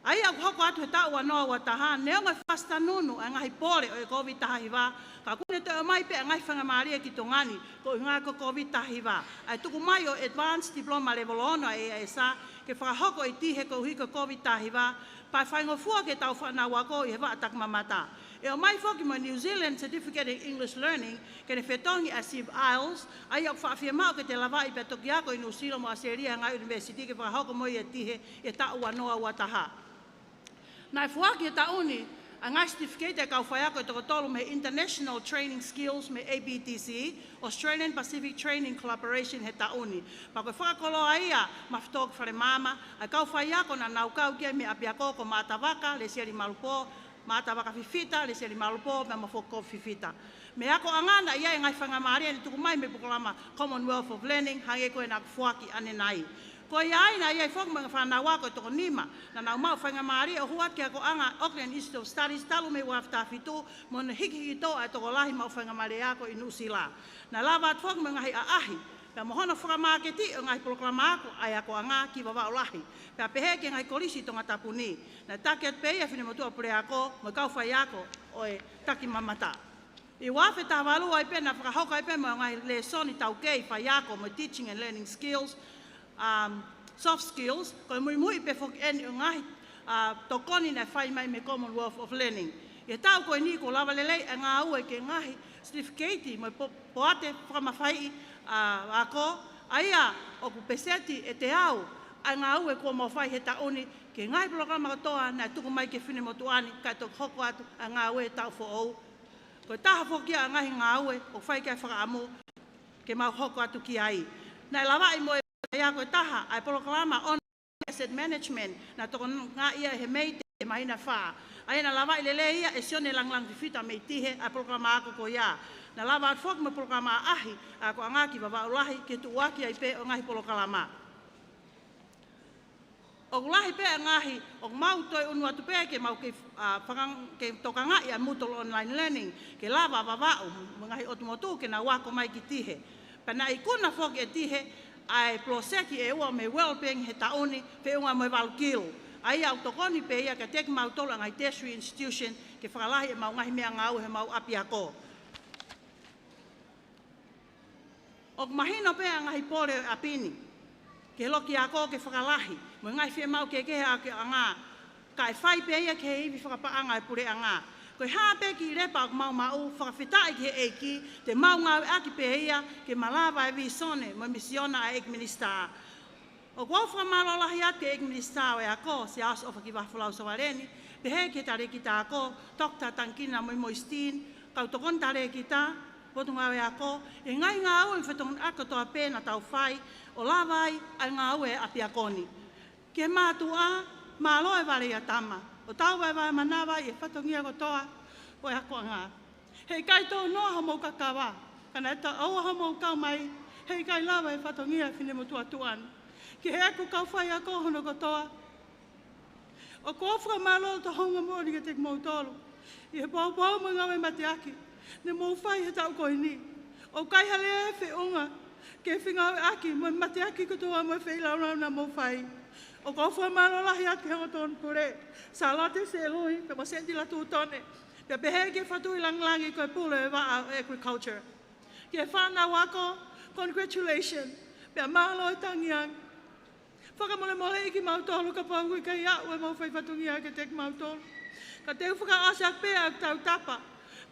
Ai au hoko atu he tau anoa wa taha, neo ngai whasta nunu a ngahi pole o e COVID tahiwa, ka kune te o mai pe a ngai whangamaria ki tongani ko i ngai ko COVID tahiwa. Ai tuku mai o Advanced Diploma Level 1 a EISA, ke whakahoko i tihe ko hiko COVID tahiwa, pa whaingofua ke tau whanau ako i he wa atak mamata. E o mai foki mo New Zealand Certificate in English Learning, ke ne whetongi a Siv IELTS, ai au whaafia mau ke te lawai pe toki ako i New Zealand mo a seria ngai university ke whakahoko mo i e tihe e ta ua noa ua taha. Nai fuaki e tauni, a ngai certificate e kau whai ako e toko tolu me International Training Skills me APTC, Australian Pacific Training Collaboration he tauni. Pa koe whakakolo a ia, ma whitok Falemama, a kau whai ako na nau kau kia me apiako ko mātawaka, le siari malupo, mātawaka fifita, le siari malupo, me mawhoko fifita. Me ako angana ia e ngai whangamaria ni tuku mai me pukulama Commonwealth of Learning, hange koe na fuaki ane nai. Ko ia ina ia fok mga whanau ako toko nima, na nau mau whangamari o huat kia ko anga Auckland Institute of Studies, talu me wafta fitu, mo na hiki to a toko lahi mau whangamari ako i Nusila. Na lava at fok mga hi a ahi, pia mohona whakamāketi o ngai proklama ako ai ako anga ki wawa o lahi. Pia pehe ke ngai kolisi Tongatapu ni. Na taket pe ia whine motua pure ako, mo kau whai ako o e taki mamata. I wafe ta walu ai pe na whakahoka ai pe mo ngai le soni taukei whai ako mo teaching and learning skills, soft skills, ko Moimoi pe fok eni o ngahi tokoni na whai mai me Commonwealth of Learning. E tau koe ni ko lawa lelei e ngā ue ke ngahi certificate mo poate whakamawhai ako, aia o ku peseti e te au, a ngā ue ko mo whai he tauni ke ngai programa katoa na tuku mai ke whine motuani kai tok hoko atu a ngā ue tau fo ou. Ko taha fokia a ngahi ngā ue o whai kai whakaamu ke mau hoko atu ki ai. Nai lawa i mo ia koe taha, ai proklama on asset management, na toko ngā ia he meite e mahina whaa. Ai na lawa i lele ia e sione langlang fifita mei tihe, ai proklama ako ko ia. Na lawa at fok me proklama ahi, ako anga ki wawa ulahi, ke tu waki ai pe o ngahi proklama. O ulahi pe a ngahi, o mau toi unu atu pe ke mau ke toka ngā ia mutol online learning, ke lawa wawa o ngahi otumotu ke na wako mai ki tihe. Pana i kuna fok e tihe, ai proseki e ua me wellbeing he taoni pe unga me valkilo. Ai au tokoni pe ia ka tek mau tola ngai tertiary institution ke whakalahi e mau ngahi mea ngau he mau api ako. O mahino pe a ngahi pore apini, ke loki ako ke whakalahi, mo ngai whia mau ke kehe a ke anga, ka e whai pe ia ke iwi whakapaanga e pure anga. Koe hāpe ki repa o mau mau, whakawhitai ke eiki, te mau ngau aki pe ia, ke malawa e visone, mo misiona a ek minister. O kua whamalo lahi atu ke ek minister e ako, se as ofa ki wahwhalau sawareni, pe he ke tare ki ta ako, Dr. Tankina Moimoi Steen, kau tokon tare ki ta, potunga e ako, e ngai ngā au e whetong ako toa pēna tau whai, o lawai ai ngā au e api akoni. Ke mātua, mālo e wale a tama, o tau vai vai manawa i e whatongia ko toa, o e ako ngā. Hei kai tō noa homo kakawa, kana e ta aua homo kau mai, hei kai lawa e whatongia whine mo tuan. Ki he ako kau whai ako hono ko toa. O ko whaka malo to honga mōri ke tek mō tolu. I he pau mo ngawe mate aki, ne mō whai he tau koe ni. O kai hale e whi unga, ke whingawe aki, mo mate aki ko toa mo whi lau na mō whai. O ko wha malo lahi atu heo tōn pure. Sālote se lui, pe mo senti Latu tone. Pe pehe ke whatui langlangi koe pule e waa agriculture. Ke whanau ako, congratulations. Pe malo e tangiang. Whakamole mole iki mautolo ka pangu i kai au e mau whai whatungi a ke tek mautolo. Ka teu whaka asa pēa ak tautapa.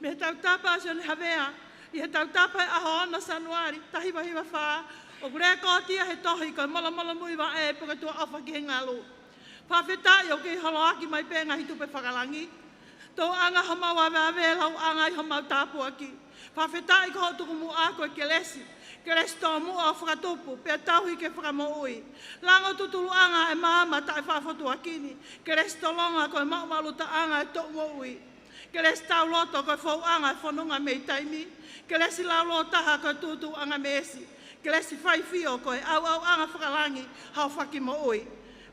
Me he tautapa asa ne havea. I he tautapa e aho ana sanuari, tahiwa hiwa whaa. O kure kōtia he tohi koe mola mui wa e puka tua awha ki he ngalu. Pawhetai o ke holo aki mai pēnga hitu pe whakalangi. Tō anga hamau a wawe lau anga i hamau tāpu aki. Pawhetai ko hotuku mu a koe ke lesi. Ke lesi tō mu a whakatupu, pēr tauhi ke whakamo ui. Lango tutulu anga e maama ta e whawhatu akini. Ke lesi tō longa koe maumalu ta anga e tō mo ui. Ke lesi tau loto koe whau anga e whanunga mei taimi. Ke lesi lau lo taha koe tūtu anga mesi. Ke lesi whai whio koe au anga whakalangi hau whaki mo ui.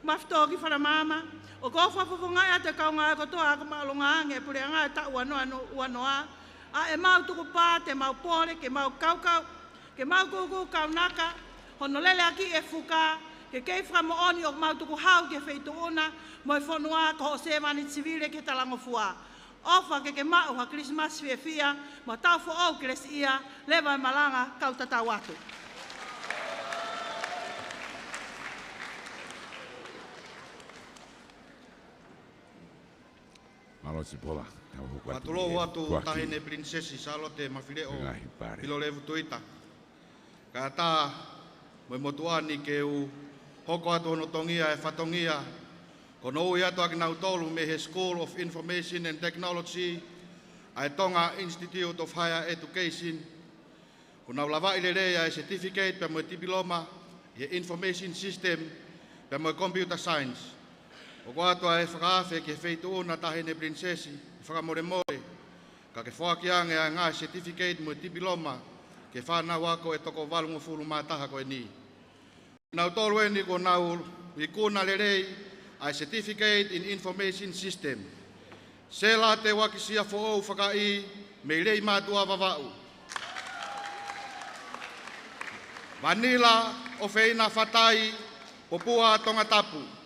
Mafto ki whanamama, o ko whawhawhangai a te kaunga e kotoa ako maalunga ange pure anga e ta uanoa. A e mau tuku pā, te mau pore, ke mau kaukau, ke mau kuku kaunaka, hono lele aki e whuka, ke kei whamo oni o mau tuku hau ke wheitu una, mo e whanua ko ho sewani tivire ke talango fua. Ofa ke mau ha Christmas fia, mo tau fo au ke lesi ia, lewa e malanga kau tatau atu. Alosi pola. Matulou atu tahine Priness Sālote Mafile'o Pilolevu Tuita. Kata moimotuani ke u hoko atu ono tongia e whatongia. Kono ui atu aki nau tolu me he School of Information and Technology ai Tonga Institute of Higher Education. Unau lava ilerea e certificate pe mo diploma he Information System pe mo Computer Science. O ko atu e whakaafe ke wheitu na tahine Priness Falemasiva ka ke whakiange a ngā certificate mo diploma ke whanau ako e toko walungu fulu mātaha koe ni. Nau tolu e ni ko nau i kuna lerei a certificate in information system. Sela te wakisia fo o whakai me rei mātua wawau. Vanila o wheina whatai popua Tongatapu.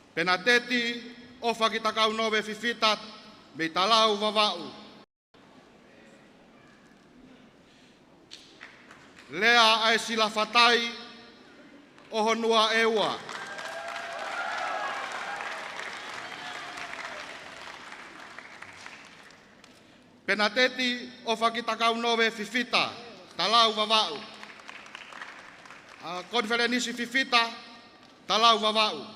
Pena teti o whakitakau nowe whiwhita me talau wawau. Lea ai sila whatai o honua eua. Pena teti o whakitakau nowe whiwhita talau wawau. Konferenisi whiwhita talau wawau.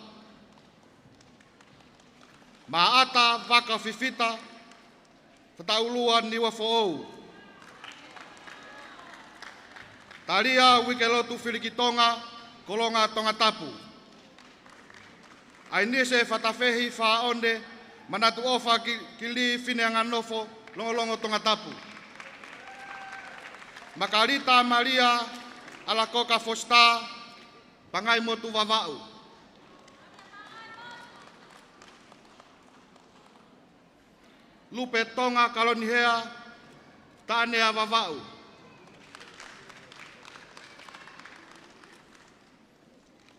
Maata waka whiwhita whataulua niwa fo'ou. Taria wike lotu whiriki Tonga kolonga Tongatapu. Ai nise whatawhehi whaonde manatu ofa ki li whineanga nofo longolongo Tongatapu. Makarita Maria alakoka fosta pangai motu wawau. Lupe Tonga kalonihea tānea wawau.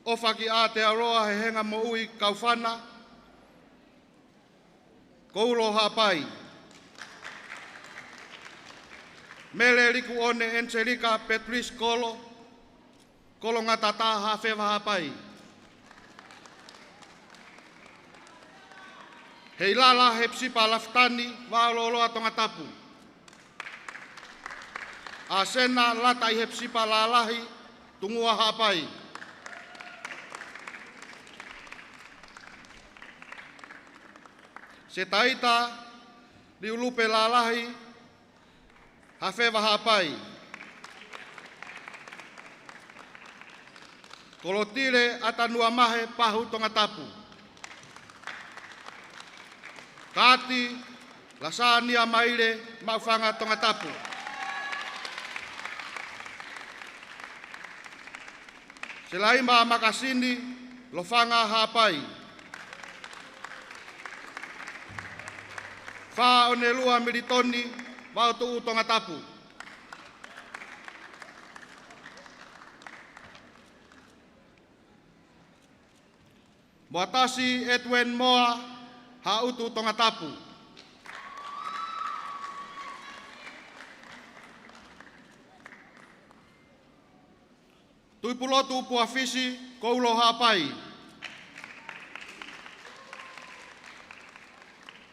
Ofaki a te aroa he henga mo ui kauwhana, koulo hapai. Mele riku one Enserika Petris Kolo, kolo ngatata hawhewa hapai. Hei lala he psipa laftani wāloloa Tongatapu. A sena lata i he psipa lalahi tungua hapai. Se taita liulupe lalahi hawhewa hapai. Kolotire atanua mahe pahu Tongatapu. Kati, lasania maile, maufanga Tongatapu. Selaima makasini, lofanga hapai. Fa onelua militoni, wautu Tongatapu. Muatasi etwen moa, hautu Tongatapu. Tuipulotu puafisi koulo hapai.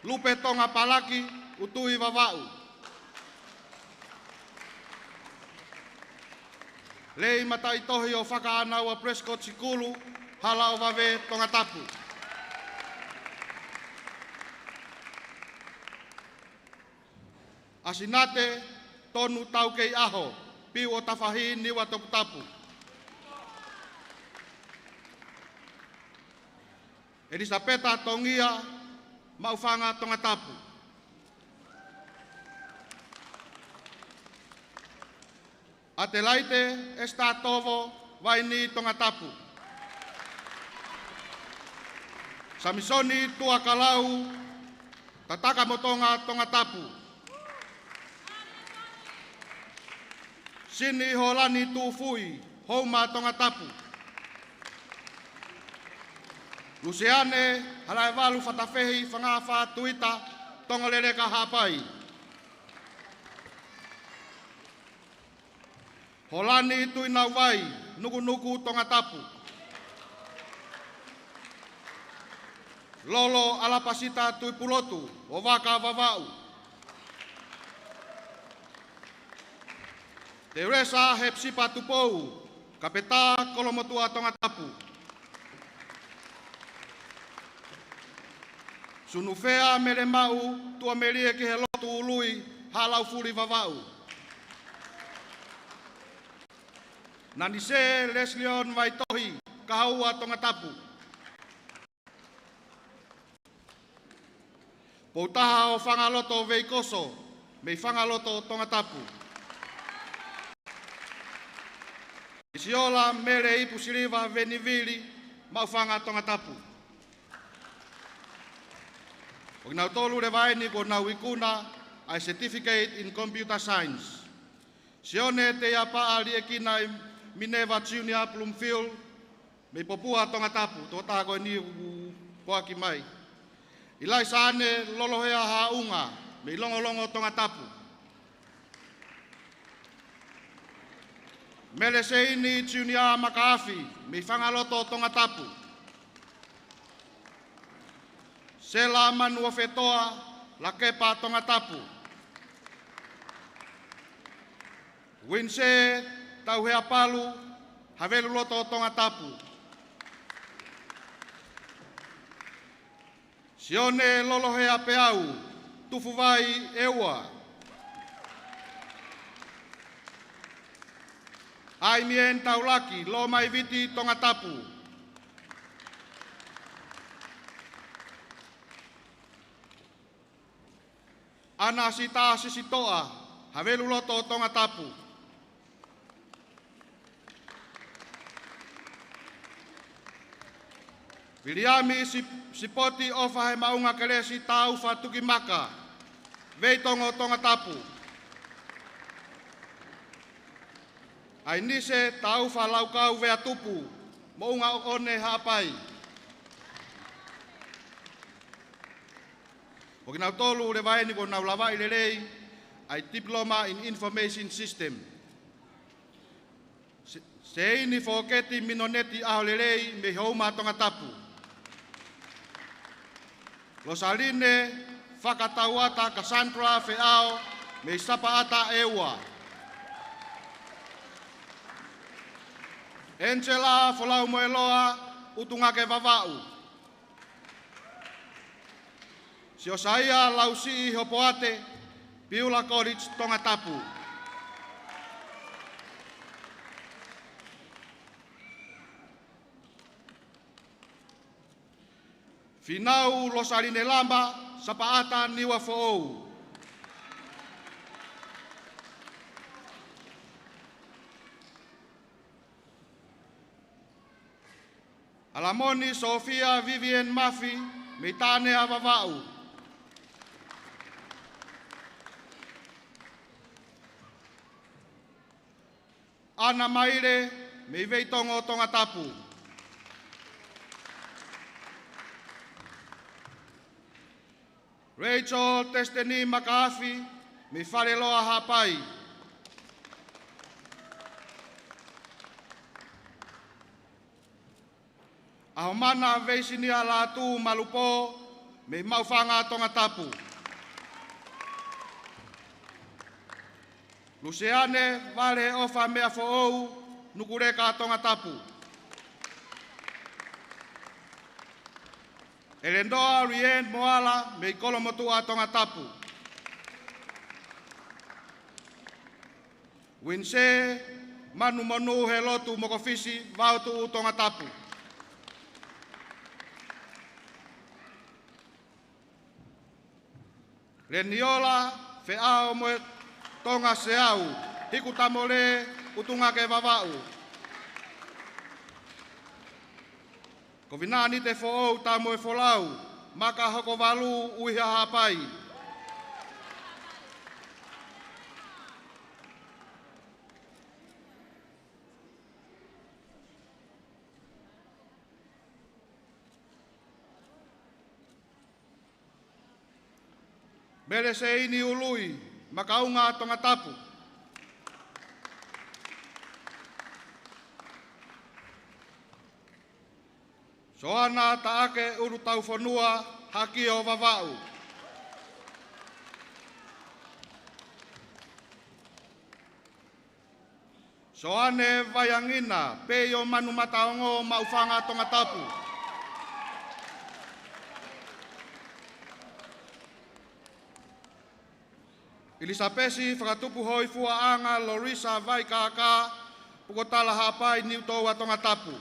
Lupe Tonga palaki utui wawau. Lei mata itohi o whakaanaua Prescott Sikulu hala o wawe Tongatapu. Asinate tonu tau kei aho, piu o tawhahi niwa Tongatapu. Elisabeta Tongia, maufanga Tongatapu. Atelaite esta tovo vaini Tongatapu. Samisoni tua kalau, tataka motonga Tongatapu. Sini holani tu fui, homa Tongatapu. Luciane, halai walu fatawhehi whangafa Tuita, tongalereka hapai. Holani tuina wai, nuku Tongatapu. Lolo alapasita tui pulotu, o waka vavau. Te resa hepsipa tupou, kapeta kolomotua Tongatapu. Sunufea mele mau, tua melie ki he lotu ului, halau furi vavau. Nani se Leslion vai tohi, kahaua Tongatapu. Poutaha o whangaloto veikoso, mei whangaloto Tongatapu. Isiola mere ipu siriva venivili, mau whanga Tongatapu. O nau tolu re vaini ko nau ikuna ai Certificate in Computer Science. Sione te apa ali ekina Mineva Junior Bloomfield, mei popua Tongatapu, tō ko ni poaki mai. Ilai sane lolohea haunga, mei longolongo Tongatapu. Mele seini Junior Makaafi, mei whangaloto Tongatapu. Sela manua fetoa, la kepa Tongatapu. Winse tauhea palu, havelu loto Tongatapu. Sione lolohea peau, tufu vai eua. Ai mien taulaki, lo mai viti Tongatapu. Ana sita sisitoa, havelu loto Tongatapu. Viliami sipoti ofa he maunga kelesi taufa tukimaka, veitongo Tongatapu. Ai nise taufa laukau vea tupu, mounga one hapai. O kinau tolu le vaeni ko nau lawai lelei, ai Diploma in Information System. Se ini foketi minoneti aho lelei me houma Tongatapu. Lo saline whakatauata Cassandra Feao me sapaata ewa. Angela Folau Moeloa utungake vavau. Si osaia lausi hopoate Piula College Tongatapu. Finau losaline lamba sapaata niwa fo'ou. Alamoni Sofia Vivian Mafi mitane avavau. Ana Maire me veitongo Tongatapu. Rachel Testeni Makaafi me Falemasiva hapai. Ahomana veisinia Latu Malupo me maufanga Tongatapu. Luciane vale ofa mea fo'ou nukureka Tongatapu. Elendoa Rien Moala me kolomotua Tongatapu. Winse manu monu he lotu mokofisi vautu Tongatapu. Reniola feao mo Tonga seau, hikutamole utungake vavau. Kovinani te fo'ou tamoe folau, maka hoko valu uiha hapai. Mele se ini ului, makaunga Tongatapu. Soana taake uru tau whanua haki o vavau. Soane vaiangina pe o manu mataongo maufanga Tongatapu. Ilisapesi whakatupu hoi fuaanga Lorisa vai kaka pukotala hapai niu toua Tongatapu.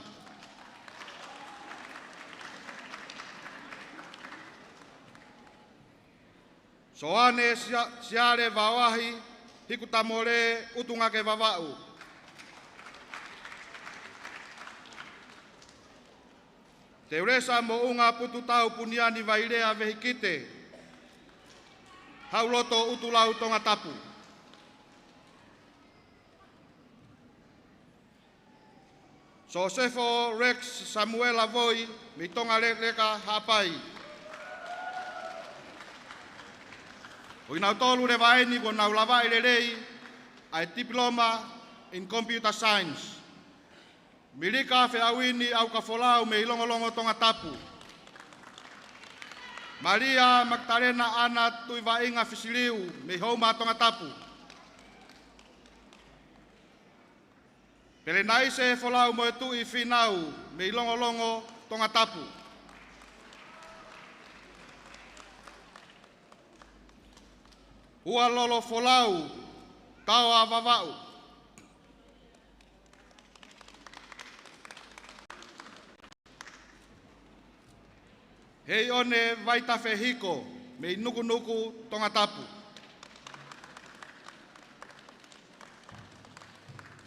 Soane siare vawahi hikutamore utungake vavau. Te uresa mo unga putu tau puniani vairea vehikite. Hauloto utulau Tongatapu. Sosefo Rex Samuela Voi mi tonga leka hapai. O inau tolu le vaeni ko nau lava rei ai diploma in computer science. Milika fe awini au ka folau me ilongolongo Tongatapu. Maria Magdalena Ana Tuivainga Fisiliu me homa Tongatapu. Pelenai se folau mo tu I finau me ilongolongo Tongatapu. Ua lolo folau tau a vavau. Hei one vaita fehiko me nuku Tongatapu.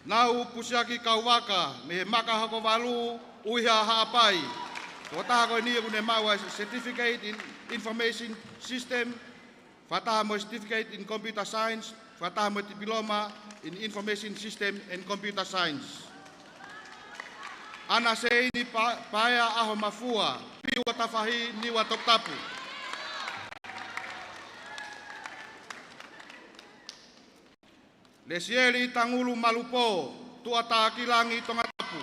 Nau pusiaki kauwaka me maka hako walu uiha hapai. Wataha ko ni kune maua certificate in information system, fataha mo certificate in computer science, fataha mo diploma in information system and computer science. Ana se ini paea aho mafua, piwa tafahi niwa Tongatapu. Lesieri tangulu malupo, tuata kilangi Tongatapu.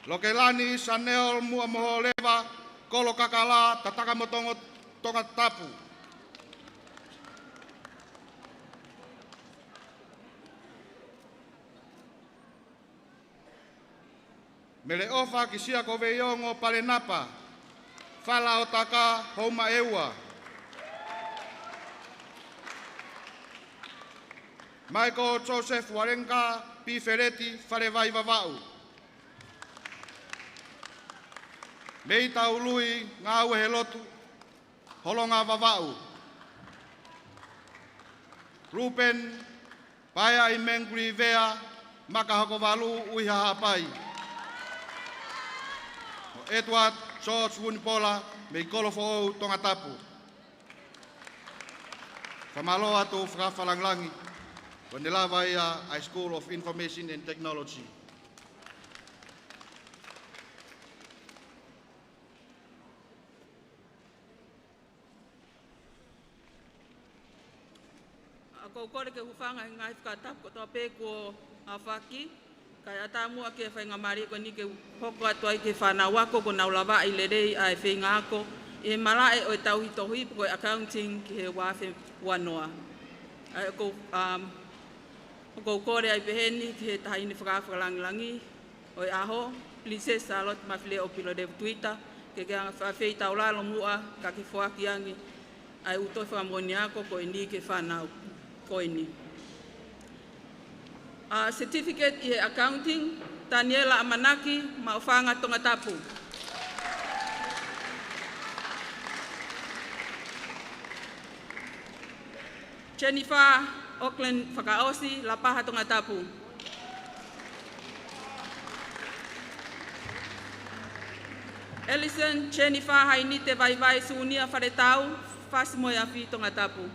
Lokelani sanel mua moholeva, kolo kakala tataka motongo Tongatapu. Mele ofa kisia koveyongo palenapa, fala otaka homa ewa. Michael Joseph Warenka pi fereti farevai vavau. Meita ului ngau helotu holonga vavau. Rupen paya imengri vea makahakovalu uiha hapai. Edward George Wunipola me kolofo Tongatapu. Famaloa tu frafalanglangi. Vanilavaia High School of Information and Technology. Ako kore ke hufanga ngai Tongatapu ko tope ko afaki kai atamu ake fa ngamari ko ni ke hoko atoi ke fana wako ko naulava ilerei ai fe ngako e marae o tau hitohi ko accounting ke wa fe wanoa. Ai ko kore ai beheni ke tahini whakawhalangilangi o aho, Priness Sālote Mafile'o Pilolevu Tuita, ke kia whawhei taulalo mua ka ke whakiangi ai utoi whamoni ako ko ini ke whanau ko ini. Certificate I accounting, Daniela Amanaki, maufanga Tongatapu. Jennifer Auckland Whakaosi, Lapaha Tongatapu. Ellison Jennifer Hainite Vaivai Suunia Wharetau, Fasimoyafi Tongatapu.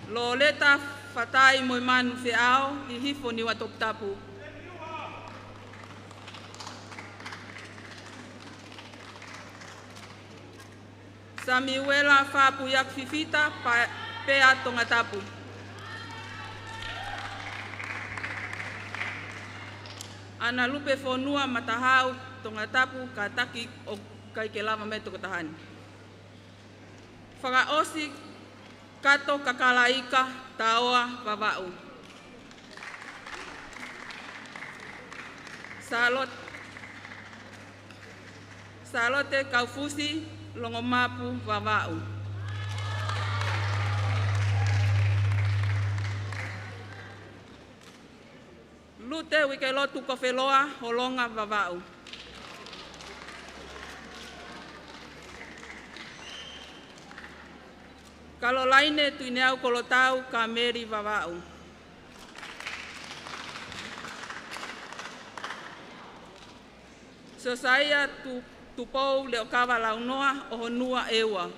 Loleta Fatai Moimoi Feao, Hihifo Niwa Tongatapu. Samuela Fapuyak Fifita, Pea Tongatapu. Ana lupe fonua matahau Tongatapu kataki o kai ke lava me Tokatahani. Whakaosi kato kakalaika taoa vavau. Sālote kaufusi longomapu vavau. Lute wike lotu kofeloa holonga vavau. Kalolaine tuineau kolotau kameri vavau. Sosaya tupou leokawa launoa o honua ewa.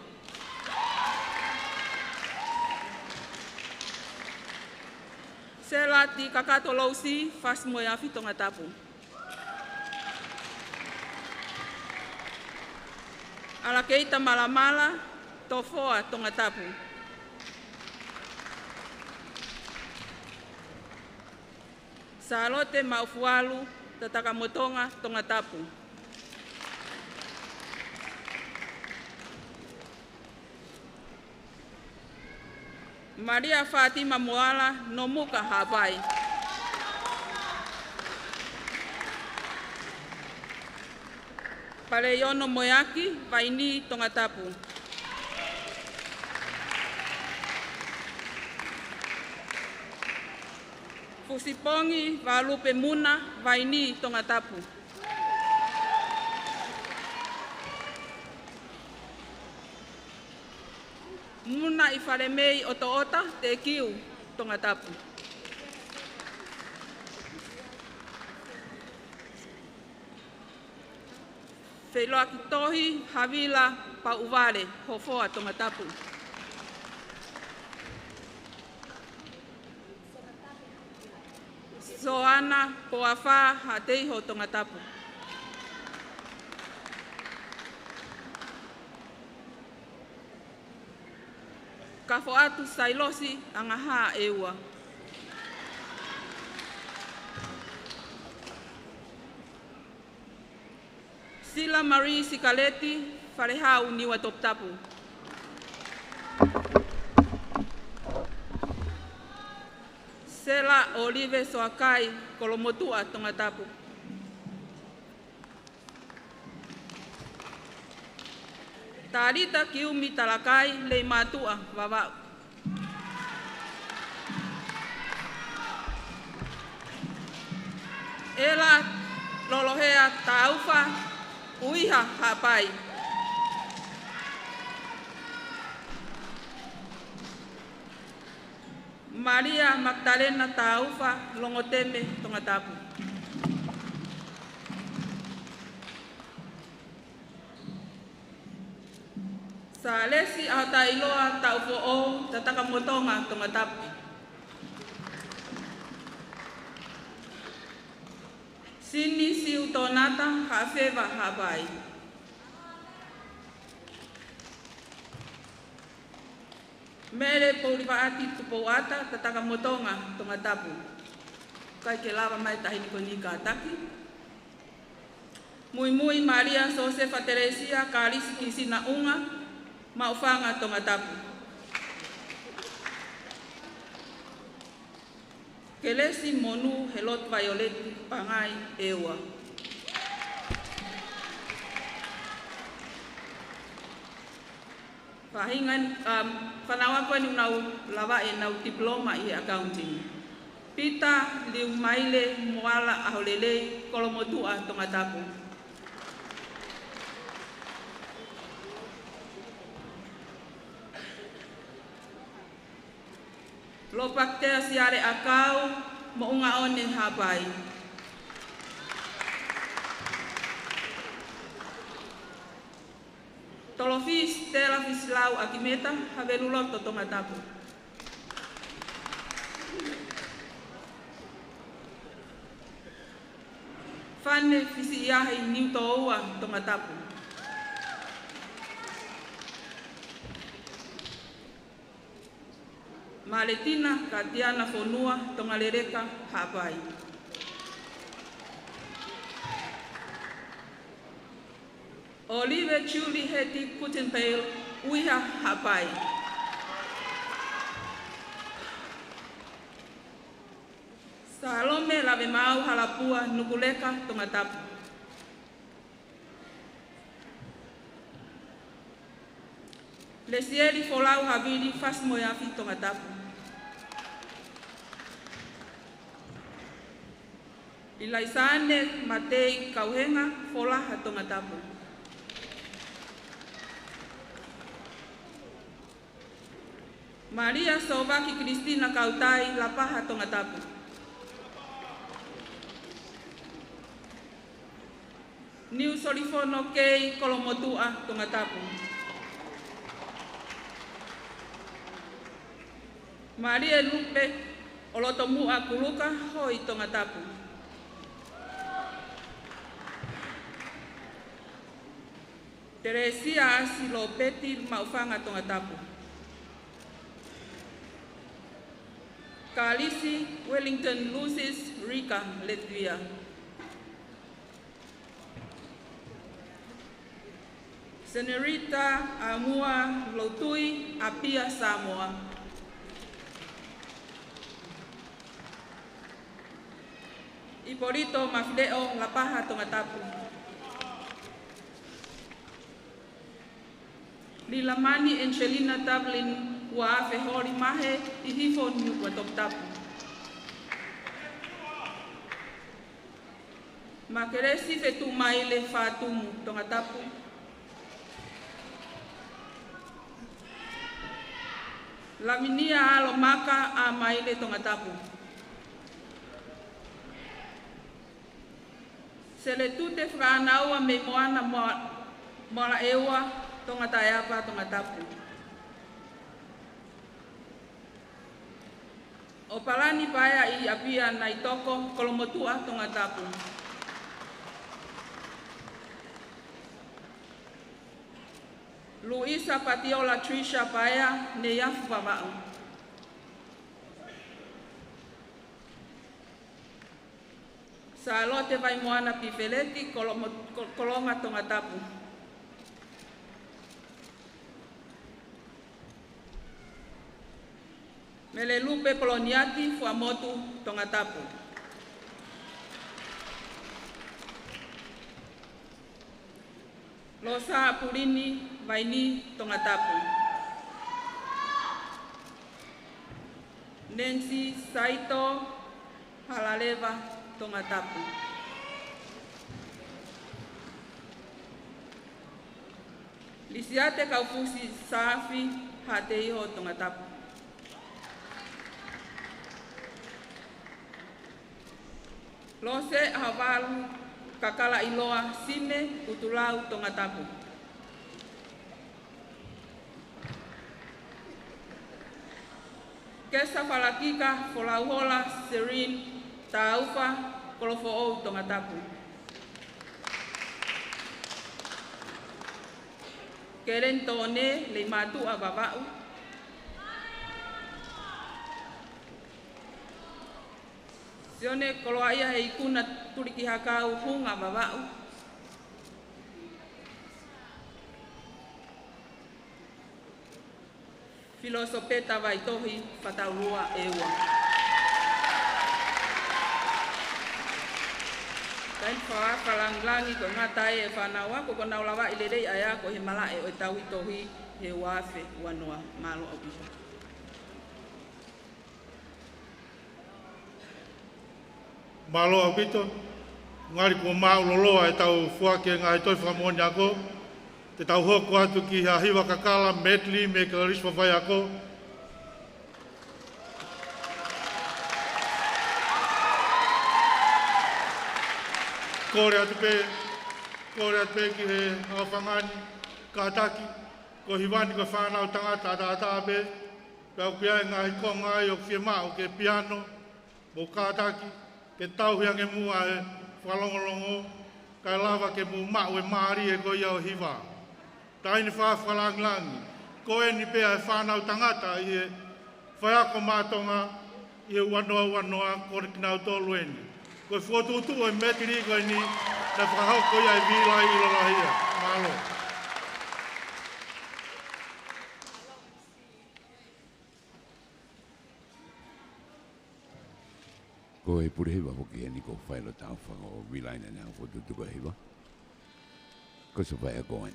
Selati kakatolousi fas moyafi Tongatapu. Ala keita malamala tofoa Tongatapu. Sālote maufualu tatakamotonga Tongatapu. Maria Fatima Moala no muka hapai. Paleyono moyaki vaini Tongatapu. Fusipongi valupe muna vaini Tongatapu. Muna i Falemei otoota te kiu Tongatapu. Wheloa ki tohi havila pa uvare hofoa Tongatapu. Soana poafa hateiho Tongatapu. Kafo atu sailosi angaha ewa. Sila Marie Sikaleti fareha uniwa Tongatapu. Sela Olive Soakai kolomotua Tongatapu. Tarita kiumi talakai le matua vavau. Ela lolohea taufa uiha hapai. Maria Magdalena taufa longoteme Tongatapu. Salesi atailoa taufo'o tatakamotonga Tongatapu. Sini siu tonata hafeva habai. Mere poulivaati tupoata tatakamotonga Tongatapu. Kai ke lava mai tahini konika ataki. Moimoi Maria Josefa Teresia Kalisi Kisina Unga maufanga Tongatapu. Kelesi monu helot violet pangai ewa. Pahingan panawa ko ni nau lava e nau diploma i accounting. Pita liu maile moala aholele kolomotua Tongatapu. Lopaktea siare akau mo unga one habai. Tolofis tela fislau akimeta haveluloto Tongatapu. Fane fisi iahi niutoua Tongatapu. Maletina katiana fonua tongalereka hapai. Olive Chuli Heti Kutenpale Uiha Hapai. Salome Lave Mau Halapua Nukuleka Tongatapu. Lesieri Folau Havili Fasmoyafi Tongatapu. Ilaisane Matei Kauhenga Fola Tongatapu. Maria Sovaki Cristina Kautai Lapaha Tongatapu. New Solifono Kei Kolomotua Tongatapu. Maria Lupe Olotomua Kuluka Hoi Tongatapu. Teresia Asilopeti Maufanga Tongatapu. Kalisi Wellington Lucis Rika Latvia. Senorita Amua Lotui Apia Samoa. Iporito Mafile'o Lapaha Tongatapu. Lilamani Angelina Dublin Waafe Hori Mahe Ihifo New Tongatapu. Makeresi Fetumaile Fatumu Tongatapu. Laminia Alomaka Amaile Tongatapu. Seletute Franaua Memoana Mola Ewa Tongatayapa Tongatapu. Opalani Paya I Apia Naitoko Kolomotua Tongatapu. Luisa Patiola Trisha Paya Neyafu Pamau. Sālote vai moana pifeleti kolonga Tongatapu. Melelupe poloniati fuamotu Tongatapu. Losa Purini Vaini Tongatapu. Nancy Saito Halaleva Tongatapu. Lisiate Kaufusi Safi Hateiho Tongatapu. Lose Havalu Kakala Iloa Sime Utulau Tongatapu. Kesa Falakika Folauhola Serene Taufa Kolofo'ou Tongatapu. Keren Tone Leimatu Ababau. Sione Koloaya Heikuna Turiki Hakau Hunga Babau. Filosopeta Vaitohi Fataurua Ewa. Kain Falanglangi ko ngatai e whanawa ko kona ulawa ilerei aya ko he mala e o tawi tohi he wafe wanua malo opisa. Malo apito, ngari ko mauloloa e tau fuake ngai toi whamoni ako, te tau hoku atu ki ha hiwa kakala medley me karisma vai ako. Kore atu pe ki he awhangani, kātaki, ko hiwani ko whanau tangata ata pe, pēu ki ai ngai ko ngai o whia mao ke piano, mo kātaki, ke tauhiange mua e whalongolongo, kai lava ke mu mao e maari e ko iau hiwa. Taini whawhalanglangi, ko e ni pēa e whanau tangata i e whaiako mātonga i e wanoa kore kinau tolu eni. Ko e whotutu o e metiri ko e ni na whahauko ia e vilai i lalahia. malo. Ko e pure hewa hoki e ni ko whaelo tau whanga o wilaina nā ko tutuka hewa. Ko se whai a koen.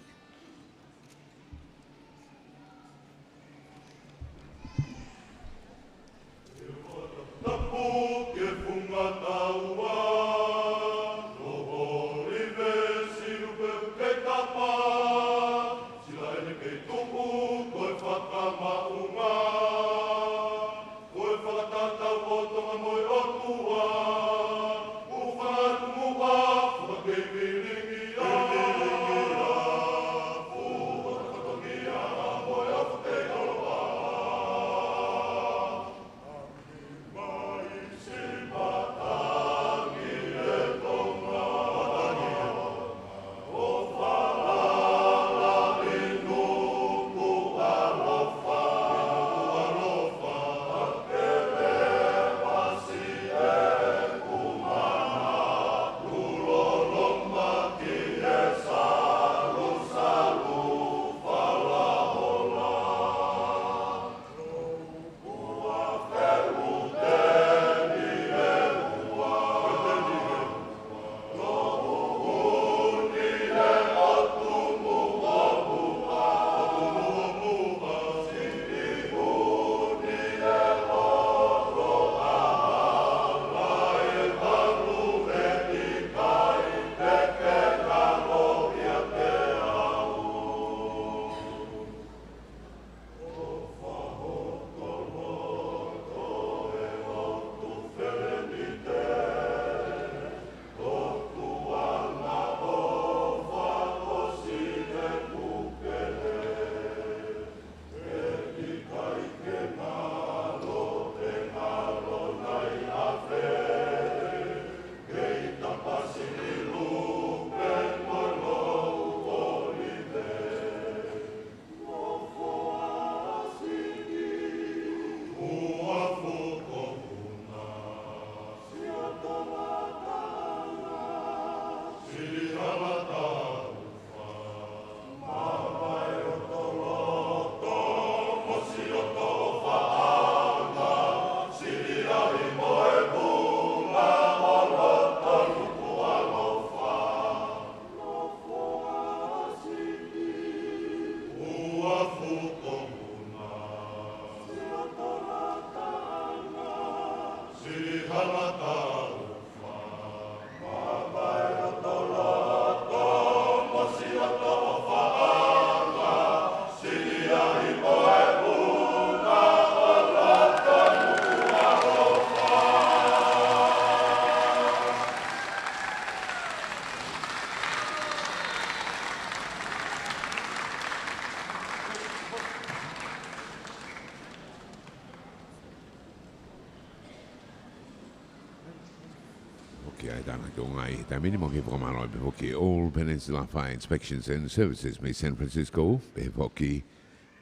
All Peninsula Fire Inspections and Services may San Francisco, Behoki,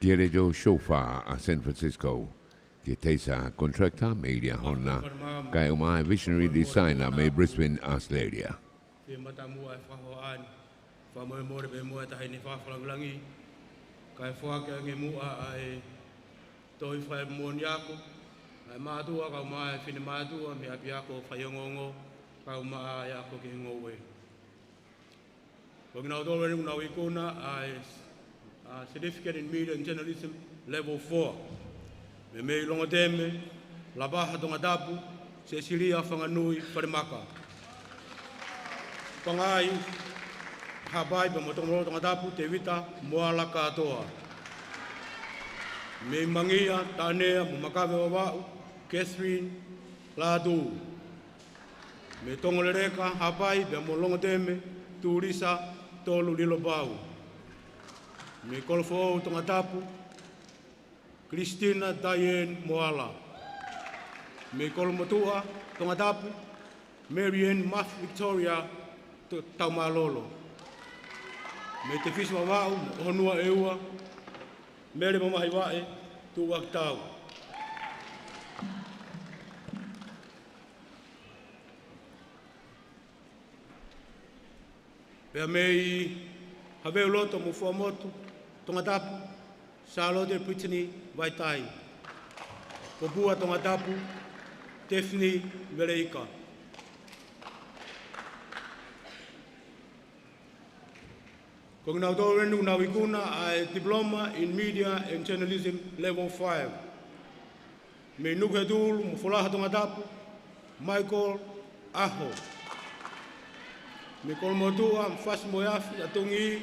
Direjo Shofar a San Francisco, Kitesa Contractor, Media Honna, Kaioma Visionary Designer, May Brisbane, Australia. Certificate in Media and Journalism, Level 4. Me me longa teme, la baha Tongatapu, Cecilia Fanganui, Falemaka. Pangai, Habai, Bamotomo Tongatapu, Tevita, Moala Katoa. Me Mangia, Tanea, Mumakave Wawau, Catherine, Latu. Me Tongoleka, Habai, Bamolonga teme, Turisa, Tolu Lilo Bau. Me Kolfo Tongatapu, Christina Diane Moala. Me Kolmotua Tongatapu, Marianne Math Victoria Taumalolo. Me Te Fiswa Wau, Honua Eua, Mary Mamaiwae, Tuwaktau. Pea mei Haveu loto mo fuamotu, Tongatapu, Sālote Pritini, Vaitai. Popua Tongatapu, Tefni Veleika. Kung nautoro na wikuna a diploma in media and journalism level 5. Me nukhedul mo folaha Tongatapu, Michael Aho. Me kolmotua mfas moyafi atungi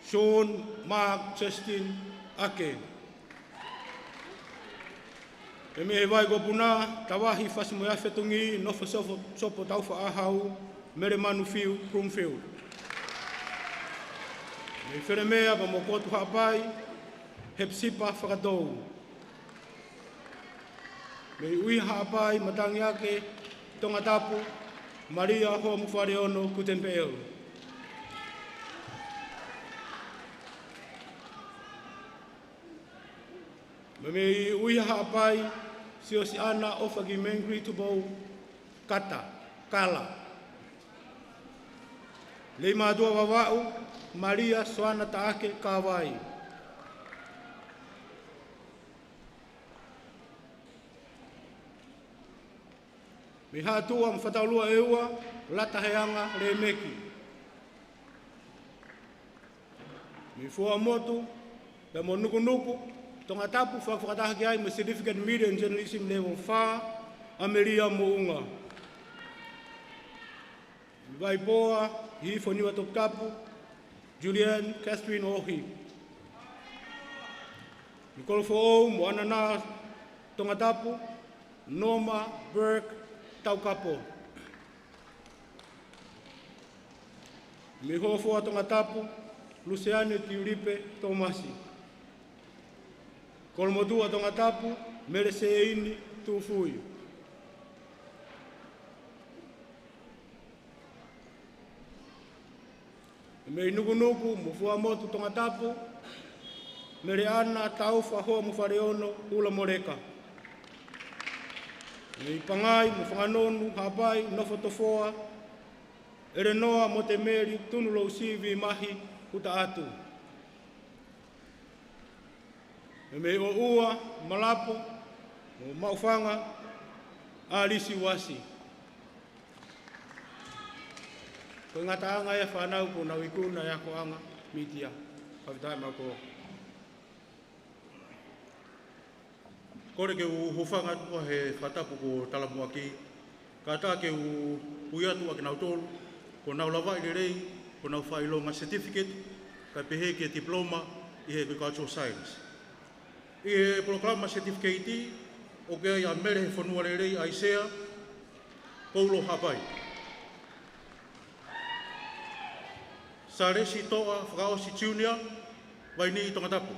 Sean Mark Justin Ake. E me vai go puna tawahi fas moyafi atungi nofo sopo taufa ahau mere manu fiu Broomfield. Me wheremea pa mokotu hapai hepsipa whakatou. Me ui hapai matangi ake Tongatapu Maria ho Mufareono Kutempeo. Me ui hapai si ana ofagi mengri tubo kata kala. Le madua wawau Maria Soana Taake Kawai. Me hatua mfataulua eua lata heanga le meki. Me fua motu da monuku Tongatapu whakatahaki ai me Certificate Media and Journalism Level 4 Ameria Mounga. Me vai poa hi foniwa Tongatapu Julian Catherine Ohi. Me kolfo mo anana Tongatapu Norma Burke Taukolo. Me hofo Tongatapu Luciane Tiuripe Tomasi. Kolmodua Tongatapu Mereseini Tufui. Me nuku mo fuamotu Tongatapu mere ana taufa ho Mufareono ula moreka. Me pangai mo whanganonu hapai nofo tofoa ere noa mo te meri tunu lo sivi mahi uta atu. Me o ua malapo mo maufanga alisi wasi. Ko ngata anga ya whanau ko na wikuna ya ko anga mitia. Kawitai mako. Kore ke uhufanga tua he whatapu ko talamuaki. Kata ke uiatu aki nautolu. Ko nau lawai le rei. Ko nau whailonga certificate. Ka pehe ke diploma i he agricultural science. I he programa certificate o ke ai a mere he whanua le rei aisea. Paulo hapai. Saresi toa whakaosi junior. Waini i Tongatapu.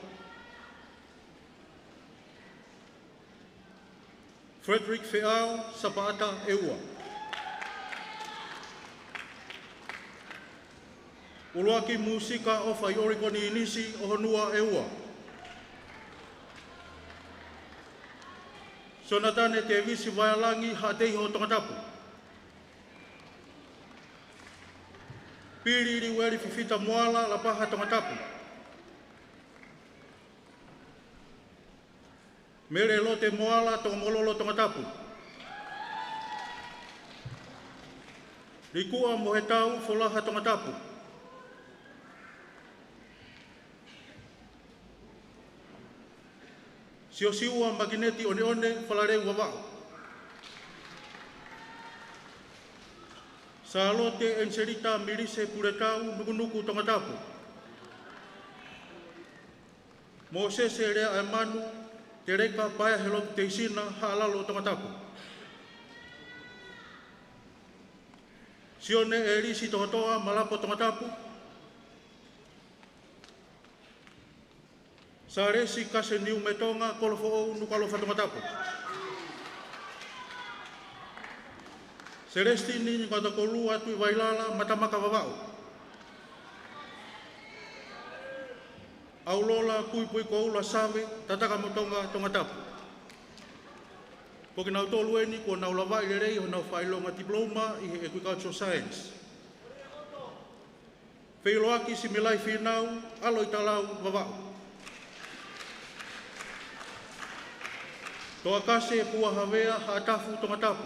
Frederick Feao Sapata Eua. Uluaki musika o whai orikoni inisi o honua Eua. Sonatane te visi waialangi hatei ho Tongatapu. Piriri weri fifita moala la paha Tongatapu. Mere lote moala tongololo Tongatapu. Rikua mohetau folaha Tongatapu. Siosiua magineti one falareu wawao. Sālote enserita mirise puretau nukunuku Tongatapu. Mosese rea emanu te reka paia helok te isina haalalo Tongatapu. Sione e risi tohotoa malapo Tongatapu. Saresi kase niu metonga kolofo o nukalofa Tongatapu. Seresti ni Taukolo atu wailala matamaka wawao. Aulola pui ko ula save tataka motonga Tongatapu. Ko kina utolu eni ko na ulawa ile rei ho na failonga diploma i agricultural science. Whiloaki si milai whinau, alo i talau wawau. Toa kase pua hawea haatafu Tongatapu.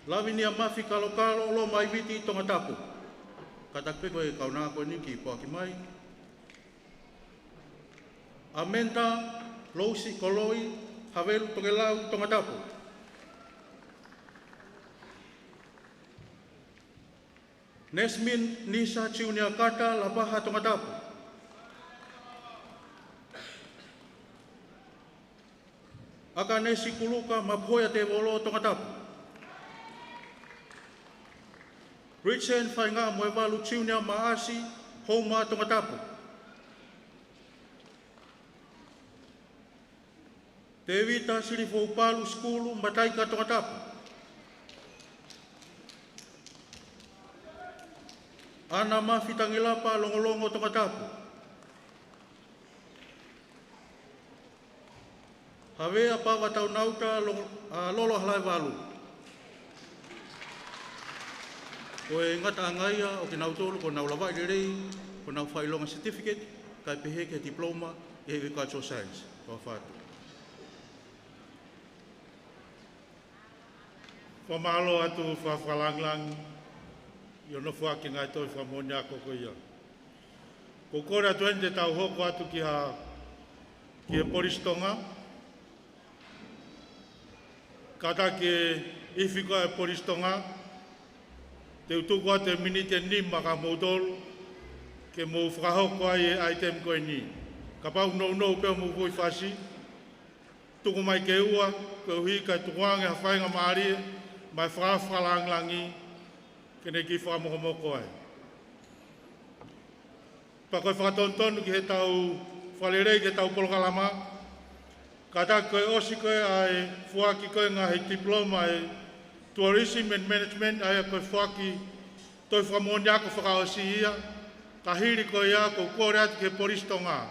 Lavinia mafi kalokalo lo mai viti Tongatapu. Katakpeko e kaunako niki po aki mai. Amenta lousi koloi havelu togelau Tongatapu. Nesmin Nisa Ciunia Kata Labaha Tongatapu. Aka Nesi Kuluka Mapoya Te Volo Tongatapu. Richard Fainga Moevalu Ciunia Maasi Homa Tongatapu. Te Vita Sirifo Palu Skulu Mataika Tongatapu. Ana mafi tangilapa longolongo Tongatapu. Havea pawa tau nauta lolo halai walu. Koe ngata angaia o ke nautolu ko naulawai rei, ko nau whailonga certificate, kai pehe ke diploma e agricultural science. Toa whātu. Whamalo atu whawhalanglang. Yo no fua ki ngai toi whamonia koko ia. Ko kora tuende tau hoko atu ki e Poristonga. Kata ki ifika e Poristonga. Te utuku a te minite ni maka mautolu. Ke mo whakahoko ai e item koe ni. Ka pau nou peo mo vui whasi. Tuku mai ke ua, ke uhi kai tukuange ha whainga maari. Mai whawhalanglangi. Kene ki whamokomoko ai. Pakoe whakatontonu ki he tau whalerei ke tau polokalama. Kata koe osi koe ai whuaki koe ngā he diploma ai Tourism and Management ai koe whuaki toi whamonia ko whakaosi ia. Ka hiri koe ia ko kore atu ke Poristonga.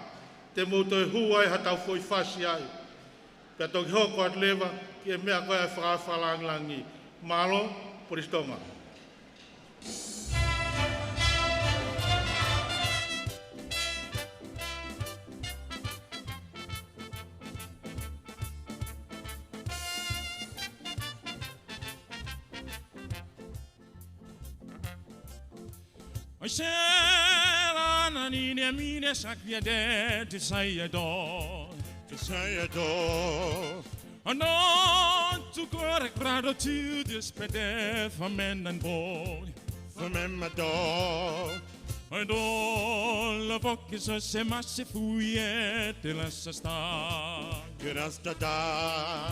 Te mou toi hu ai ha tau whoi whasi ai. Pea toki hoko at lewa ki e mea koe ai whakawhalanglangi. Malo, Poristonga. I said, Ananine mine sakviade to say adore, to say adore. And not to go a gratitude to spede for men and boy, for men adore. And all of us are se massifuie till us a star. Grasta da.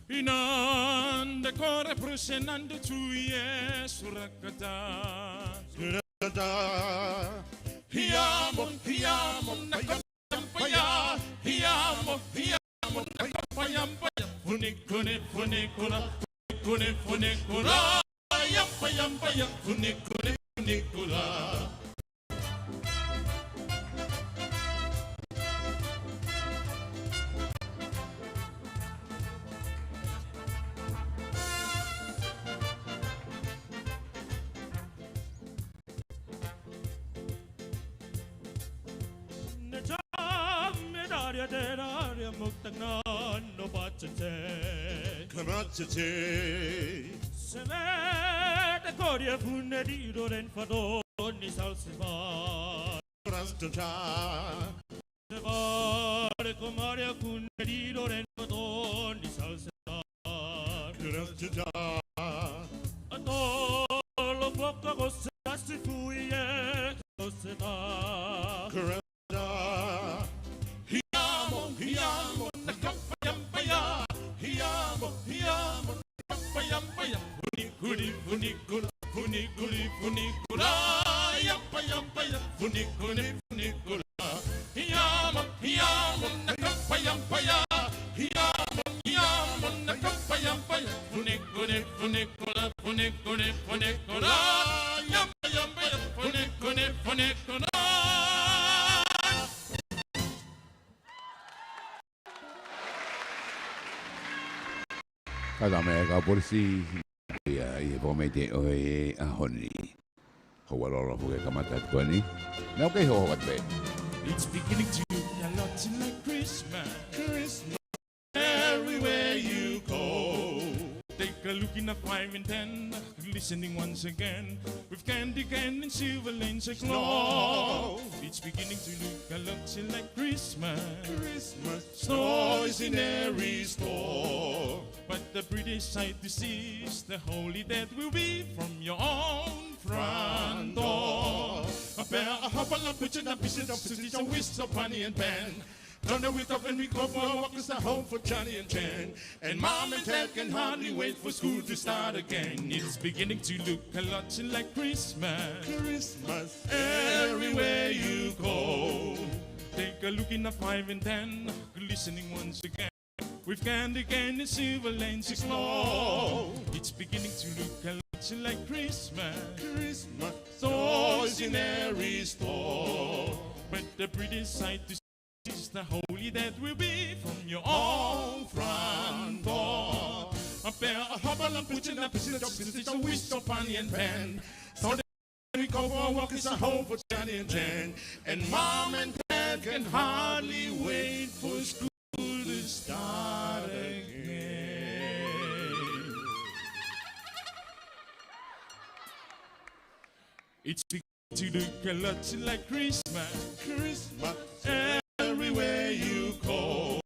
Inande core prusenande tuie surakata. Hiamo, nakapaya, hiamo, nakapaya, funicune, funicula, funicula, yampaya, funicune, funicula. Deraria mutangano batte Kamate Severe Coria Funerido and Fadoni Salsiva Rastata Severe Comaria Funerido and Fadoni Salsiva Rastata Adolo Boca Gossassi Fuie Gosseta Corretta Hiamo, nakapaya, hiamo, nakapaya, funicula, funicula, yampaya, funicula, hiamo, nakapaya, hiamo, nakapaya, funicula, yampaya, funicula. Cada mega por si I pomete o e a honi. Ho walolo fu ke kamata koni. Na ke ho wat be. It's beginning to look a lot like Christmas. Christmas everywhere you go. Take a look in the 5 and 10, listening once again with candy cane and silver lanes aglow. It's beginning to look a lot like Christmas. Christmas toys in every store. But the British side to see is the holy that will be from your own front door. A bear, a hopper, a butcher, a bishop, a stitch, a whisk, a bunny and band. Turn the wheat up and we go for a walk, it's a home for Johnny and Jan. And Mom and Dad can hardly wait for school to start again. It's beginning to look a lot like Christmas. Christmas everywhere you go. Take a look in the 5 and 10, listening once again with candy cane and silver lanes aglow. It's beginning to look a lot like Christmas. Christmas toys in every store. But the British side to is the holy that will be from your own front door. A bear, a hobble, a butcher, a pistol, a whisk, a bunny and band. So we go for a walk, it's a home for Johnny and Jan. And Mom and Dad can hardly wait for school to start again. It's beginning to look a lot like Christmas. Christmas everywhere you go.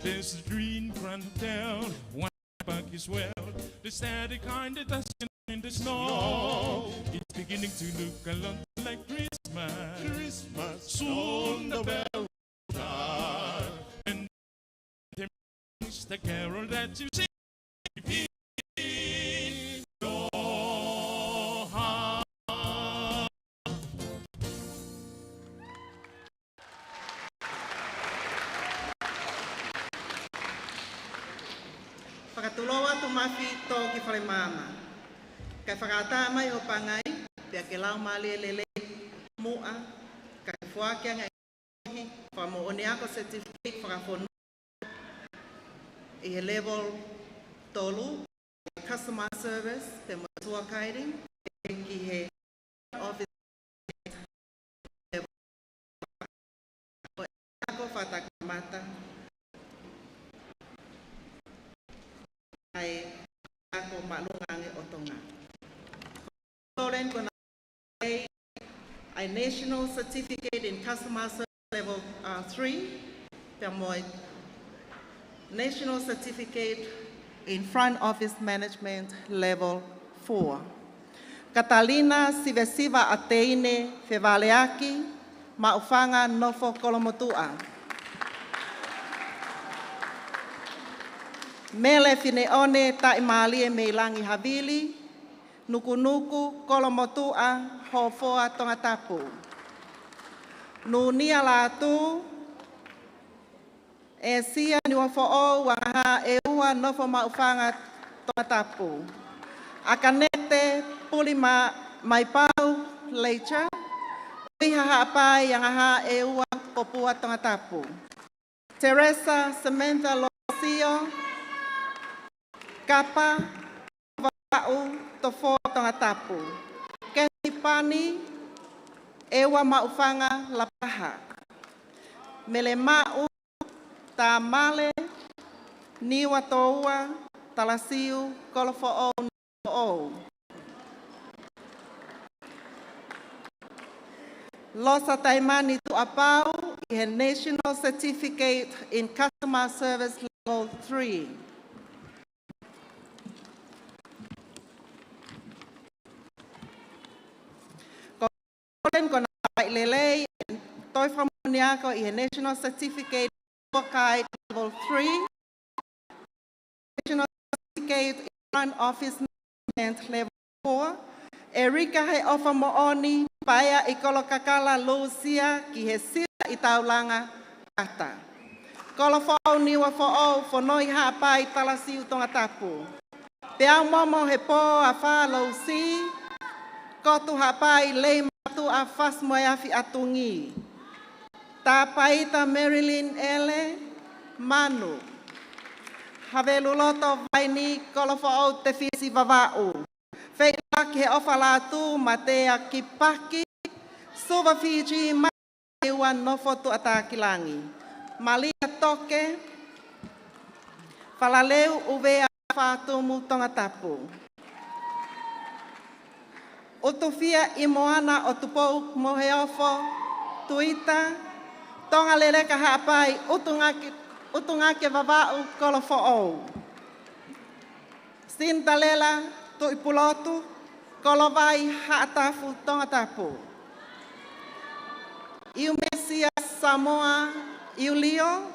There's a green front hotel, one back as well. The static kind that doesn't in the snow. It's beginning to look a lot like Christmas. Christmas soon the bell will start, and there's the carol that you sing in your heart. Whakatuloa tu mafi tō ki Falemama. Kai whakata mai o pangai, pia ke lau mali lele mua, kai whuakia ngai ihi, whamo one ako certificate whakafonu i he level tolu, customer service, te matua kairi, ki he office level. O ako whatakamata, ai ako malungangi o Tonga. A national certificate in customer service level 3, Moimoi national certificate in front office management level 4. Catalina Sivesiva Ateine Fevaleaki, Maufanga Nofo Kolomotua. Mele Fineone Taimalie Meilangi Havili, Nukunuku Kolomotua Hofoa Tongatapu. Nunia Latu, Esia Nuafo'o Wangaha Eua Nofo Maufanga Tongatapu. Akanete Pulima Maipau Leicha, Wihaha Pai Yangaha Eua Popua Tongatapu. Teresa Samantha Losio, Kapa Vau Tofo Tongatapu. Kenipani Ewa Maufanga Lapaha. Melemau Tamale Niwa Toua Talasiu Kolofo'o O. Losa Taimani Tu Apau, a national certificate in customer service level 3. Lele, Toi from Moniaco, a national certificate level 3. National certificate in front office management level 4. Erika he ofa mooni, Paya Ikolokakala Lucia, ki he sila itaulanga kata. Kolofo'o niwa fo'o, fonoi hapai talasiu Tongatapu. Peau momo he po a wha Lucy, kotu hapai lei matu a fas moeafi atungi. Ta paita Marilyn Ele, Manu. Havelu loto vai ni kolofo o te fisi vavau. Fei laki he ofa Latu ma te a ki paki. Suva Fiji ma iwa nofo tu atakilangi. Malia toke. Falaleu uvea fatumu Tongatapu. Utufia i moana o tupou moheofo, Tuita, tonga leleka haapai, utungake vavau kolofo ou. Sintalela tuipulotu, kolovai haatafu Tongatapu. Iu Mesia Samoa, iu Leo,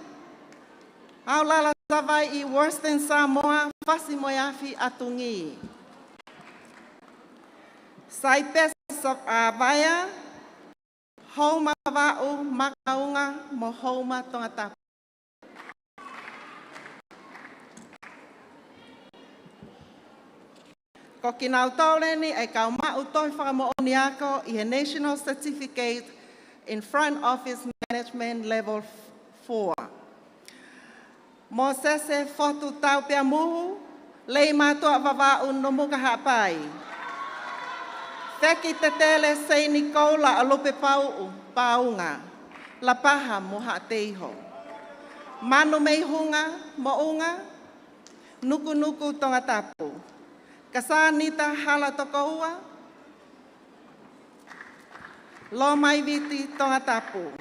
aulala savai i Western Samoa, fasi moyafi atungi. Saipes vaya, hauma vau makaunga mo hauma Tongatapu. Ko kinau taureni ai kau mau toi whakamooni ako i he National Certificate in Front Office Management Level 4. Mo sese fotu tau pia muhu, lei matua vavau no muka hapai. Feki te tele sei Nicola alope paunga, la paha mo teiho. Manu mei hunga mo unga, nuku nuku Tongatapu. Kasanita hala tokoua, lo mai viti Tongatapu.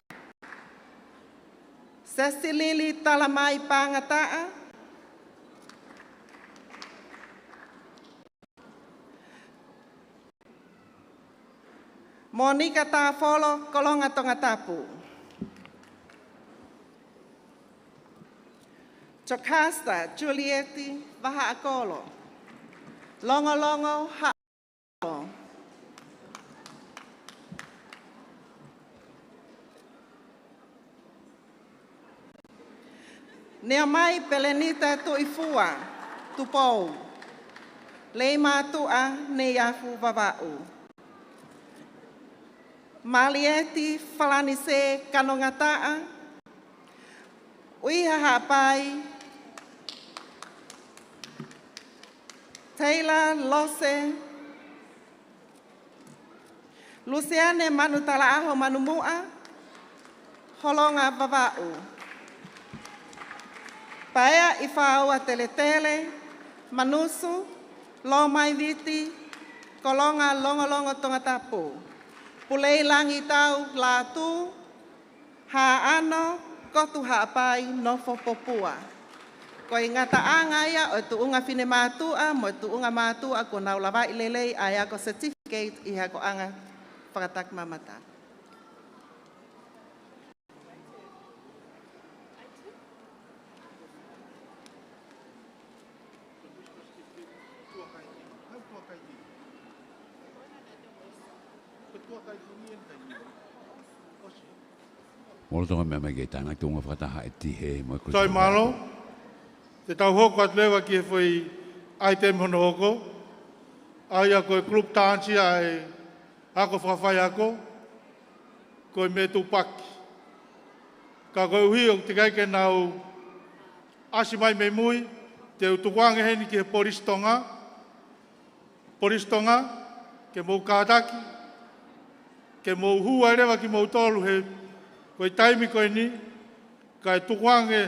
Sesilili talamai pangataa, Monika Tāwholo, kolonga Tongatapu. Jocasta, Julietti, Vahaakolo. Longo Longo, Haakolo. Nea mai pelenita tuifua, tupou. Leima tua ne yafu vavau. Malieti falanise kanongataa, uiha hapai, Taylor Lose, Luciane manutala aho manumua, holonga vavau. Paea ifaua teletele, manusu, lo mai viti, kolonga longo Tongatapu. Pulei langi tau Latu, haano, kotu haapai, nofo popua. Ko ingata anga ia o tu unga fine matua, mo tu unga matua ko naulawa ilelei aya ko certificate iha ko anga whakatak mamata. Molo tonga mea mai tanga tunga whakataha e TIHE mo e Toi malo, te tau hoko at lewa ki e whai item hono hoko. Ai ako e group tānsi ai ako whakawhai ako. Ko e me tupaki. Ka koe uhi o te kaike nau asi mai me mui. Te utukuange heni ki he poristonga. Poristonga, ke mou kātaki. Ke mou hua e rewa ki mou tolu he koe taimi koe ni, ka e tukuange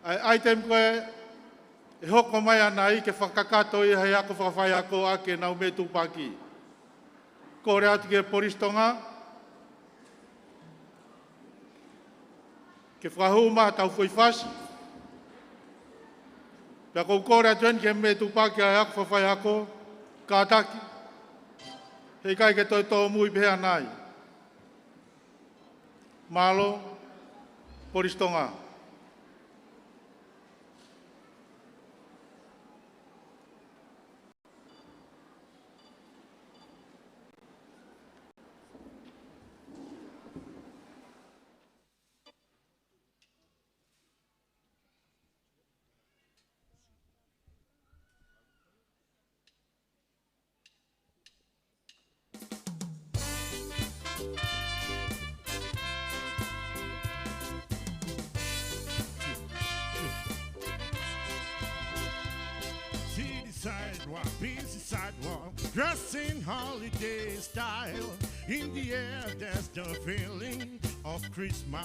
ai item koe e hoko mai ana i ke whakakato i hei ako whakawhai ako ake nau me tupaki. Ko rea ati ke poristonga, ke whakahu maha tau whai whasi. Pea kou kore atuen ke me tupaki ai ako whawhai ako, kātaki. Hei kai ke toi tō mui pehea nai. Malo, poristonga. walk, busy sidewalk, dressed in holiday style. In the air, there's the feeling of Christmas.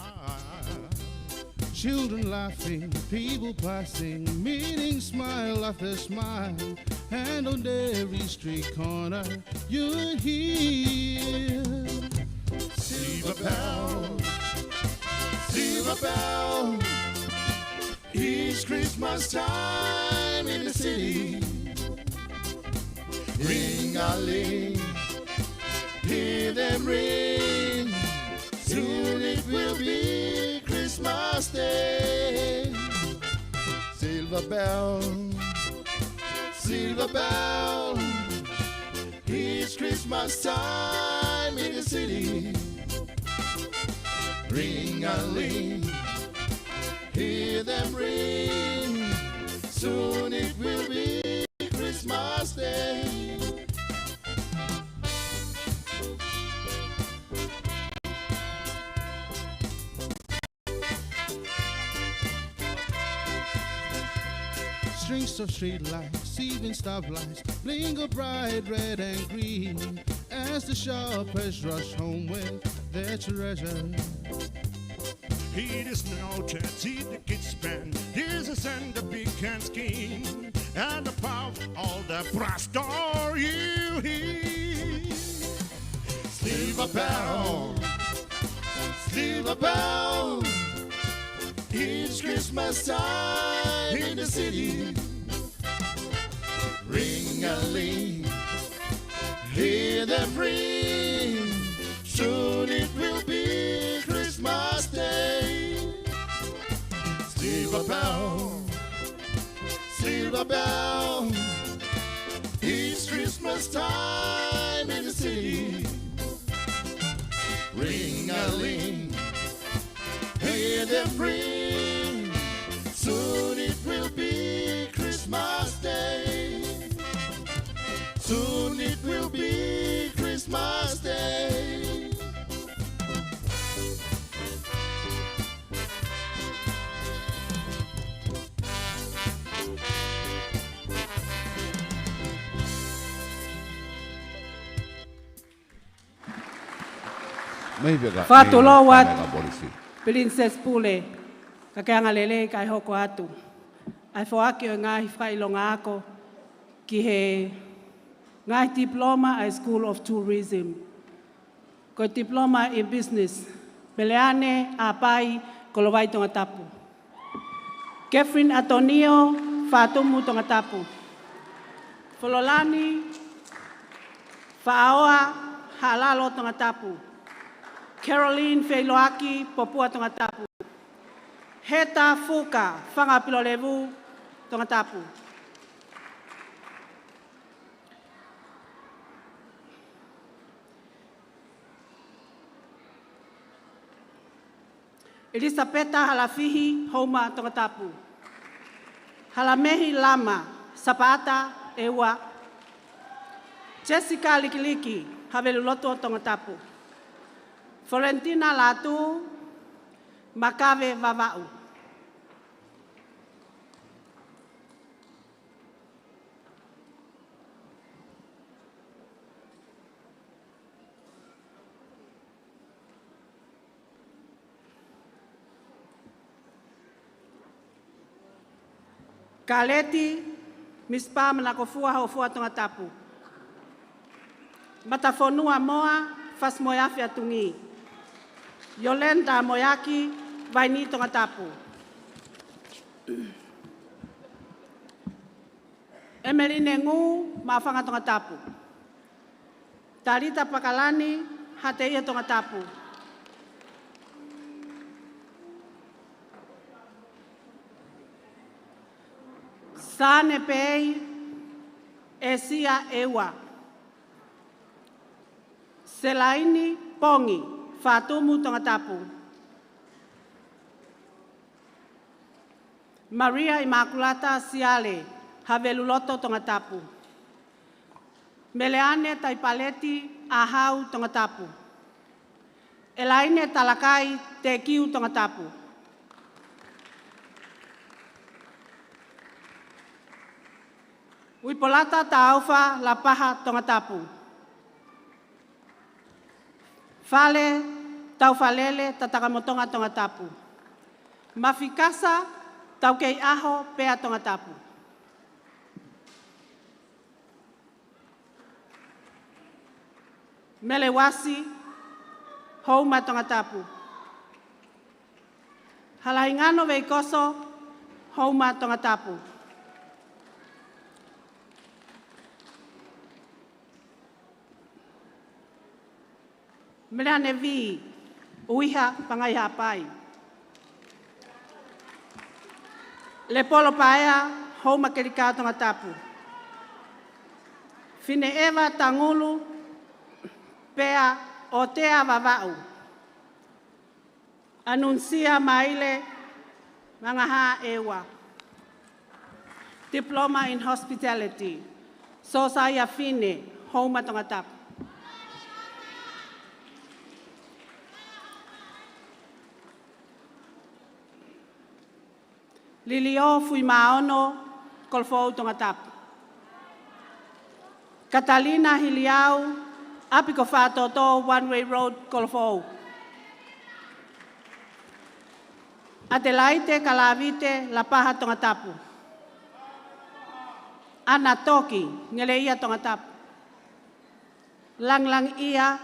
Children laughing, people passing, meeting smile after smile. And on every street corner, you hear silver bells, silver bells. It's Christmas time in the city. Ring-a-ling, hear them ring. Soon it will be Christmas Day. Silver bell, silver bell. It's Christmas time in the city. Ring-a-ling, hear them ring. Soon it will be Christmas Day. Strings of street lights, even stoplights, blinker bright red and green as the shoppers rush home with their treasure. It is no chance, see the kids spend. This is and the big can scheme. And above all the brass door you hear. Silver bell, silver bell. It's Christmas time in the city. Ring-a-ling, hear them ring. Soon it will be Christmas Day. Silver bell, silver bell. It's Christmas time in the city. Ring-a-ling, hear them ring. Soon it will be Christmas Day. Soon it will be Christmas Day. Fatulowat, Princess Pule, kakanga lele kai hoko atu. Ai foaki o ngahi whailonga ako ki he ngahi diploma at School of Tourism. Ko diploma in business. Peleane a pai kolowai Tongatapu. Catherine Antonio Fatumu Tongatapu. Fololani Faaoa Halalo Tongatapu. Caroline Feiloaki Popua Tongatapu. Heta Fuka Whanga Pilolevu Tongatapu. Elisabetta Halafihi Homa Tongatapu. Halamehi Lama Sapata Ewa. Jessica Likiliki Haveluloto Tongatapu. Florentina Latu Makave Vavau. Kaleti mispa manakofua hofua Tongatapu. Matafonua moa fas moyafi atungi. Yolanda Moyaki Vaini Tongatapu. Emeline Ngu Mafanga Tongatapu. Tarita Pakalani Hateia Tongatapu. Sane Pei Esia Ewa. Selaini Pongi Fatumu Tongatapu. Maria Immaculata Siale Haveluloto Tongatapu. Meleane Taipaleti Ahau Tongatapu. Elaine Talakai Tekiu Tongatapu. Uipolata taufa la paha Tongatapu. Fale taufalele tatakamotonga Tongatapu. Mafikasa taukei aho pea Tongatapu. Melewasi houma Tongatapu. Halahingano veikoso houma Tongatapu. Meleane vi uiha pangai hapai. Le polo paea houma kerika Tongatapu. Fine eva tangulu pea o tea vavau. Anuncia maile mangaha ewa. Diploma in hospitality. So saya fine houma Tongatapu. Lilio fui maono kolfou Tongatapu. Catalina Hiliau apiko whātoto one-way road kolfou. Adelaide Kalavite la paha Tongatapu. Ana Toki ngele ia Tongatapu. Lang ia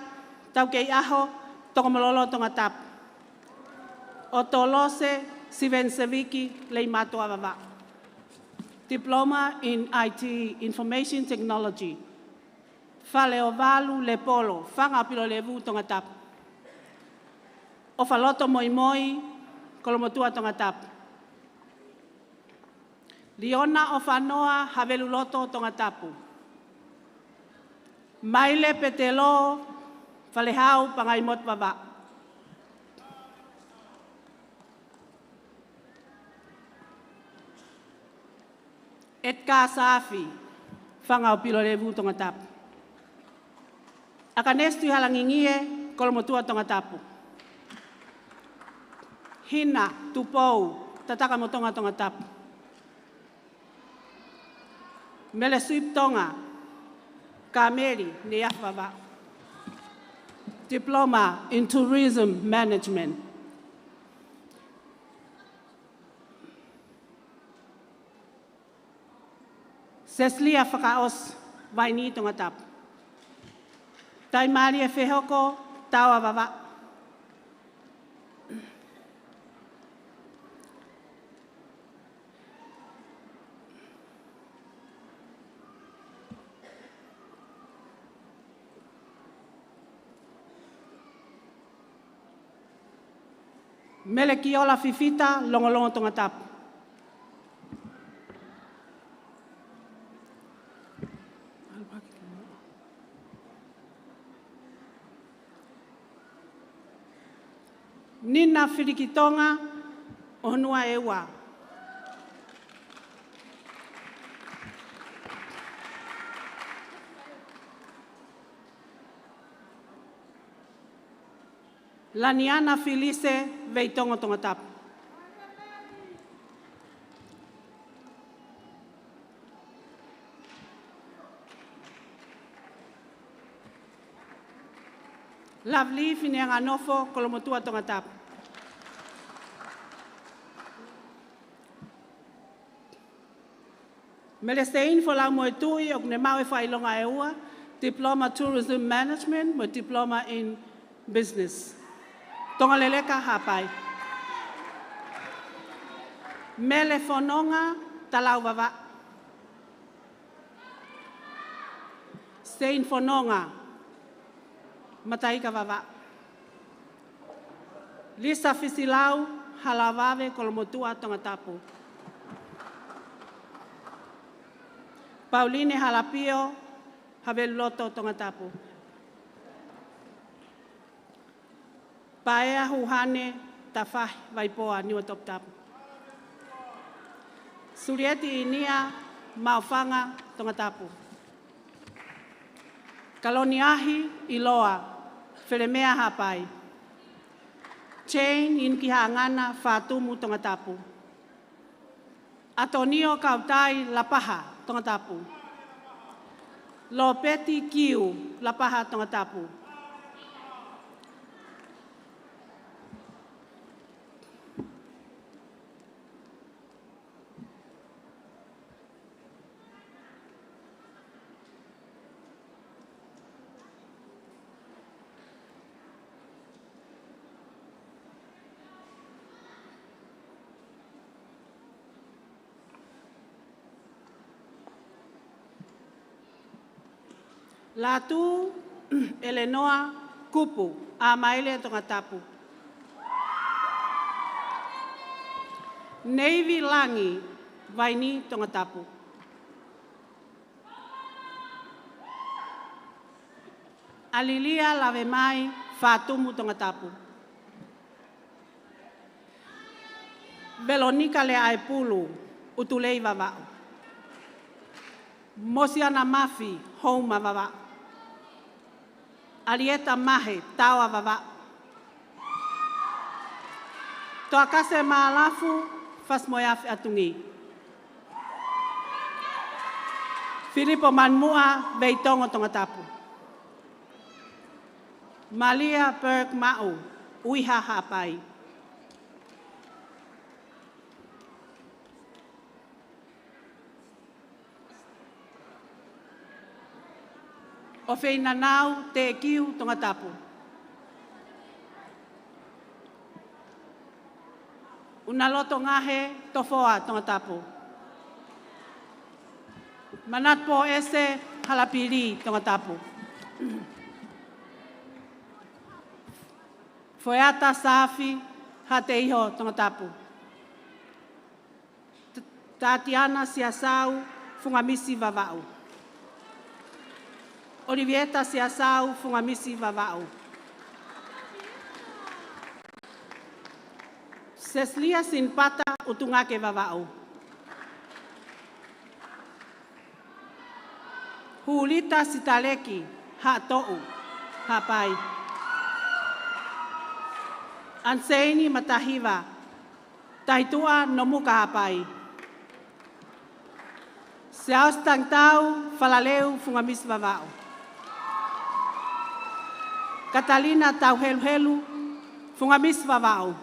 taukei aho tokomololo Tongatapu. Otolose Siven Saviki Leimato Avava. Diploma in IT, Information Technology. Faleovalu Lepolo, Fanga Pilolevu Tongatapu. Ofaloto Moimoi, Kolomotua Tongatapu. Liona Ofanoa Haveluloto Tongatapu. Maile Petelo, Falehau Pangaimot Vava. Etka Safi, Fanga Pilolevu Tongatapu. Akanestu halangingie, Kolomotua Tongatapu. Hina, Tupou, Tataka Motonga Tongatapu. Melesuip Tonga, Kameri, Niafava. Diploma in Tourism Management. Seslia Fakaos, Vaini Tongatapu. Tai Maria Fehoko, Tawa Vava. Melekiola Fifita, Longolongo Tongatapu. Nina Firikitonga, Onua Ewa. Laniana Felice, Veitongo Tongatapu. Lovely Finianganofo, Kolomotua Tongatapu. Melestein for la moitui ok ne mau e whailonga e ua, Diploma Tourism Management, mo Diploma in Business. Tonga leleka hapai. Mele fononga talau vava. Stein fononga mataika vava. Lisa fisilau halavave Kolomotua Tongatapu. Pauline Halapio, Haveloto Tongatapu. Paea Huhane, Tafah Vaipoa, Niwa Toptapu. Surieti Inia, Maufanga Tongatapu. Kaloniahi Iloa, Felemea Hapai. Chain Inkihangana Fatumu Tongatapu. Atonio Kautai Lapaha Tongatapu. Lo peti kiu la paha Tongatapu. Latu Elenoa kupu a maile Tongatapu. Navy langi vaini Tongatapu. Alilia lave mai fatumu Tongatapu. Veronica le aipulu utulei vavao. Mosiana mafi homa vavao. Arieta mahe tawa vava. Toa kase maalafu fas moyafi atungi. Filipo manmua veitongo Tongatapu. Malia Berg Ma'u uiha hapai. O feina nau te kiu Tongatapu. Una loto ngahe tofoa Tongatapu. Manat po ese halapiri Tongatapu. Foeata safi hateiho Tongatapu. Tatiana siasau fungamisi vavau. Olivieta siasau fungamisi vavau. Cecilia sinpata utungake vavau. Hulita sitaleki hatou hapai. Anseini matahiva taitua nomuka hapai. Seaus tangtau falaleu fungamisi vavau. Catalina Tauhelu fungamis vavau.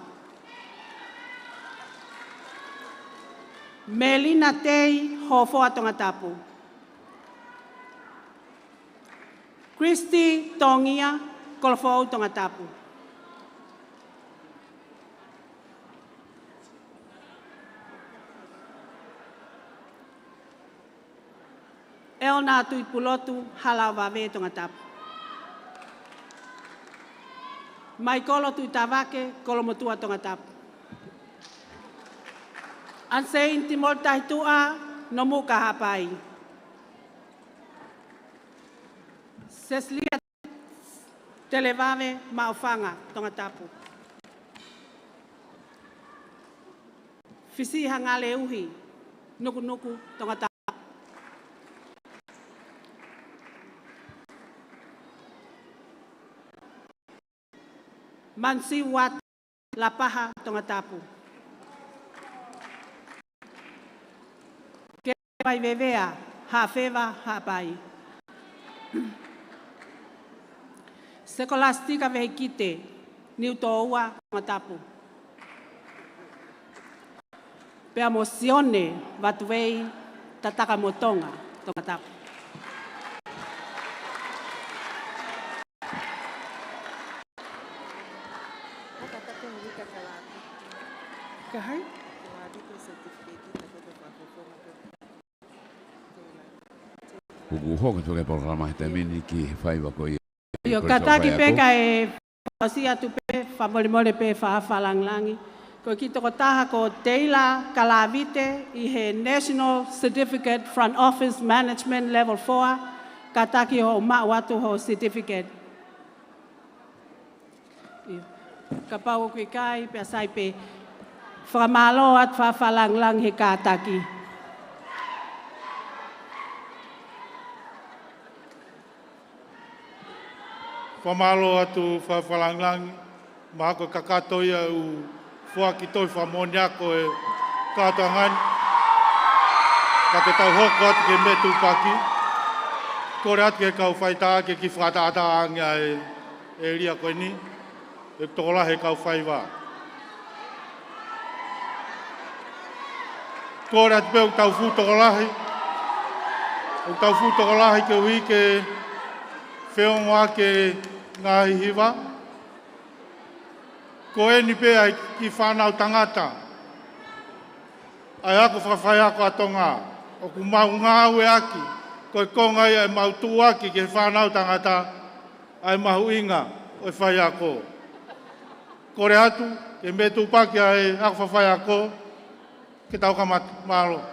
Melina Tei Hofoa Tongatapu. Christy Tongia Kolofou Tongatapu. Elna Tuipulotu Halavave Tongatapu. Mai kolo tuitavake kolo motua Tongatapu. Ansein timor taitua no muka hapai. Cecilia televave maofanga Tongatapu. Fisi hangale uhi nuku nuku Tongatapu. Mansi wat la paha Tongatapu. Ke vai vevea ha feva ha pai. Sekolastika vehikite niutoua Tongatapu. Pe emocione vatuei tataka motonga Tongatapu. Kahai? Kuku hokan tulee programa, että miniki faiva koi. Yo kataki peka e osia tupe favorimole pe fa falanglangi. Ko kito ko taha ko teila kalavite I he National Certificate Front Office Management Level 4 kataki ho ma watu ho certificate. Kapau ko kai pe sai pe Famalo at fafalanglang hikataki. Famalo atu fafalanglang mako kakatoia u fuaki toi famonia ko e katangan katetau hoko atu ke metu paki. Kore atu ke kau whai tā ke ki whātāta angia e ria koe ni. E tōla he kau whai wā. Kore atu pēu tau fu tōlahi. O tau fu tōlahi ke ui ke wheongoa ke ngāhi hiwa. Ko e ni pēa ki whānau tangata. Ai ako whawhai ako a Tonga. O ku mau ngā ue aki. Ko e kongai ai mau tū aki ke whānau tangata. Ai mahu inga o e whai ako. Kore atu, ke me tūpaki ai ako whawhai ako. Ke tau ka malo.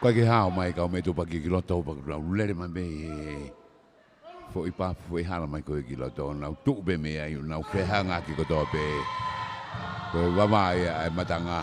Koe ke hao mai kau me tupaki ki loto pa kau lere mai me fo i pa fo i hala mai koe ki loto nau tuk be me ai nau whehanga ki koto pe koe wama ai matanga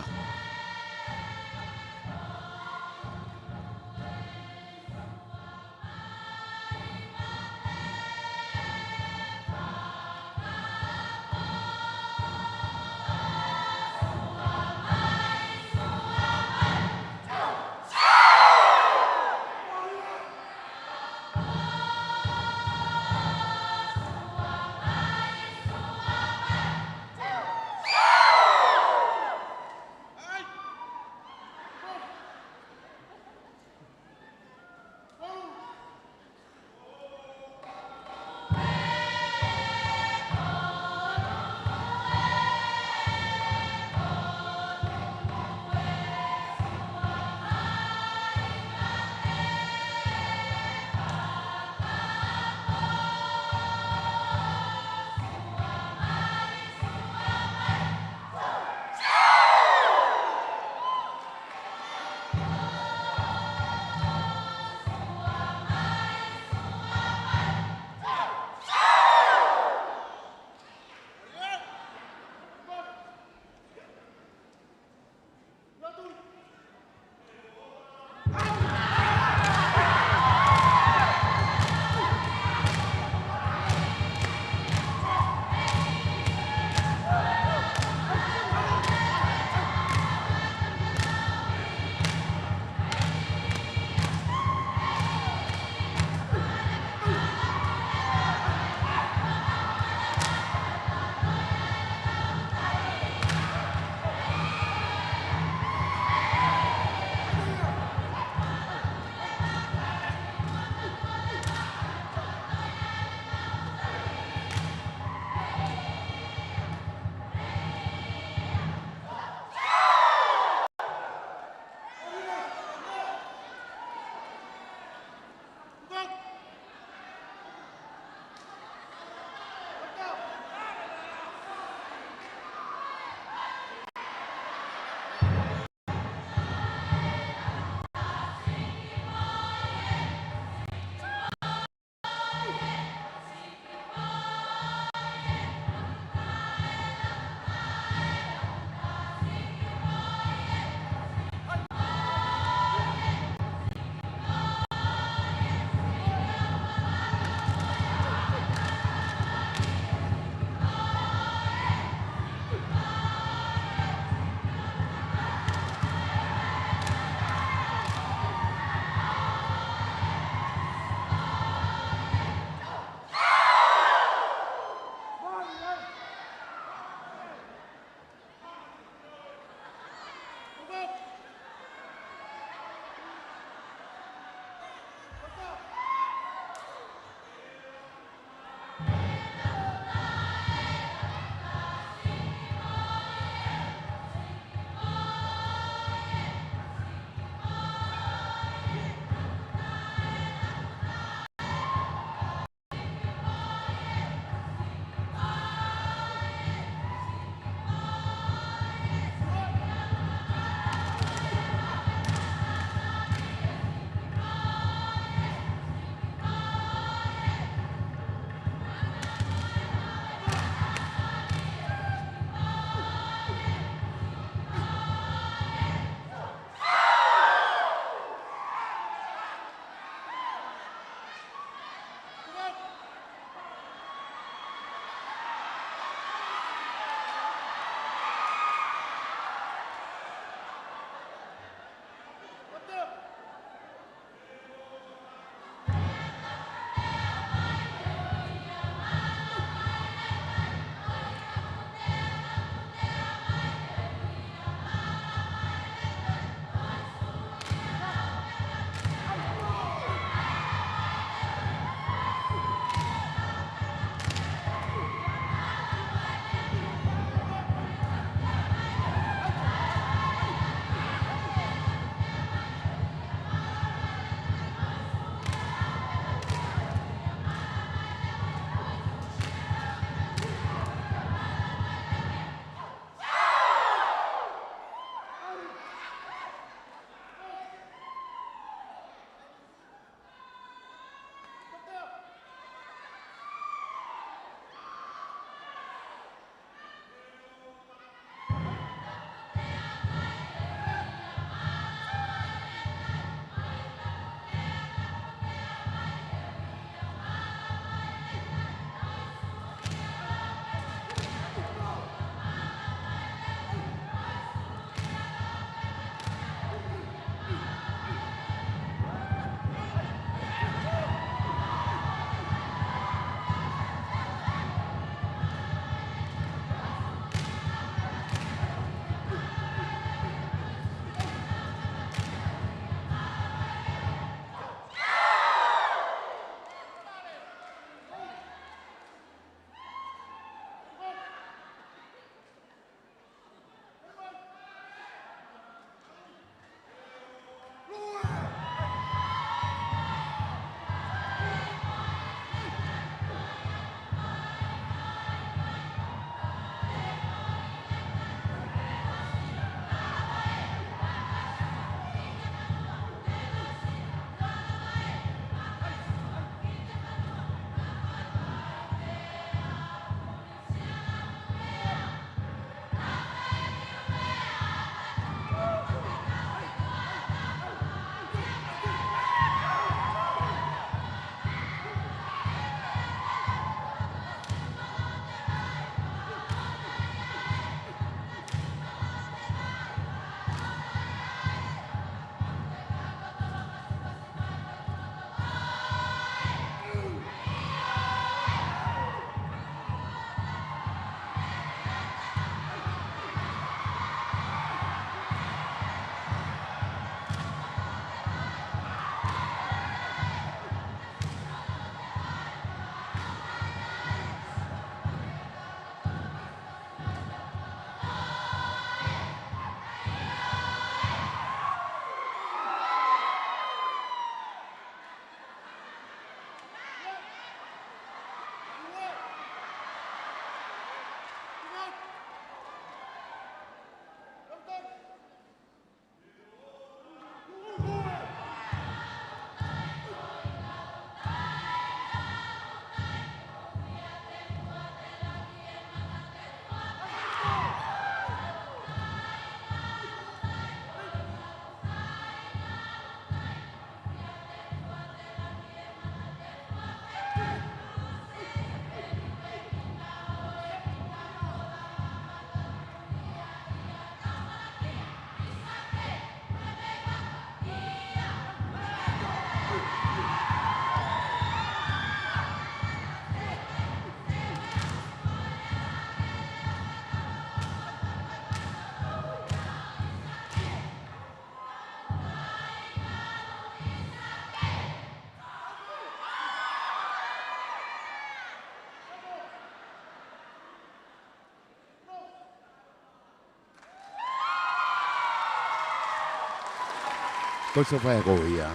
Ko sa fai ko ia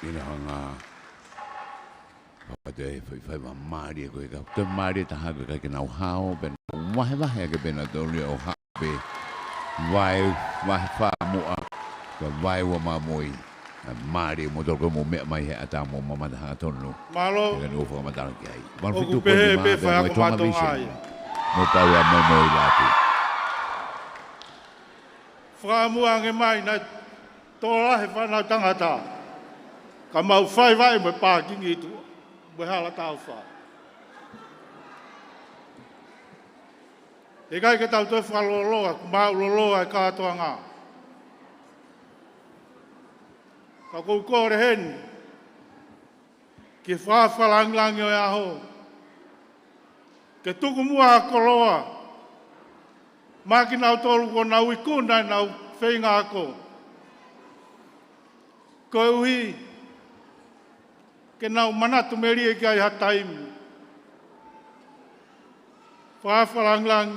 ina hanga pa te fai mari ko ka te mari ta ha ka ke nau hao ben wa ke ben to rio ha be vai fa mo ka vai wa ma moi mari mo to ko mo me mai ata mo mama ha tonu malo ke no fo ma ta ki ai ban o fitu ko pe fa ko ma to ai mo pa wa Moimoi Latu fra mo ange mai na to la he fa na tangata ka mau fai vai mo pa ki ngi tu mo hala ta fa e kai ke tau to fa lo ma lo ka to nga ka ko re hen ki fa lang lang yo aho ke tuku mua ko loa ma ki nau tolu ko nau ikuna nau whenga ko ko uhi ke nau manatu meri e kai hataimi fa lang lang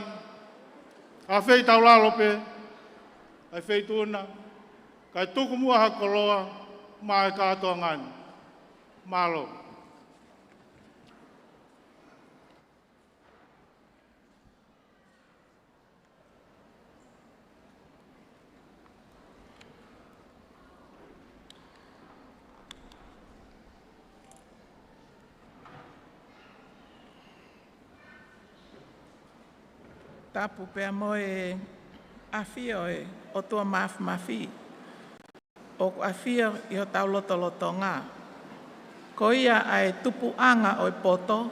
a whei tau lalope a whei tuna kai tuku mua ko loa ma e katoa ngani malo Tapu pea moe afio e o tua mafi. O afio i o tau loto ngā. Ko ia ai tupu anga o i poto,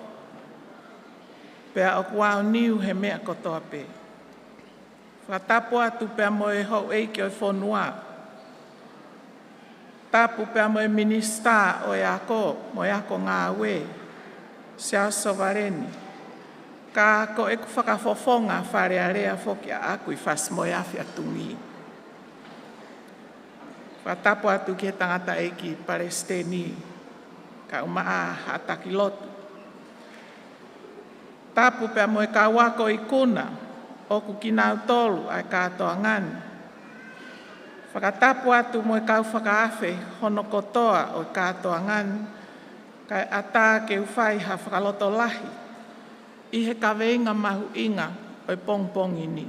pea o kuao niu he mea kotoa pe. Whatapu atu pea moe hou eiki o i whonua. Tapu pea moe minista o i ako, moe ako ngā we, Sia Sovareni. Ka ko e ku whakafofonga whare area whoki a aku i whasmoe awhi atungi. Whatapu atu ki he tangata eiki Palestini, ka umaa hataki lotu. Tapu pea moe ka wako i kuna, o ku kinau tolu ai katoa ngani. Whakatapu atu moe kau whakaafe hono kotoa o katoa ngani, kai ata ke uwhai ha whakaloto lahi. I he kaweinga mahu inga o i pongpongi ni.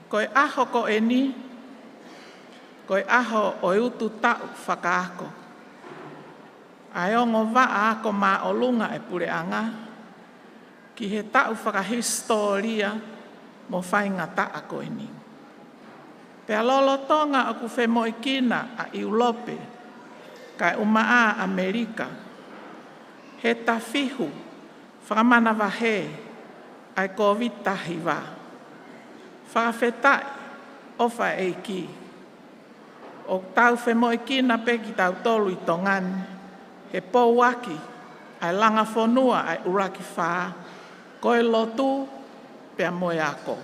Ko e aho ko e ni, ko e aho o i utu tau whakaako. Ai ongo waa ako ma o lunga e pure anga, ki he tau whakahistoria mo whainga ta ako e ni. Pea lolo tonga aku whemo i kina a Iulope, kai umaa Amerika, he tawhihu, whakamana wahe, ai COVID tahiwa. Whakawhetai, ofa eiki. O tau whemo i kina pe ki tau tolu i tongani, he pouaki, ai langa whonua, ai uraki whaa, koe lotu, pea moe ako.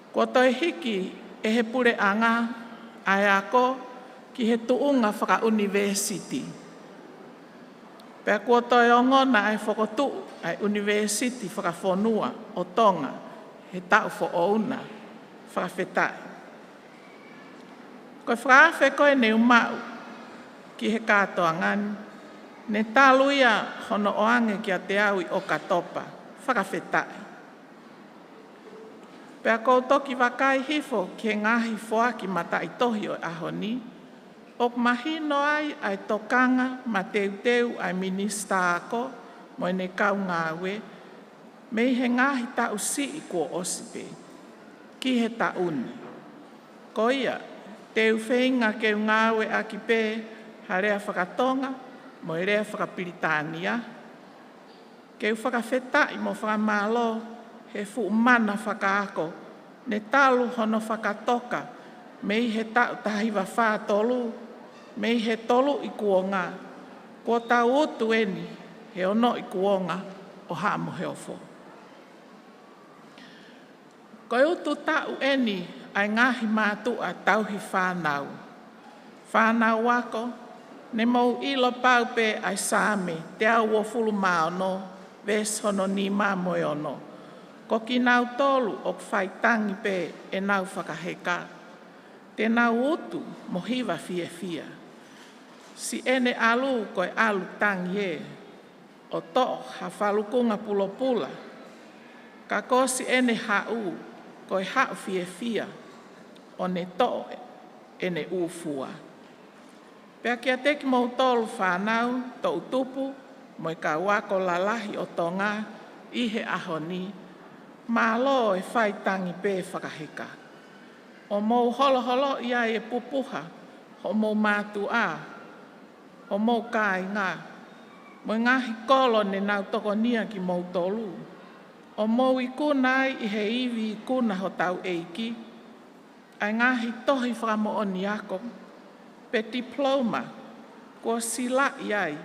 Ko toi hiki, e he pure anga, ai ako, ki he tuunga whaka-university. Pea kua toi o ngona ai whakotu ai university whakawhonua o Tonga, he tau whaouna, whakawhetai. Koe whakawhe koe ne umau ki he katoa ngani, ne taluia hono oange ki a te aui o katopa, whakawhetai. Pea kou toki wakai hifo ki he ngahi whoaki mata i tohi o ahoni, o mahino ai tokanga ma teu ai minista ako, mo ne kau ngāwe, mei he ngahi tau si i kua osipe, ki he tauni. Ko ia, teu whenga ke ngāwe aki pē, ha rea whakatonga, mo i rea whakapiritania, ke whakawhetai mo whakamalo, he fuumana whakaako, ne talu hono whakatoka, mei he tau tahiwa whātolu, mei he tolu i kuonga, kua tau utu eni, he ono i kuonga o hamo he ofo. Koe utu tau eni ai ngahi mātu a tauhi whānau. Whānau wako, ne mau ilo paupe ai sāme, te au o fulu māono, ves hono ni māmoe ono. Ko ki nau tolu o whaitangi pe e nau whakaheka. Te nau utu mo hiwa fia fia. Si ene alu koe alu tangi e. O to ha whalukunga pulopula. Ka ko si ene hau koe hau fia fia. O ne to ene ufua. Pea kia teki mou tolu whanau to utupu mo i ka wako lalahi o Tonga ihe ahoni. Malo e whaitangi pe whakaheka. O mou holo holo ia e pupuha. O mou mātu a. O mou kai ngā. Mo ngahi kolo ne nau toko nia ki mou tolu. O mou i kuna i he iwi i kuna ho tau eiki. Ai ngahi tohi whamo o niako. Pe diploma. Kua sila iai.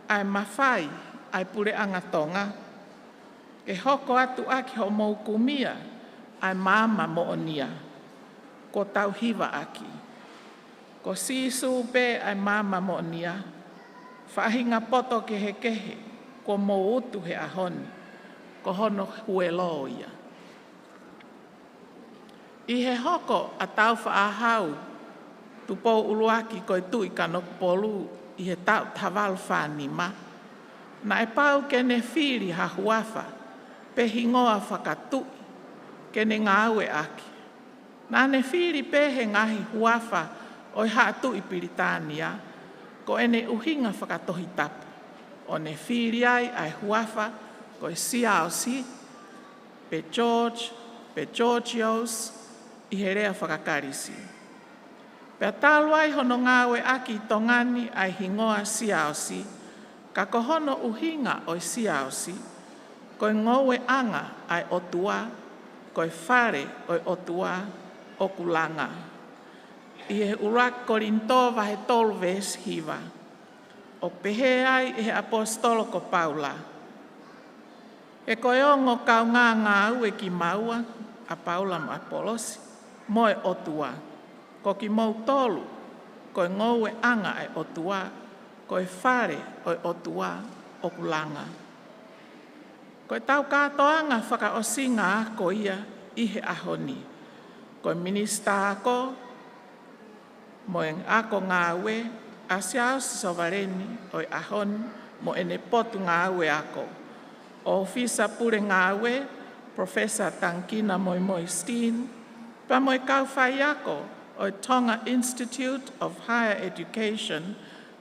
Ai mawhai. Ai pure anga Tonga. E hoko atu aki ho mou kumia. Ai mama mo o nia. Ko tau hiwa aki. Ko sisu pe ai mama mo o nia. Whahinga poto kehe kehe. Ko mou utu he ahoni. Ko hono huelo ia. I he hoko a tau whaahau. Tupou uluaki koe tui kanoku polu. I he tau tawal whanima. Na e pau kene whiri ha huafa. Pe hingoa whakatui. Kene ngāue aki. Nā ne whiri pe he ngahi huafa. Oi haa tui Piritania. Ko ene uhinga whakatohi tapu. O ne whiri ai huafa. Ko e siaosi. Pe George. Pe Georgios. I he rea whakakarisi. Pea tālu ai hono ngāwe aki tongani ai hingoa siaosi. Ka kohono uhinga o siaosi. Koe ngowe anga ai otua. Koe whare o otua o kulanga. I he urak korintova he tolu ves hiva. O pehe ai he apostolo ko Paula. E koe ongo kau ngā ue ki maua. A Paula ma Apolosi. Moe otua. Ko ki mau tolu, koe ngowe anga ai otua, koe whare oi otua o kulanga. Koe tau kātoanga whakaosinga ako ia ihe ahoni. Koe minista ako, moe ako ngāwe, asiao sovareni oi ahoni, mo ene potu ngāwe ako. O ofisa pure ngāwe, Professor Tankina Moimoi Steen, pa moe kau whai ako, o Tonga Institute of Higher Education,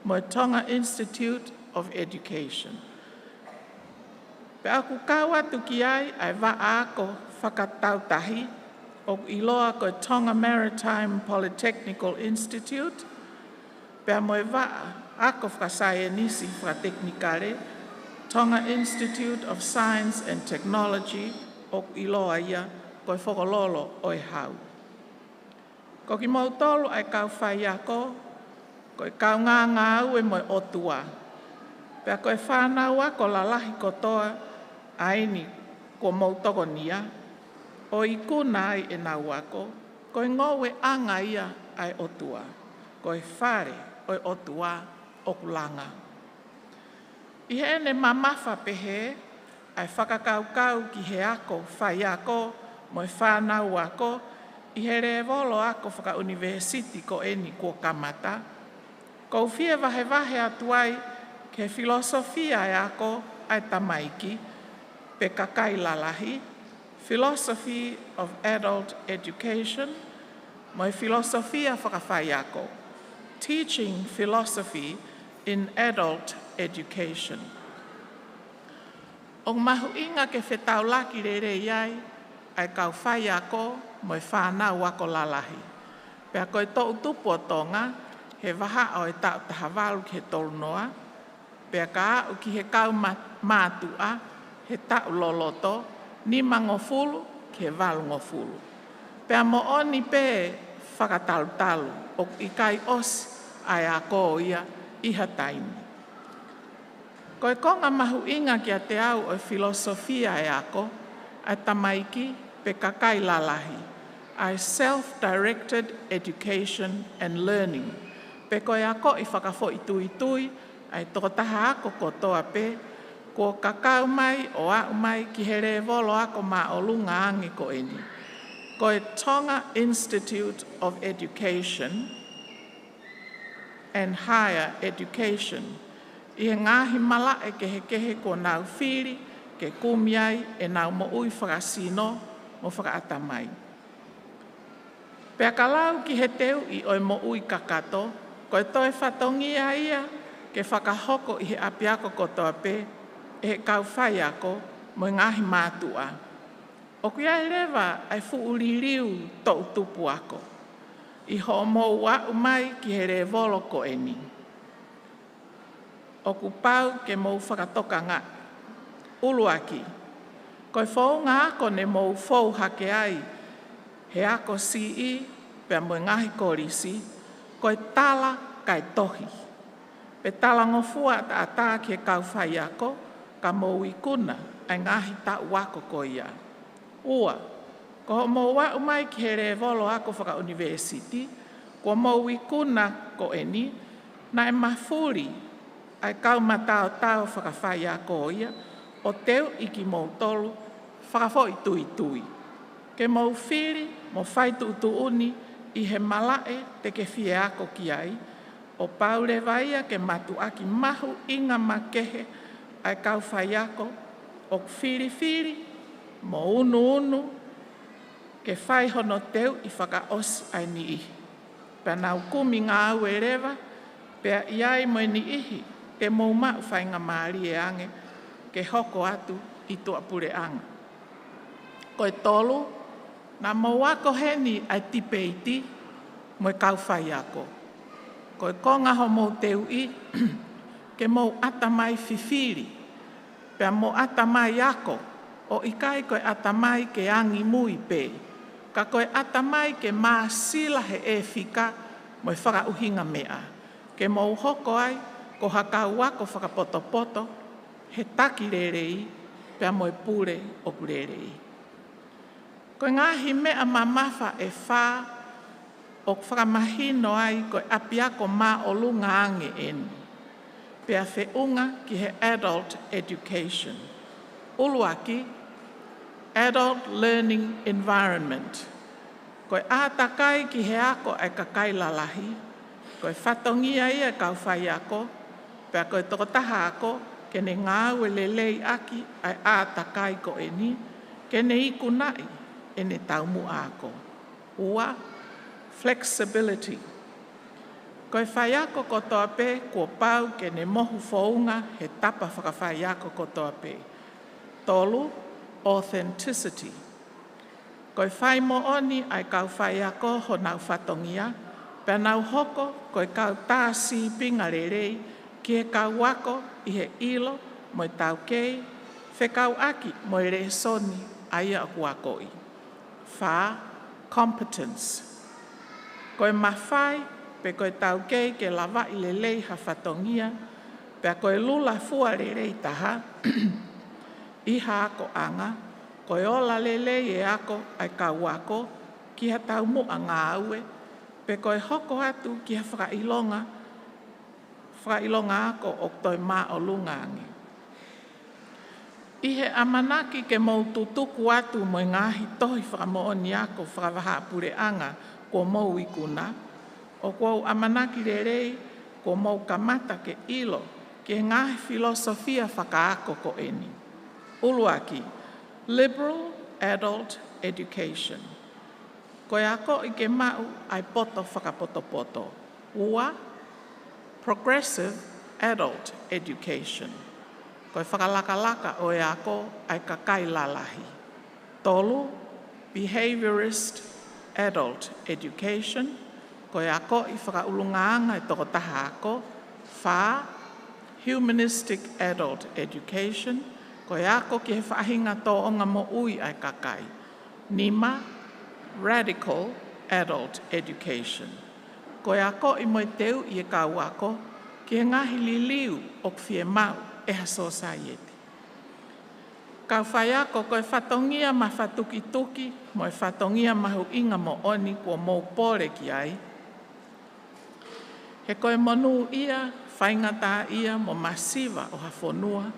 mo Tonga Institute of Education. Pe aku kawa tuki ai wa ako whakatautahi o iloa ko Tonga Maritime Polytechnical Institute, pe mo wa ako whakasayanisi whakateknikare, Tonga Institute of Science and Technology o iloa ia ko whakololo o hau. Ko ki mau tolu ai kau whai ako, koe kau ngā ue moi otua. Pea koe whānau ako lalahi kotoa, aini ko mau toko nia. O i kuna ai e nau ako, koe ngowe anga ia ai otua. Koe whare oi otua o kulanga. I he ene mamafa pehe, ai whakakaukau ki he ako, whai ako, moi whānau ako, I he re volo ako whaka university ko eni kua kamata. Ko whia vahe vahe atuai ke filosofia e ako ai tamaiki pe kakai lalahi. Philosophy of Adult Education, moi filosofia whakawhai ako. Teaching Philosophy in Adult Education. O mahu inga ke whetaulaki rere iai ai kau whai ako moi whānau ako lalahi. Pea koe tō utupu o Tonga, he waha o e tau tahawalu ki he tolunoa. Pea ka au ki he kau mātua, he tau loloto, ni mangofulu ki he walu ngofulu. Pea mo oni pe whakatalu-talu, o i kai osi ai a ko ia iha taimi. Koe konga mahu inga ki a te au o filosofia e ako, ai tamaiki pe kakai lalahi. I self-directed education and learning. Pe koe ako I whakafo I tui, ai toko taha ako kotoa pe, Ko kakau mai o au mai ki here volo ako ma o lunga angi ko eni. Ko e Tonga Institute of Education and Higher Education. I ngahi mala e kehe ko nau whiri, ke kumiai e nau mo ui whakasino mo whakaatamai. Pea kalau ki he teu i oi mo ui kakato, ko e toi whatongia ia ke whakahoko i he apiako kotoa pe, e he kau whai ako mo ngahi mātua. O kia rewa ai fuuririu tau tupu ako. I ho mo wa umai ki he re volo ko eni. O ku pau ke mo whakatoka ngā. Uluaki, ko i whau ngā ako ne mo whau hake ai, he ako CE, pia mo ngahi korisi, ko i tala kai tohi. Pe tala ngofua ta ata ki he kau whai ako, ka mo ikuna ai ngahi ta wako ko ia. Ua, ko mo wa umai ki he re volo ako whaka university, ko mo ikuna ko eni, na e mafuri ai kau matao tau whaka whai ako ia, o teu iki mo tolu, whakafo i tui. Ke mo whiri, mo whai tuuni, i he malae te ke whie ako ki ai, o Paulevaia ke matu aki mahu inga makehe ai kau whai ako, o whiri, mo unu, ke whai hono teu i whakaosi ai ni ihi. Pea nau kumi ngā au e rewa, pea iai mo ni ihi, ke mou mau whai ngā maari e ange, ke hoko atu i tua pure anga. Koe tolu, na mou ako heni ai tipeiti, mo e kau whai ako. Koe konga ho mou teu i, ke mou atamai whiwhiri, pea mou atamai ako, o ikai koe atamai ke angi mui pe, ka koe atamai ke maa sila he e whika, mo e whakauhinga mea, ke mou hoko ai, ko hakau ako whakapoto, he taki rerei, pea mo e pure o rerei. Koe ngahi mea mamafa e whā, o whakamahino ai koe apiako mā o lunga ange eni. Pea whiunga ki he adult education. Uluaki, adult learning environment. Koe ātakai ki he ako ai kakai lalahi, koe whatongia ia kau whai ako, pea koe tokotaha ako, ke ne ngāwe lelei aki ai ātakai ko eni, ke ne iku nai e ne taumu ako. Ua, flexibility. Koe whai ako kotoa pe, kua pau ke ne mohu whaunga he tapa whakawhai ako kotoa pe. Tolu, authenticity. Koe whai mo oni ai kau whai ako ho nau whatongia, pea nau hoko koe kau tā sipinga rerei, ki he kau wako i he ilo mo i tau kei, whekau aki mo i re soni aia aku ako i. Wha, competence. Koe mawhai, pe koe tau kei ke lawa i lelei ha whatongia, pea koe lula fua rerei taha, iha ako anga, koe ola lelei e ako ai kau wako, ki ha tau mua ngā aue, pe koe hoko atu ki ha whakailonga ako o toi mā o lungaangi. I he amanaki ke mou tutuku atu mo ngahi tohi whakamooni ako whakawaha pure anga ko mou ikuna, o kua amanaki rerei ko mou kamata ke ilo ke ngahi filosofia whakaako ko eni. Uluaki, liberal adult education. Koe ako i ke mau ai poto whakapoto. Ua, progressive adult education. Koe whakalaka o e ako ai kakai lalahi. Tolu, behaviorist adult education. Koe ako i whakaulungaanga i toko taha ako. Wha, humanistic adult education. Koe ako ki he whahinga tō onga mo ui ai kakai. Nima, radical adult education. Koe ako i moe teu i e kau ako, ki he ngahi liliu o kwhie mau e ha society. Kau whai ako koe whatongia ma whatuki, mo e whatongia mahu inga mo oni kua mou pore ki ai. He koe monu ia, whaingata ia mo masiva o ha whonua,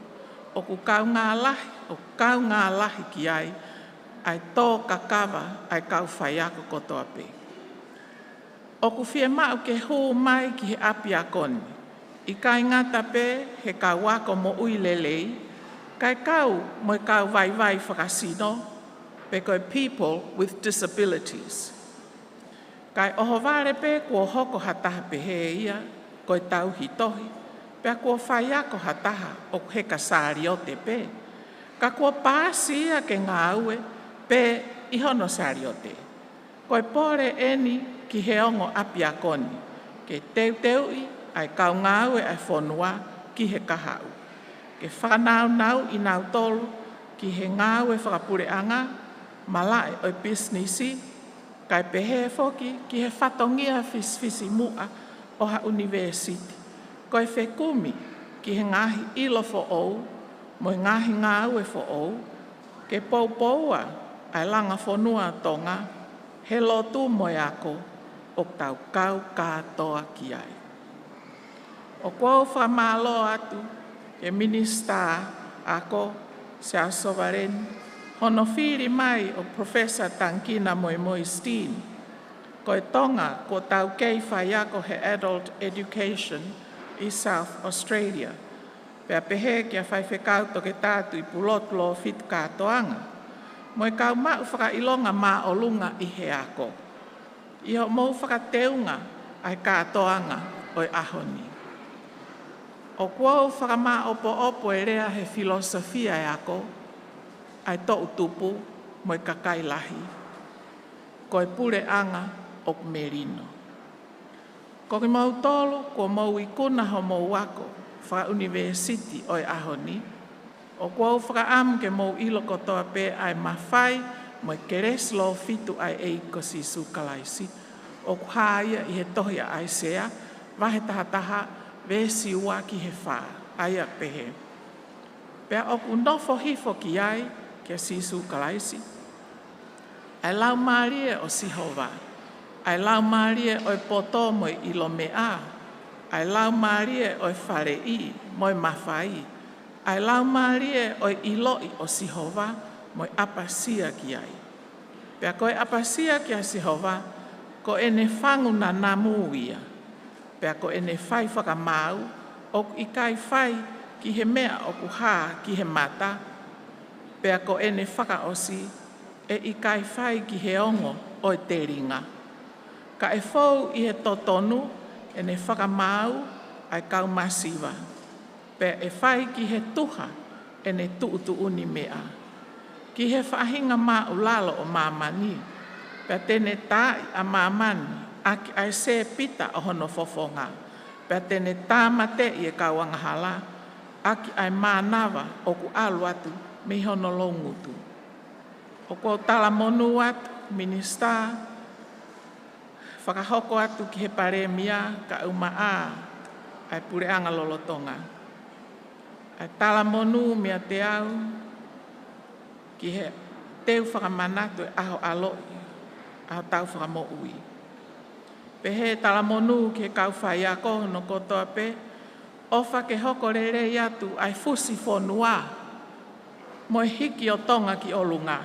o ku kau ngā lahi ki ai tō kakawa ai kau whai ako kotoa pe. O ku whia mau ke hō mai ki he api a koni. I kai ngata pe he kau wako mo ui lelei, kai kau mo kau vai whakasino, pe koe people with disabilities. Kai oho vare pe kua hoko hataha pe he ia, koe tau hitohi, pe kua whai ako hataha o he ka Sālote pe. Ka kua pāsi ia ke ngā ue pe ihono Sālote. Koe pore eni ki he ongo api a koni, ke teu ai kau ngā ue ai whonua ki he kahau. Ke whanau i nau tolu ki he ngā ue whakapureanga, malai oi businessi, kai pehe foki ki he whatongia fisi mua o ha university. Koe whekumi ki he ngahi ilo fo ou, mo ngahi ngā ue fo ou, ke poupoua ai langa whonua Tonga, he lotu moi ako o tau kau katoa ki ai. O kua whamalo atu, e minista ako, Sia Sovaren, hono whiri mai o Professor Tankina Moimoi Steen, koe Tonga ko tau kei whai ako he adult education i South Australia, pea pehe kia whai whekau toke tātu i pulotulo fit kātoanga, moe kau mau whakailonga mā o lunga i he ako. Iho mou whakateunga ai kātoanga oi ahoni. O kua whakamā opo e rea he filosofia e ako, ai tō utupu mo i kakailahi, koe pure anga o merino. Ko ki mau tolu, ko mau i kuna ho mau wako, whaka university oi ahoni, o kua whakaamu ke mau ilo kotoa pe ai mawhai, mo i kereslo fitu ai eiko si sukalaisi, o kuhaia i he tohia ai sea, wahe tahataha, vesi waki he wha, aia pehe. Pea oku nofo hifo ki ai, kia sisu kalaisi. Ai lau marie o Sihova, ai lau marie o poto mo ilo mea, ai lau marie o wharei mo mawhai, ai lau marie o iloi o Sihova mo apasia ki ai. Pea koe apasia ki a Sihova, ko ene whangu na namuia, pea ko ene whai whakamau, o i kai whai ki he mea o kuha ki he mata, pea ko ene whakaosi, e i kai whai ki he ongo o te ringa. Ka e whou i he totonu, ene whakamau ai Falemasiva, pea e whai ki he tuha, ene tuutu uni mea. Ki he whahinga mā ulalo o mamani, pea tene tai a mamani, aki ai se pita o hono fofonga, pea tene tāmate i e kauangahala, aki ai mānawa o ku alu atu me hono longutu. O kua tala monu atu, minista, whakahoko atu ki he paremia ka umaa ai pureanga lolotonga. Ai tala monu mea te au, ki he teu whakamanatu e aho aloi, aho tau whakamo ui. Pehe tala monu ke kau whai ako no kotoa pe, ofa ke hoko rere atu ai fusi whonua, mo hiki o Tonga ki olunga.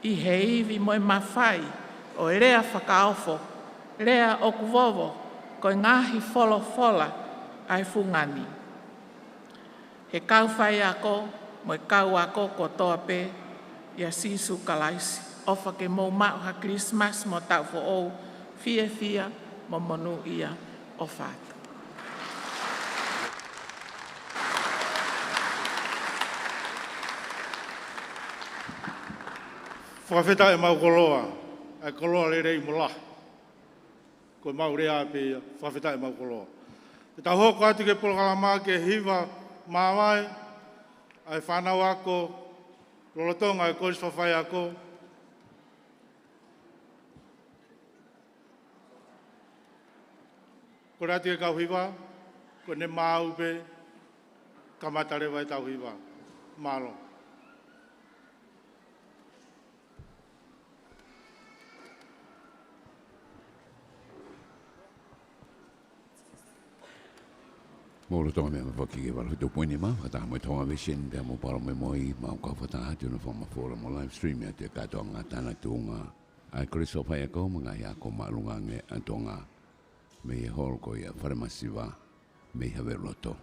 I he iwi mo mawhai o rea whakaofo, rea o kuvovo, ko ngahi wholofola ai fungani. He kau whai ako, mo kau ako kotoa pe, ia sisu kalaisi, ofa ke mo mau ha Christmas mo tau fo ou, fia mo monu ia o whātu. Whakawheta e mau koloa, ai koloa le rei mo lahi. Ko mau rea pe whakawheta e mau koloa. Te tau hoko atu ke polokalama ke hiwa mawai, ai whanau ako, lolotonga ai koris whawhai ako, ko rati e kau hiwa, ko ne mau pe, kamatare vai tau hiwa, malo. Molo tonga me whaki ke wala hutu poini ma, whata mo tonga vision, pia mo para Moimoi, ma o ka whata hatu na whama fora mo live stream ya te katoa ngā tāna tūnga. Ai kore so pai ako, mga ia ko maalunga nge antonga, me i horo ko ia Falemasiva, me i hawe roto.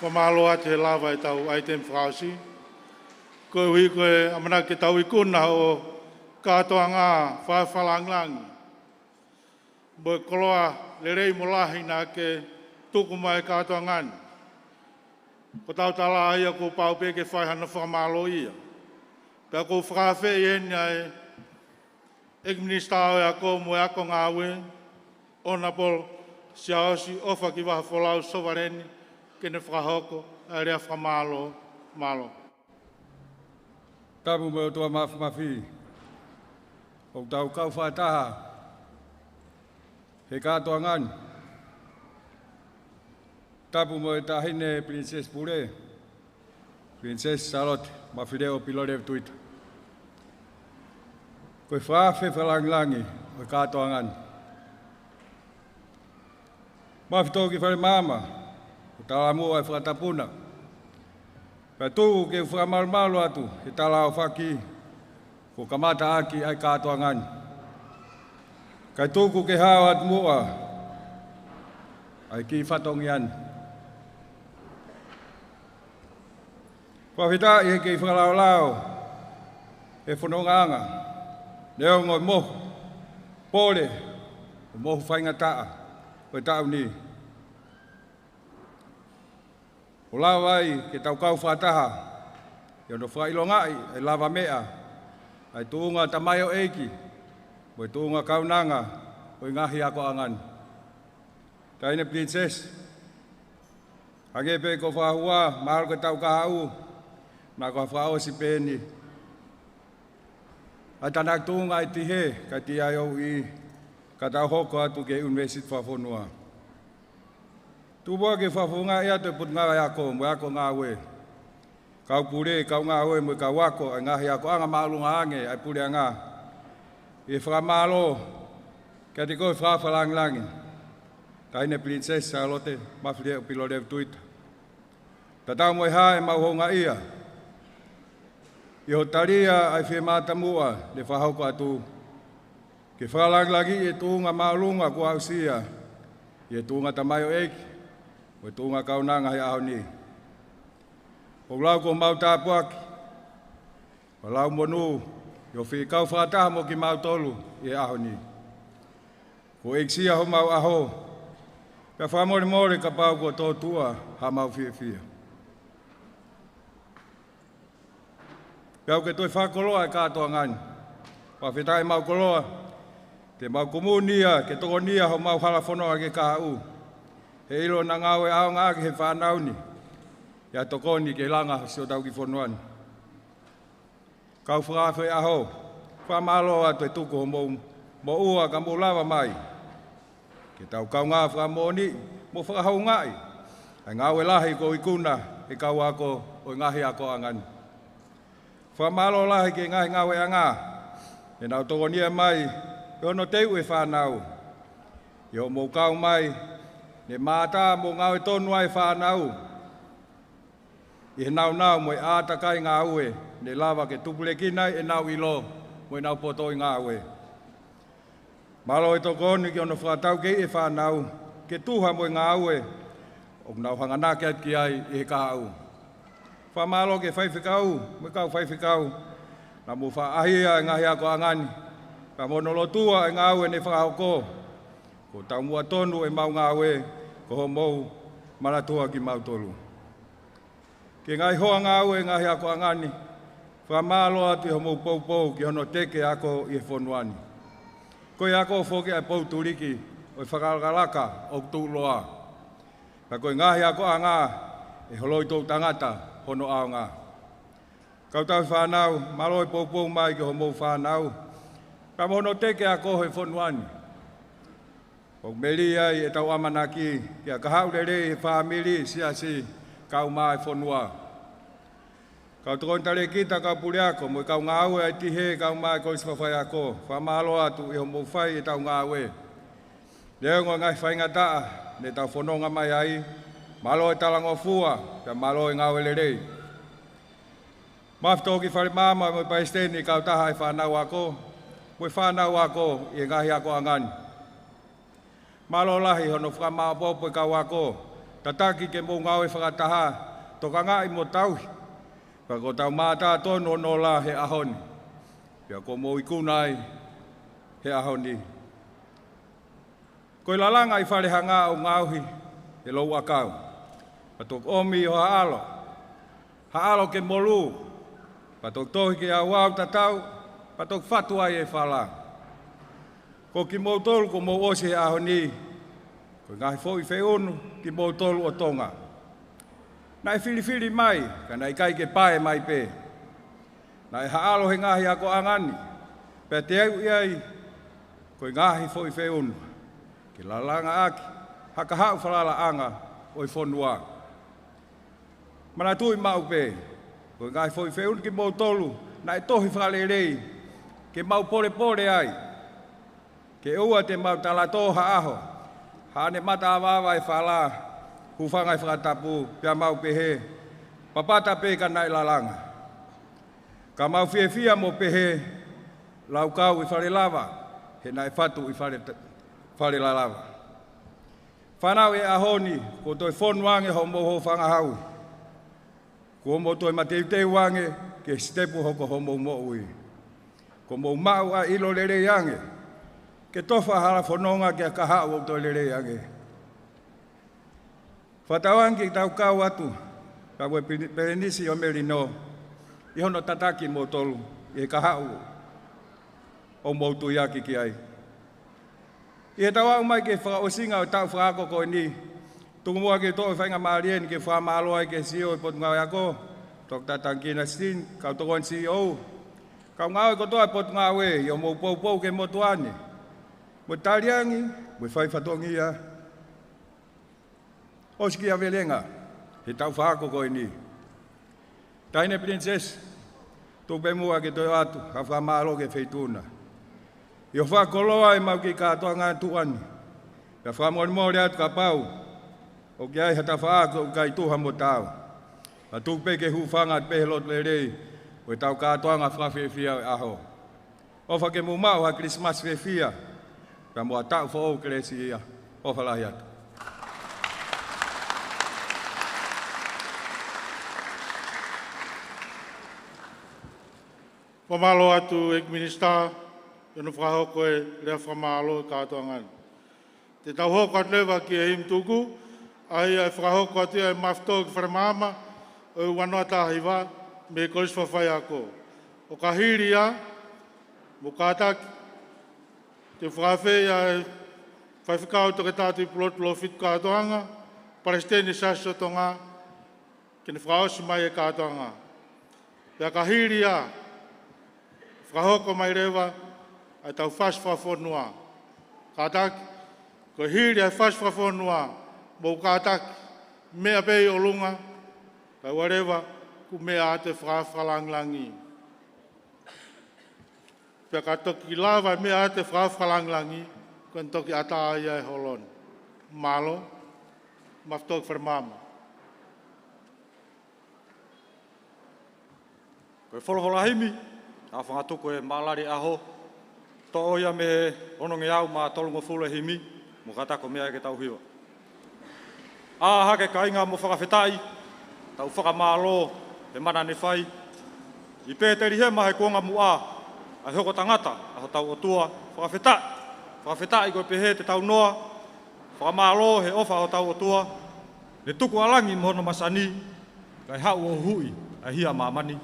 Whamalo ate lava e tau aitem whakausi. Koe hui koe amana ke tau ikuna o katoa ngā whawhalanglangi. Boe koloa le rei molahi nā ke tuku mai katoa ngani. Ko tau tala ia ko pau pe ke whaihana whamalo ia. Pea ko whakawhi e enia e Ekministao e ako mo e ako ngāwe, Honorable Siaosi ofa ki waha wholau sovareni, kene whakahoko, a rea whamalo, malo. Tapu mo tua mafi, o tau kau whaitaha, he katoa ngani. Tapu mo e tahine Priness Pure, Princess Sālote, Mafile'o Pilolevu Tuita. Koe whawhi whalangilangi o katoa ngani. Mawhitau ki Falemama, o talamua e whakatapuna. Pea tūku ke whakamalumalu atu, he talao whaki, ko kamata aki ai katoa ngani. Kai tūku ke hao atu mua, ai ki whatongi ani. Whawhita i he kei whakalao, e whanongaanga. Leo ngoi mohu, pole, o mohu whainga taa, koe tau ni. O lawa ai, ke tau kau whataha, e ono whailongai, e lava mea, ai tuunga tamai o eiki, mo tuunga kaunanga, o ngahi ako angani. Taine Princess, hagepe ko whahua, mahalo ke tau kahau, na ko whao si peni, ai tanak tunga ai TIHE, ka TIOE, ka tau hoko atu ke University whawhonua. Tūpua ke whawhunga ea te put ngā ako, mo ako ngā we. Kau pure, kau ngā we, mo kau wako, ai ngahi ako, anga maalunga ange, ai pure ngā. E whamalo, kia te koe whawhalanglangi. Taine Princess Sālote, Mafile'o Pilolevu Tuita. Tatau mo e hae mauhonga ia. I ho taria ai whi mātamua le whahauko atu. Ke whalanglangi e tūnga maalunga kua ausia. I e tūnga tamaio eiki, o e tūnga kaunanga hei aho ni. O lau ko mau tāpuaki, o lau monu, i o whi kau whataha mo ki mau tolu i e aho ni. Ko eksia ho mau aho, pia whamore more ka pau ko tō tua ha mau whia whia. Pau ke toi whakoloa e katoa ngani. Whawhetai mau koloa, te mau komunia, ke toko nia ho mau halafonoa ke kahau. He ilo na ngawe ao ngā ke he whanauni. Ia tokoni ke langa si o tau ki whonuani. Kau whakawhi aho, whamalo atu e tuku ho mo ua ka mo lava mai. Ke tau kau ngā whamoni, mo whakahau ngai. Ai ngawe lahi ko ikuna, e kau ako o ngahi ako angani. Whamalo lahi ke ngahi ngawe a ngā, e nau tokonia mai, e ono teu e whanau. E o mou kau mai, ne mātā mo ngawe tonu ai whanau. E nau mo e ātakai ngā ue, ne lava ke tupule kinai e nau ilo, mo e nau potoi ngā ue. Malo e tokoni ki ono whakatau kei e whanau, ke tuha mo e ngā ue, o nau hanganake at ki ai e kahau. Whamalo ke whaiwhikau, me kau whaiwhikau, na mu whaahia e ngahi ako angani, ka monolotua e ngā ue ne whakahoko, ko tau mua tonu e mau ngā ue, ko ho mou maratua ki mau tolu. Ke ngai hoa ngā ue e ngahi ako angani, whamalo atu ho mou poupou ki hono teke ako i e whonuani. Koe ako whoke ai pou turiki, o e whakalaka o tūloa. Ka koe ngahi ako anga, e holoi tō tangata, hono ao ngā. Kau tau whanau, maloi poupou mai ki ho mou whanau, ka mono teke a koho e whonuani. O meri ai e tau amanaki, ki a kahau rere e whamiri siasi, kau mai whonua. Kau tukon tare kita kau puri ako, mo kau ngāwe ai TIHE kau mai ko iswawhai ako, whamalo atu i ho mou whai e tau ngāwe. Leo ngoi ngai whainga taa, ne tau whanonga mai ai, malo e talango fua, ka malo e ngāwe lerei. Mawhitau ki Falemama mo paisteni kau taha e whanau ako, mo e whanau ako i ngahi ako angani. Malo lahi hono whamao popo e kau ako, Kataki ke mo ngau e whakataha, toka ngā i mo tauhi. Pa ko tau mātā tono no la he ahoni. Pia ko mo ikunai he ahoni. Ko i lalanga i wharehanga o ngauhi e lou akau. Pa tok omi o haalo. Haalo ke molu. Pa tok tohi ke awau tatau. Pa tok fatua e whala. Ko ki mo tolu ko mo osi he ahoni. Ko ngahi fo i whiunu ki mo tolu o Tonga. Na e whiri mai, ka na i kai ke pae mai pe. Na e haalo he ngahi ako angani. Pea te au iai, ko i ngahi fo i whiunu. Ki lalanga aki, haka hau whalala anga o i whonua. Mana tui mau pe, ko i ngahi fo i whiunu ki mo tolu, na e tohi whale rei, ke mau pore ai. Ke ua te mau talatoha aho. Hane mata awawa e whala, hufanga e whakatapu, pia mau pehe, papata pe ka nai lalanga. Ka mau fia mo pehe, lau kau i whare lava, he nai whatu i whare lava. Whanau e ahoni, ko toi whonuange ho mo ho whangahau. Ko mo toi mateuteu wange, ke stepu hoko ho mo ui. Ko mo mau a ilo lere yange, ke tofa hala whanonga ke a kahau o toi lere yange. Whatawangi tau kau atu, ka ue perenisi o merino, i hono tataki mo tolu, i he kahau o moutu iaki ki ai. I he tawau mai ke whakaosinga o tau whakako ni, tungu mua ke toi whainga maarien ke whamaloa ke CEO i potunga ako, tok tatangkina sin, kau tokuan CEO, kau ngau ko toi potunga we, i o mou pou ke motuane, mo tariangi, mo whaifatongia, Oski a velenga, he tau whakako ni. Taine Priness, tupe mua ke toi atu, ka whamalo ke feituna. I o whakoloa e mau ki katoa ngā tuani. Ka whamorimore atu ka pau, o ki ai hata whaako kai tuha mo tau. A tupe ke hufanga te pehelot le rei, o tau katoa ngā whawhewhia e aho. Ofa ke mumau ha Christmas whewhia, ka mua tau whao kresi ia, ofa lahi atu. Whamalo atu ek minister, anu whahoko e rea whamalo katoa ngani. Te tau hoko atu lewa ki e him tuku, ai e whahoko atu e mafto ki wharamama, o wanoa tahiwa, me kolis whawhai ako. O ka hiri a, mo kātaki, te whawhai a whaiwhikau toke tātu i pulotu lo fitu katoanga, Palestine saso tonga, kene whaosi mai e katoanga. Pea ka hiri a, whahoko mai rewa, ai tau whaswhawhonua. Kātaki, ko hiri ai whaswhawhonua, mou kātaki, mea pei o lunga, kai warewa, ku mea ate whawhalanglangi. Pea ka toki lawa mea ate whawhalanglangi, kuen toki ata ia e holon. Malo, maftok wharamama. Koe wholoholahimi, a whangatoko e malari aho, to oia me ononge au ma tolungo fule himi, mo katako mea ke tau hiwa. A hake ka inga mo whakawhetai, tau whakamalo, he mana ne whai, i pēteri he mahe kuonga mua, a hoko tangata, a ho tau otua, whakawhetai koe pehe te tau noa, whakamalo he ofa ho tau otua, le tuku alangi mohono masani, kai hau o hui, a hia mamani.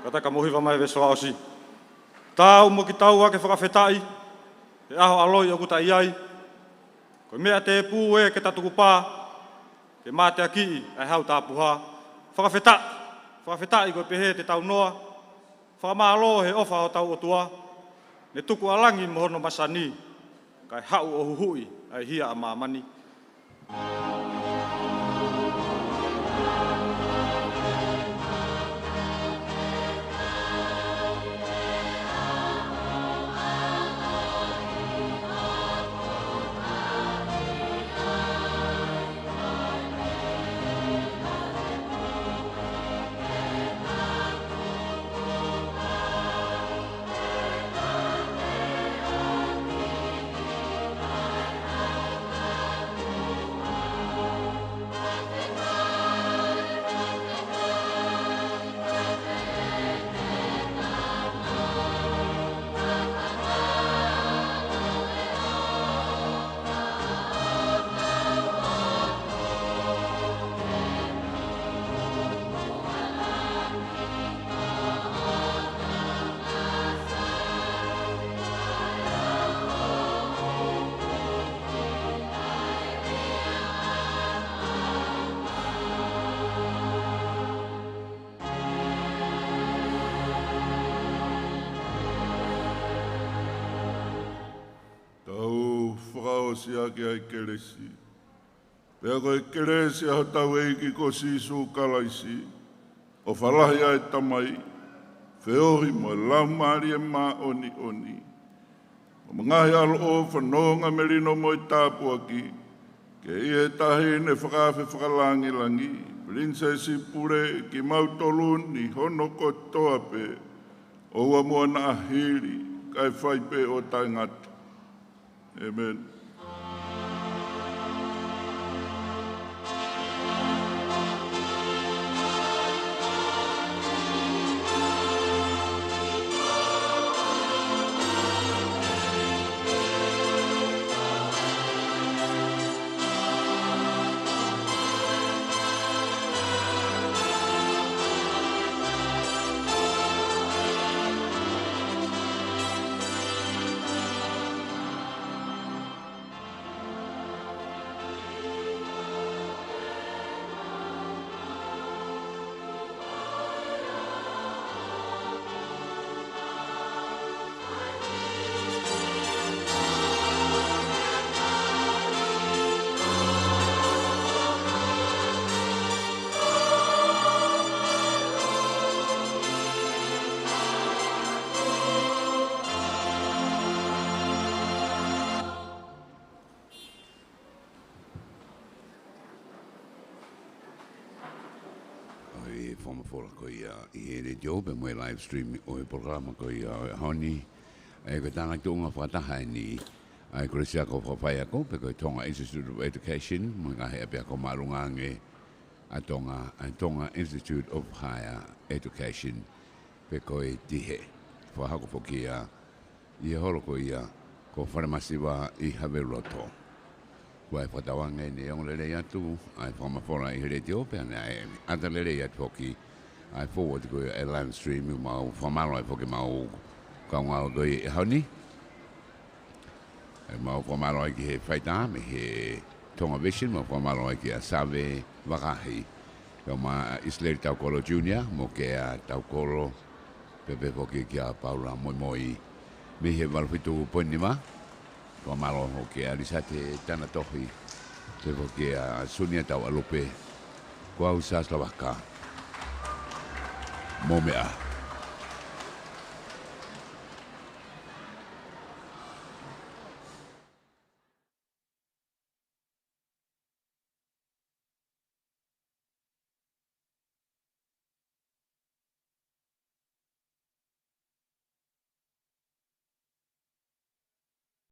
Kata ka mohi wa mai veso ausi. Tau mo ki tau ake whakawhetai. E aho aloi o kuta iai. Ko mea te pū e ke tatuku pā. Ke mā te aki ai hau tāpuha. Whakawhetai ko pehe te tau noa. Whakamālo he ofa o tau otua. Ne tuku alangi mohono masani. Kai hau o huhui ai hia a māmani. Si ake ai kelesi. Pea koe kelesi a tau eiki ko sisu kalaisi. O whalahi ai tamai. Whiohi mo laumari e mā oni oni. O mangahi alo o whanonga merino mo i tāpuaki. Ke i e tahi ne whakawhi whakalangi langi. Princessi pure ki mautoluni hono ko toa pe. O ua mua na ahiri. Kai whai pe o taingata. Amen. Job and we live stream o programa ko ia honi e ko tana tunga whataha ni ai ko sia ko whawhai ako pe ko Tonga Institute of Education mga he apia ko marunga nge a Tonga Institute of Higher Education pe ko e TIHE whahako whokia i holo ko ia ko Falemasiva i Haveroto wai whatawange ni ong lele atu ai whamawhora i here tio pe ai ata lele atu hoki I forward go a live stream mau famalo ai foke mau kaunga go i honi e mau famalo ai ki he faita me he Tonga Vision mau famalo ai ki a save wakahi ko ma Isleri Taukolo Junior mo ke a Taukolo pepe foke ki a Paula Moimoi me he valfitu ponima famalo ho ke a risate tana tohi te foke a Sunia tau alope ko au sa Slovaka Momea.